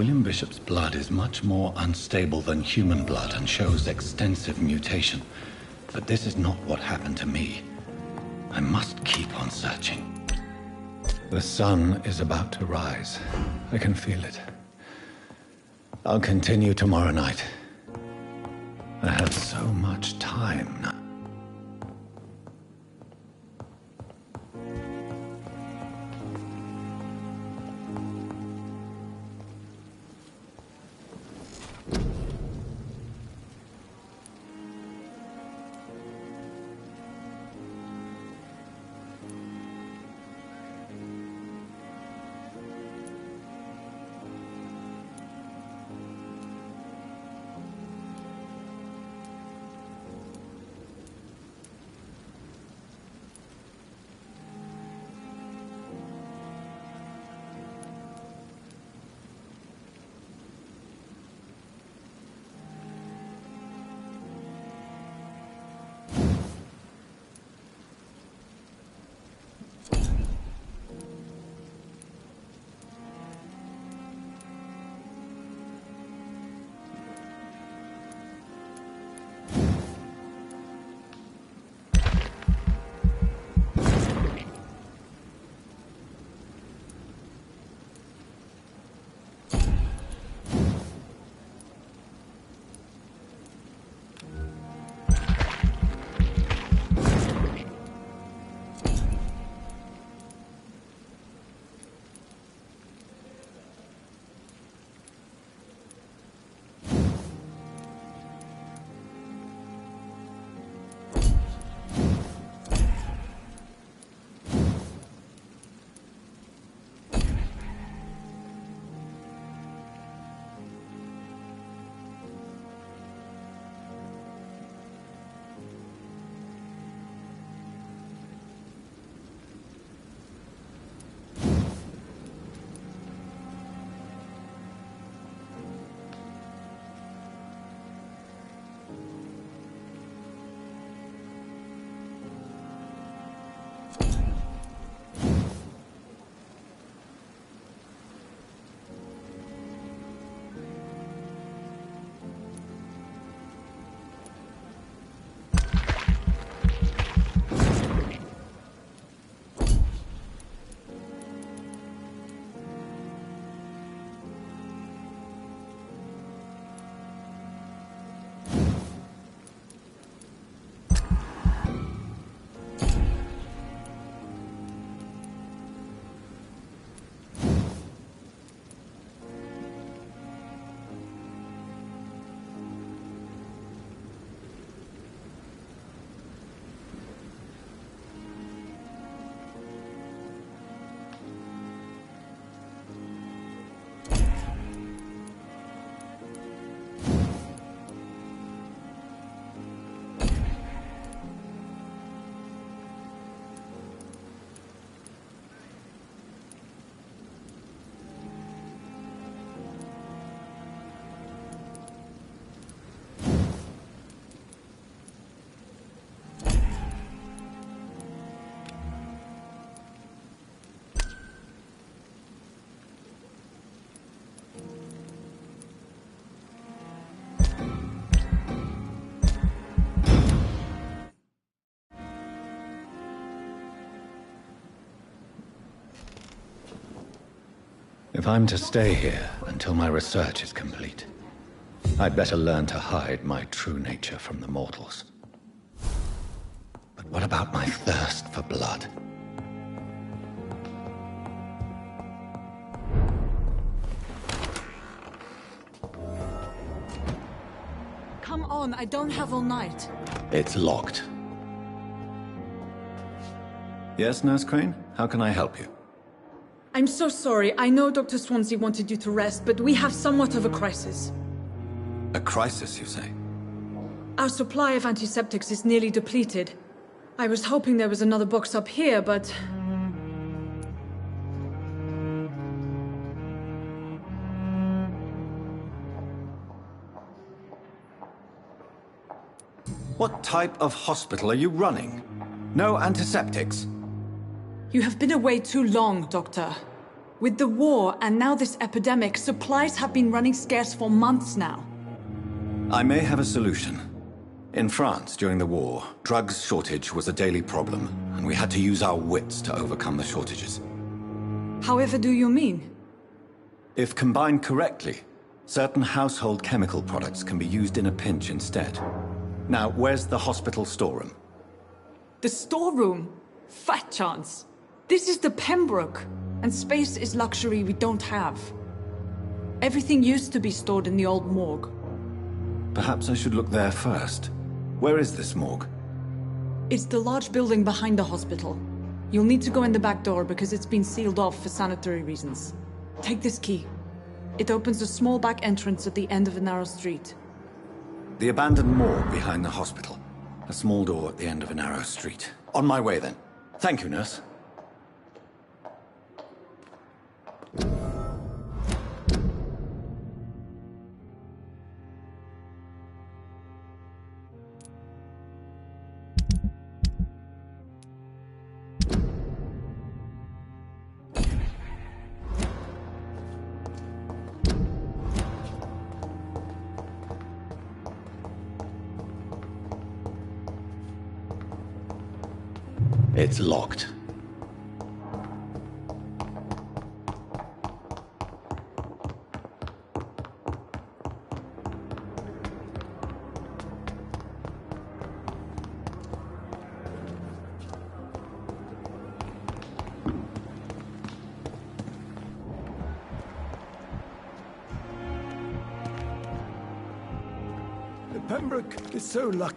William Bishop's blood is much more unstable than human blood and shows extensive mutation. But this is not what happened to me. I must keep on searching. The sun is about to rise. I can feel it. I'll continue tomorrow night. I have so much time now. I'm to stay here until my research is complete. I'd better learn to hide my true nature from the mortals. But what about my thirst for blood? Come on, I don't have all night. It's locked. Yes, Nurse Crane? How can I help you? I'm so sorry. I know Dr. Swansea wanted you to rest, but we have somewhat of a crisis. A crisis, you say? Our supply of antiseptics is nearly depleted. I was hoping there was another box up here, but... What type of hospital are you running? No antiseptics? You have been away too long, Doctor. With the war and now this epidemic, supplies have been running scarce for months now. I may have a solution. In France, during the war, drugs shortage was a daily problem, and we had to use our wits to overcome the shortages. However do you mean? If combined correctly, certain household chemical products can be used in a pinch instead. Now, where's the hospital storeroom? The storeroom? Fat chance. This is the Pembroke, and space is luxury we don't have. Everything used to be stored in the old morgue. Perhaps I should look there first. Where is this morgue? It's the large building behind the hospital. You'll need to go in the back door because it's been sealed off for sanitary reasons. Take this key. It opens a small back entrance at the end of a narrow street. The abandoned morgue behind the hospital. A small door at the end of a narrow street. On my way, then. Thank you, nurse. It's locked. The Pembroke is so lucky.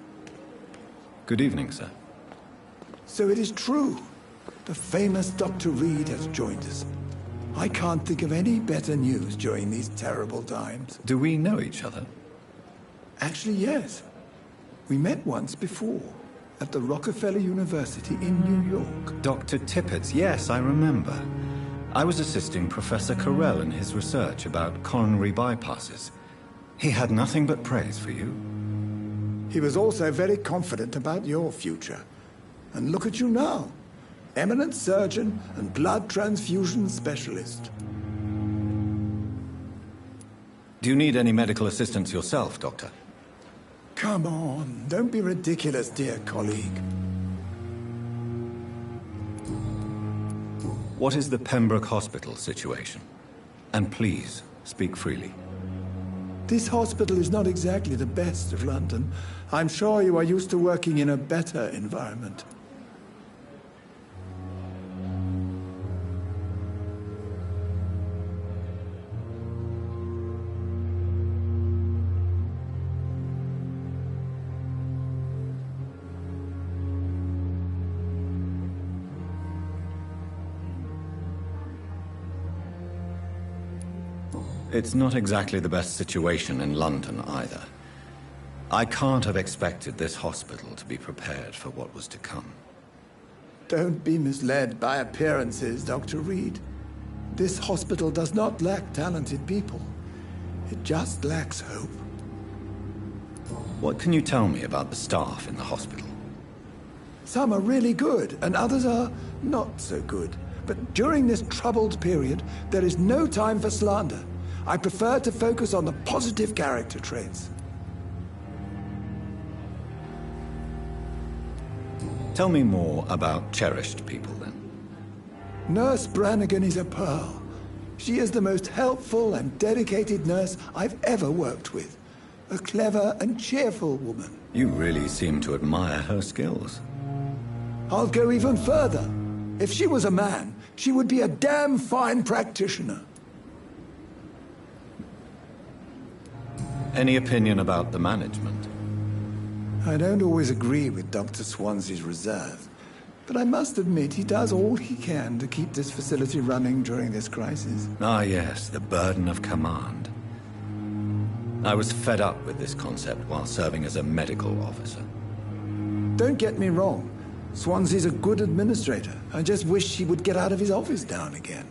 Good evening, sir. So it is true. The famous Dr. Reed has joined us. I can't think of any better news during these terrible times. Do we know each other? Actually, yes. We met once before, at the Rockefeller University in New York. Dr. Tippett's, yes, I remember. I was assisting Professor Carell in his research about coronary bypasses. He had nothing but praise for you. He was also very confident about your future. And look at you now. Eminent surgeon and blood transfusion specialist. Do you need any medical assistance yourself, Doctor? Come on, don't be ridiculous, dear colleague. What is the Pembroke Hospital situation? And please, speak freely. This hospital is not exactly the best of London. I'm sure you are used to working in a better environment. It's not exactly the best situation in London, either. I can't have expected this hospital to be prepared for what was to come. Don't be misled by appearances, Dr. Reed. This hospital does not lack talented people. It just lacks hope. What can you tell me about the staff in the hospital? Some are really good, and others are not so good. But during this troubled period, there is no time for slander. I prefer to focus on the positive character traits. Tell me more about cherished people, then. Nurse Brannigan is a pearl. She is the most helpful and dedicated nurse I've ever worked with. A clever and cheerful woman. You really seem to admire her skills. I'll go even further. If she was a man, she would be a damn fine practitioner. Any opinion about the management? I don't always agree with Dr. Swansea's reserve, but I must admit he does all he can to keep this facility running during this crisis. Ah, yes, the burden of command. I was fed up with this concept while serving as a medical officer. Don't get me wrong. Swansea's a good administrator. I just wish he would get out of his office now and again.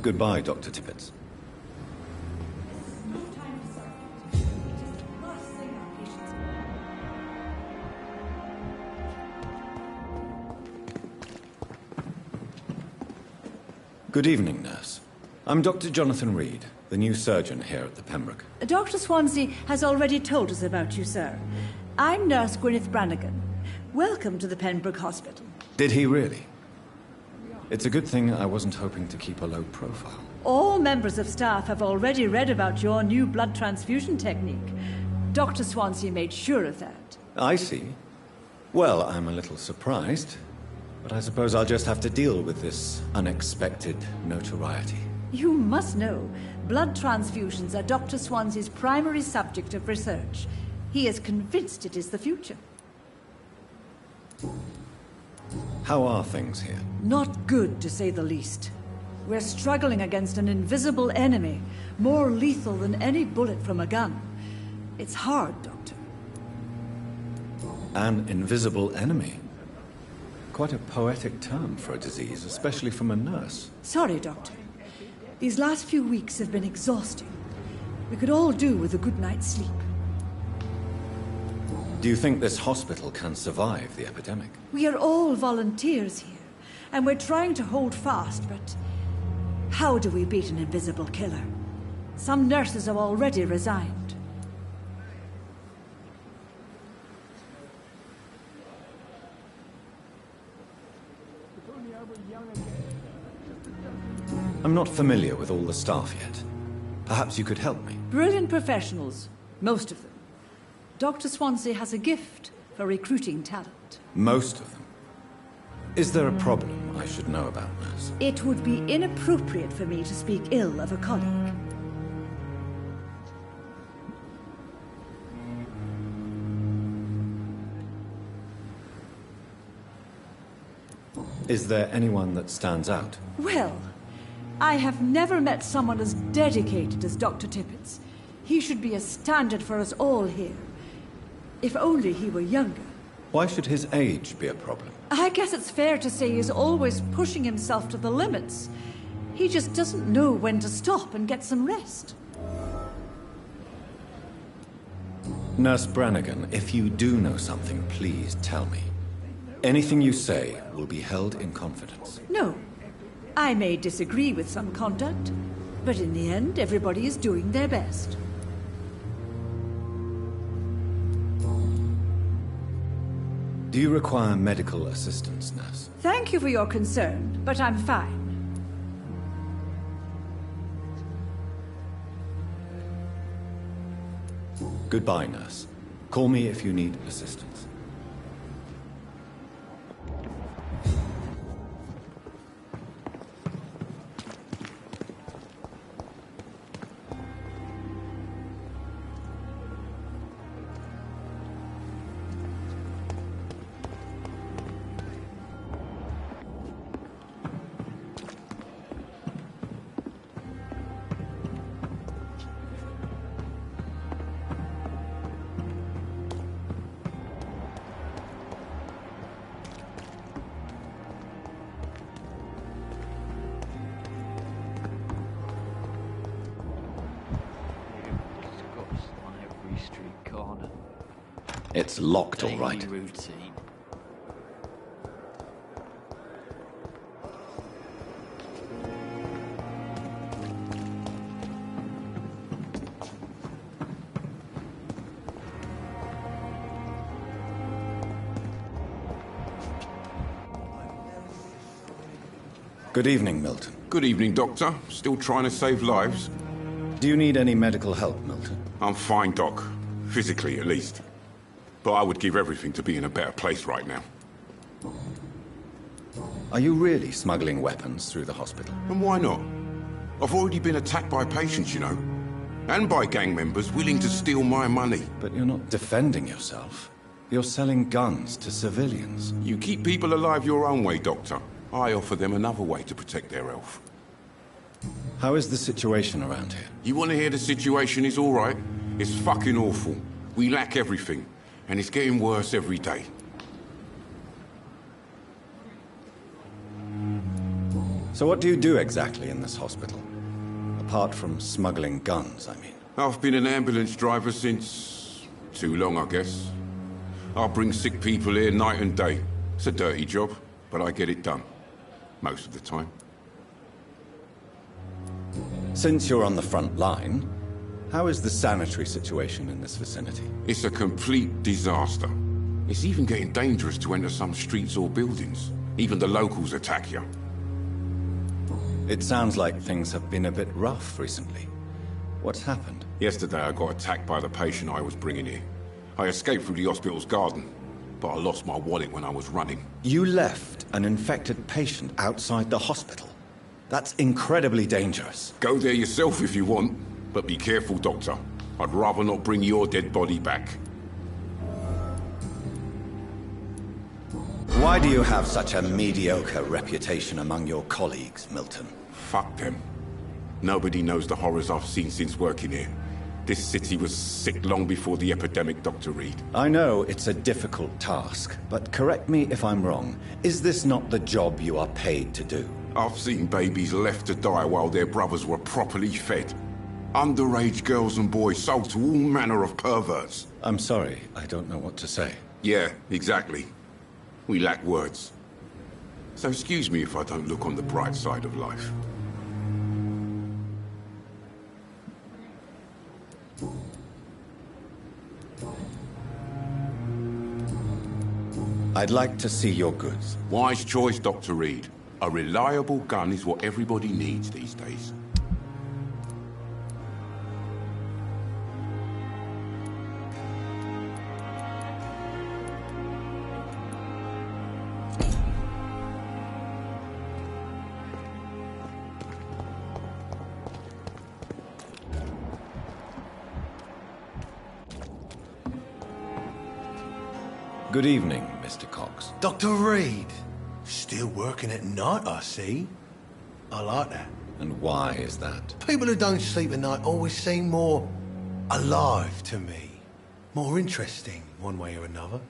Goodbye, Dr. Tippett. Good evening, nurse. I'm Dr. Jonathan Reed, the new surgeon here at the Pembroke. Dr. Swansea has already told us about you, sir. I'm Nurse Gwyneth Brannigan. Welcome to the Pembroke Hospital. Did he really? It's a good thing I wasn't hoping to keep a low profile. All members of staff have already read about your new blood transfusion technique. Dr. Swansea made sure of that. I see. Well, I'm a little surprised, but I suppose I'll just have to deal with this unexpected notoriety. You must know, blood transfusions are Dr. Swansea's primary subject of research. He is convinced it is the future. How are things here? Not good, to say the least. We're struggling against an invisible enemy, more lethal than any bullet from a gun. It's hard, Doctor. An invisible enemy? Quite a poetic term for a disease, especially from a nurse. Sorry, Doctor. These last few weeks have been exhausting. We could all do with a good night's sleep. Do you think this hospital can survive the epidemic? We are all volunteers here, and we're trying to hold fast, but how do we beat an invisible killer? Some nurses have already resigned. I'm not familiar with all the staff yet. Perhaps you could help me. Brilliant professionals, most of them. Dr. Swansea has a gift for recruiting talent. Most of them. Is there a problem I should know about, nurse? It would be inappropriate for me to speak ill of a colleague. Is there anyone that stands out? Well, I have never met someone as dedicated as Dr. Tippett's. He should be a standard for us all here. If only he were younger. Why should his age be a problem? I guess it's fair to say he's always pushing himself to the limits. He just doesn't know when to stop and get some rest. Nurse Brannigan, if you do know something, please tell me. Anything you say will be held in confidence. No. I may disagree with some conduct, but in the end, everybody is doing their best. Do you require medical assistance, nurse? Thank you for your concern, but I'm fine. Goodbye, nurse. Call me if you need assistance. It's locked, all right. Routine. Good evening, Milton. Good evening, Doctor. Still trying to save lives? Do you need any medical help, Milton? I'm fine, Doc. Physically, at least. But I would give everything to be in a better place right now. Are you really smuggling weapons through the hospital? And why not? I've already been attacked by patients, you know. And by gang members willing to steal my money. But you're not defending yourself. You're selling guns to civilians. You keep people alive your own way, Doctor. I offer them another way to protect their health. How is the situation around here? You want to hear the situation is all right? It's fucking awful. We lack everything. And it's getting worse every day. So what do you do exactly in this hospital? Apart from smuggling guns, I mean. I've been an ambulance driver since... too long, I guess. I bring sick people here night and day. It's a dirty job, but I get it done. Most of the time. Since you're on the front line, how is the sanitary situation in this vicinity? It's a complete disaster. It's even getting dangerous to enter some streets or buildings. Even the locals attack you. It sounds like things have been a bit rough recently. What's happened? Yesterday I got attacked by the patient I was bringing here. I escaped through the hospital's garden, but I lost my wallet when I was running. You left an infected patient outside the hospital? That's incredibly dangerous. Go there yourself if you want, but be careful, Doctor. I'd rather not bring your dead body back. Why do you have such a mediocre reputation among your colleagues, Milton? Fuck them. Nobody knows the horrors I've seen since working here. This city was sick long before the epidemic, Dr. Reed. I know it's a difficult task, but correct me if I'm wrong. Is this not the job you are paid to do? I've seen babies left to die while their brothers were properly fed. Underage girls and boys sold to all manner of perverts. I'm sorry, I don't know what to say. Yeah, exactly. We lack words. So excuse me if I don't look on the bright side of life. I'd like to see your goods. Wise choice, Dr. Reed. A reliable gun is what everybody needs these days. Good evening, Mr. Cox. Dr. Reed. Still working at night, I see. I like that. And why is that? People who don't sleep at night always seem more alive to me. More interesting, one way or another.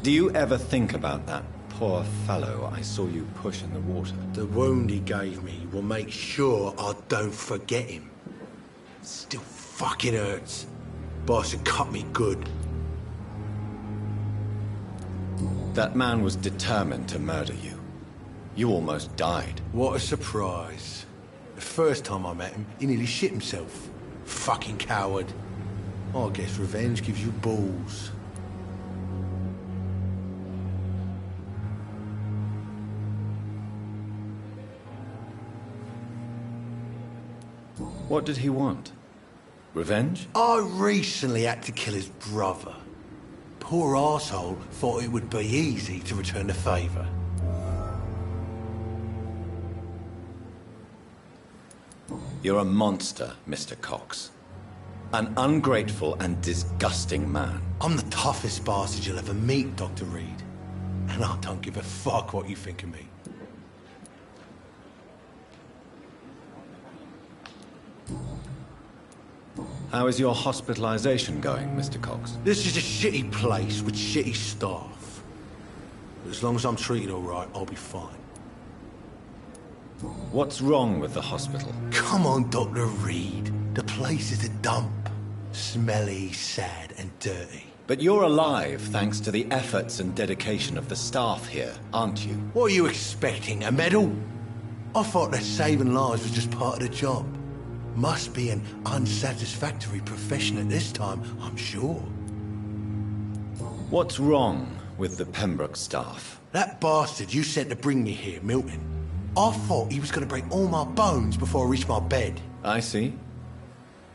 Do you ever think about that poor fellow I saw you push in the water? The wound he gave me will make sure I don't forget him. Still fucking hurts. Boss had cut me good. That man was determined to murder you. You almost died. What a surprise. The first time I met him, he nearly shit himself. Fucking coward. I guess revenge gives you balls. What did he want? Revenge? I recently had to kill his brother. Poor arsehole thought it would be easy to return the favour. You're a monster, Mr. Cox. An ungrateful and disgusting man. I'm the toughest bastard you'll ever meet, Dr. Reed. And I don't give a fuck what you think of me. How is your hospitalization going, Mr. Cox? This is a shitty place with shitty staff. But as long as I'm treated all right, I'll be fine. What's wrong with the hospital? Come on, Dr. Reed. The place is a dump. Smelly, sad, and dirty. But you're alive thanks to the efforts and dedication of the staff here, aren't you? What are you expecting, a medal? I thought that saving lives was just part of the job. Must be an unsatisfactory profession at this time, I'm sure. What's wrong with the Pembroke staff. That bastard you sent to bring me here, Milton. I thought he was going to break all my bones before I reached my bed. I see.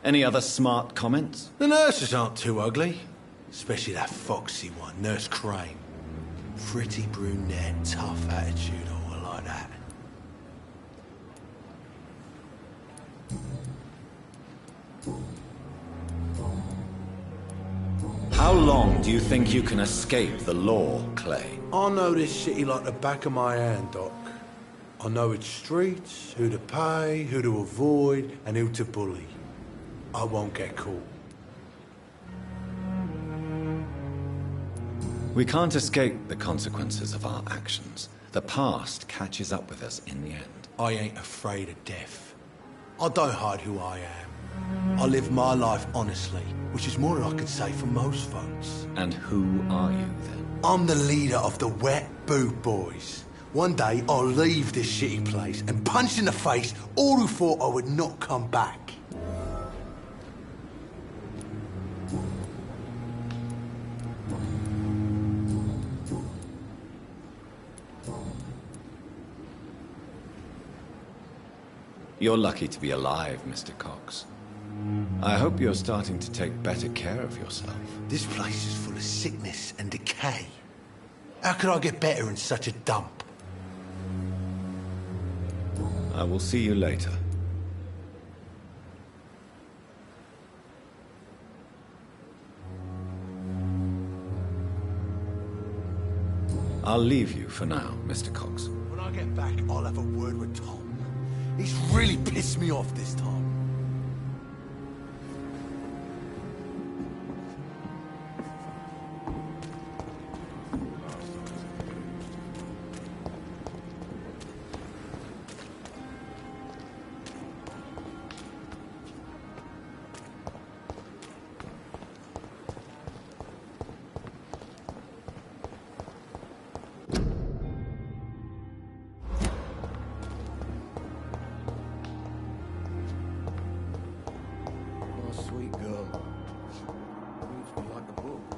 Any other smart comments? The nurses aren't too ugly. Especially that foxy one, Nurse Crane. Pretty brunette, tough attitude, all like that. How long do you think you can escape the law, Clay? I know this city like the back of my hand, Doc. I know its streets, who to pay, who to avoid, and who to bully. I won't get caught. We can't escape the consequences of our actions. The past catches up with us in the end. I ain't afraid of death. I don't hide who I am. I live my life honestly, which is more than I could say for most folks. And who are you, then? I'm the leader of the Wet Boot Boys. One day, I'll leave this shitty place and punch in the face all who thought I would not come back. You're lucky to be alive, Mr. Cox. I hope you're starting to take better care of yourself. This place is full of sickness and decay. How could I get better in such a dump? I will see you later. I'll leave you for now, Mr. Cox. When I get back, I'll have a word with Tom. He's really pissed me off this time. Sweet girl. Reads me like a book.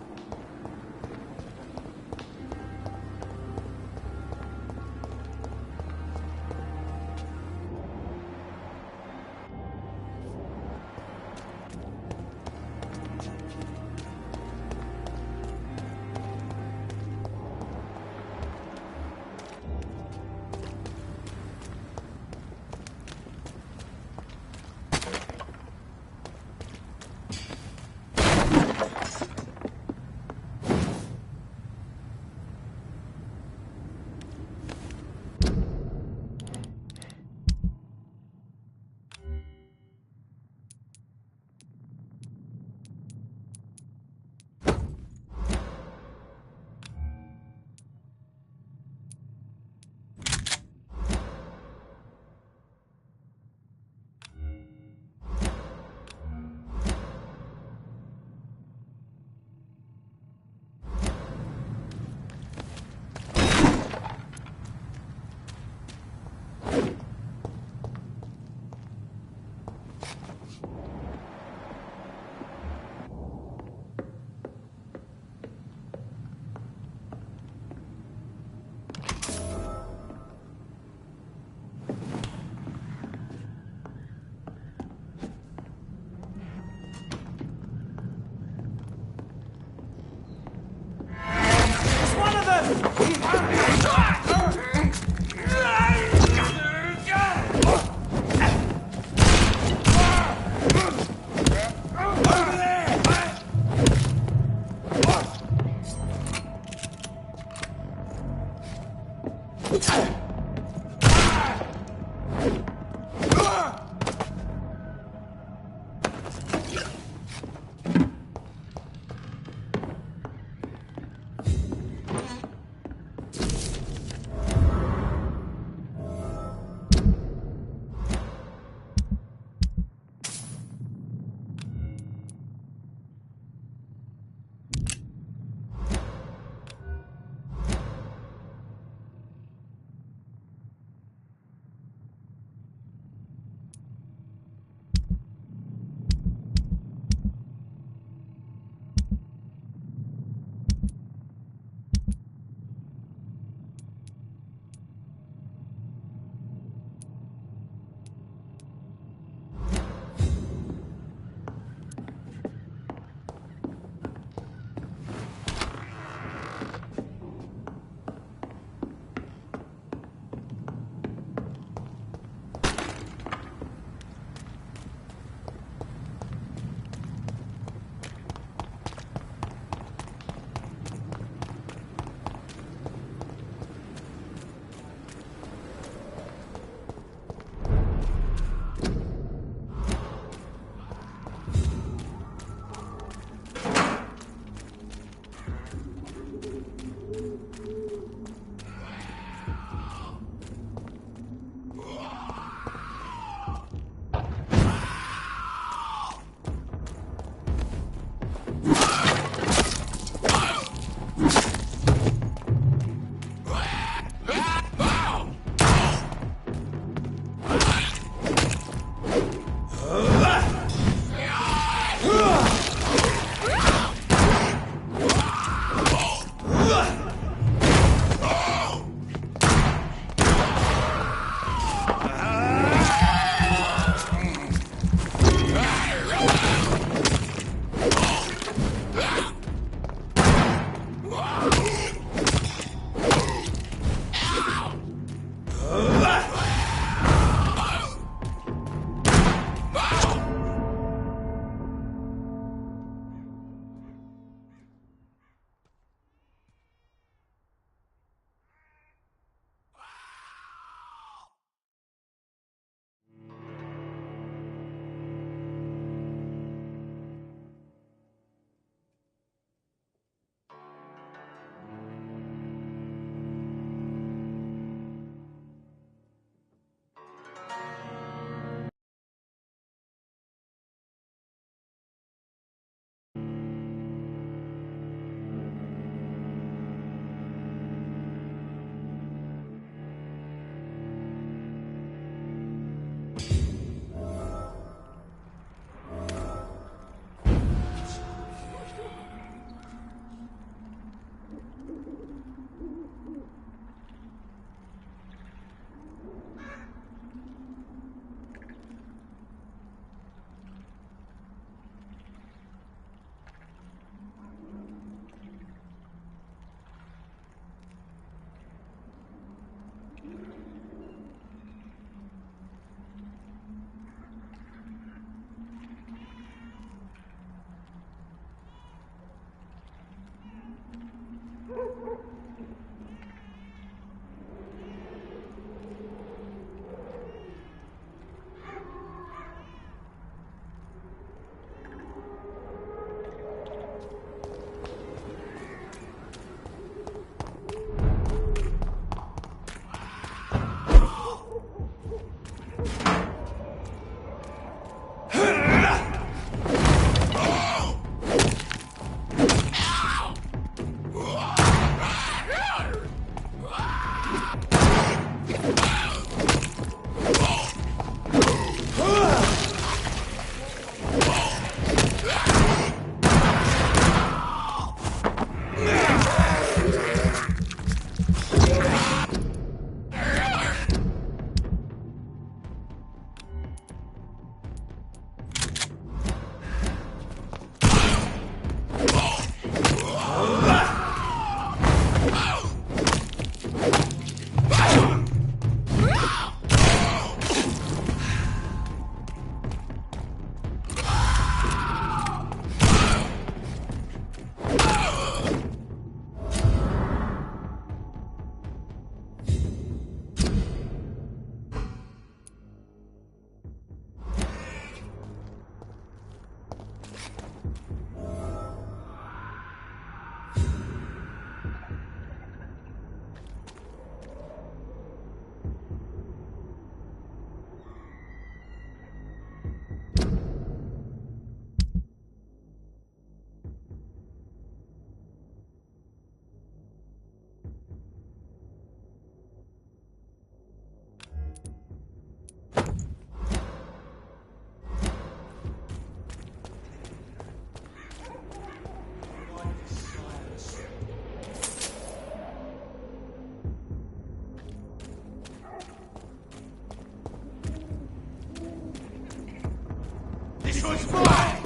was mine!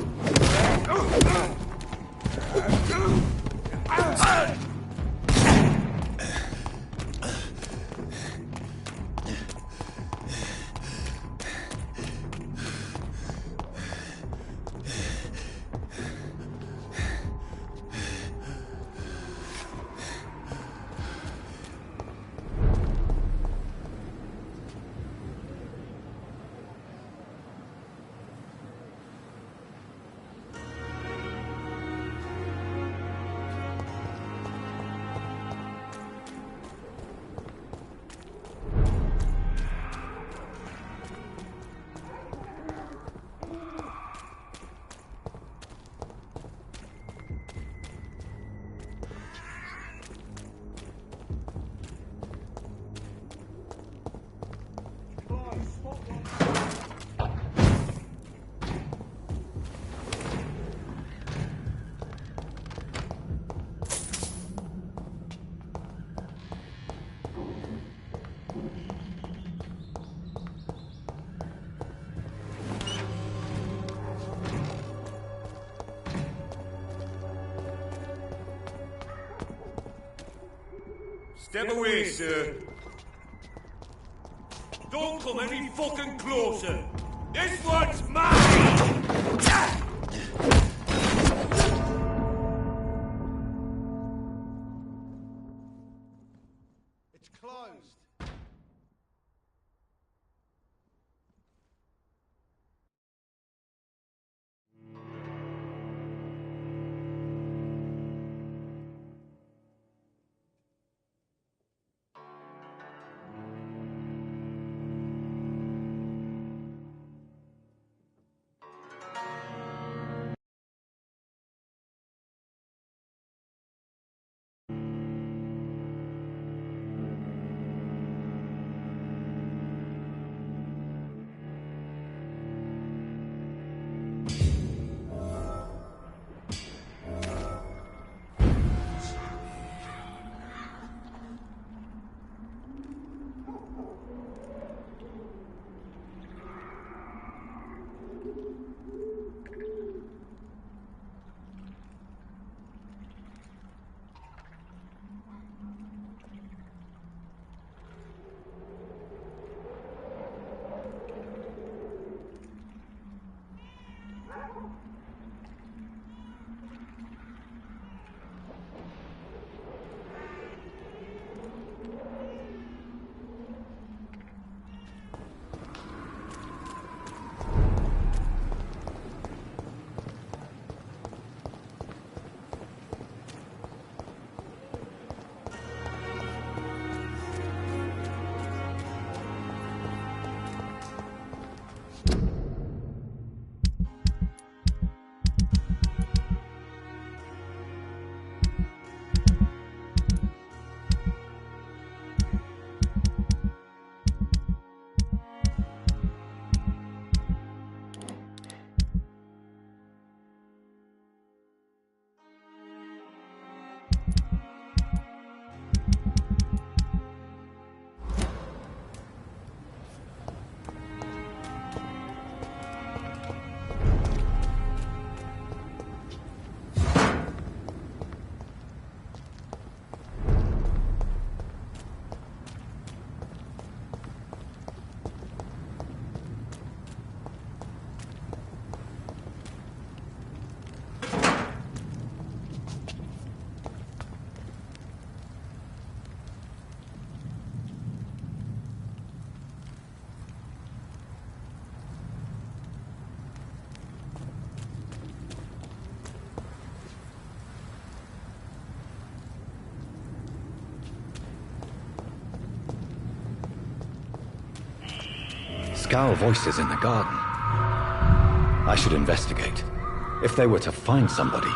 Step away, sir. Don't come any fucking closer. This one's mine! It's closed. Scowl voices in the garden. I should investigate. If they were to find somebody,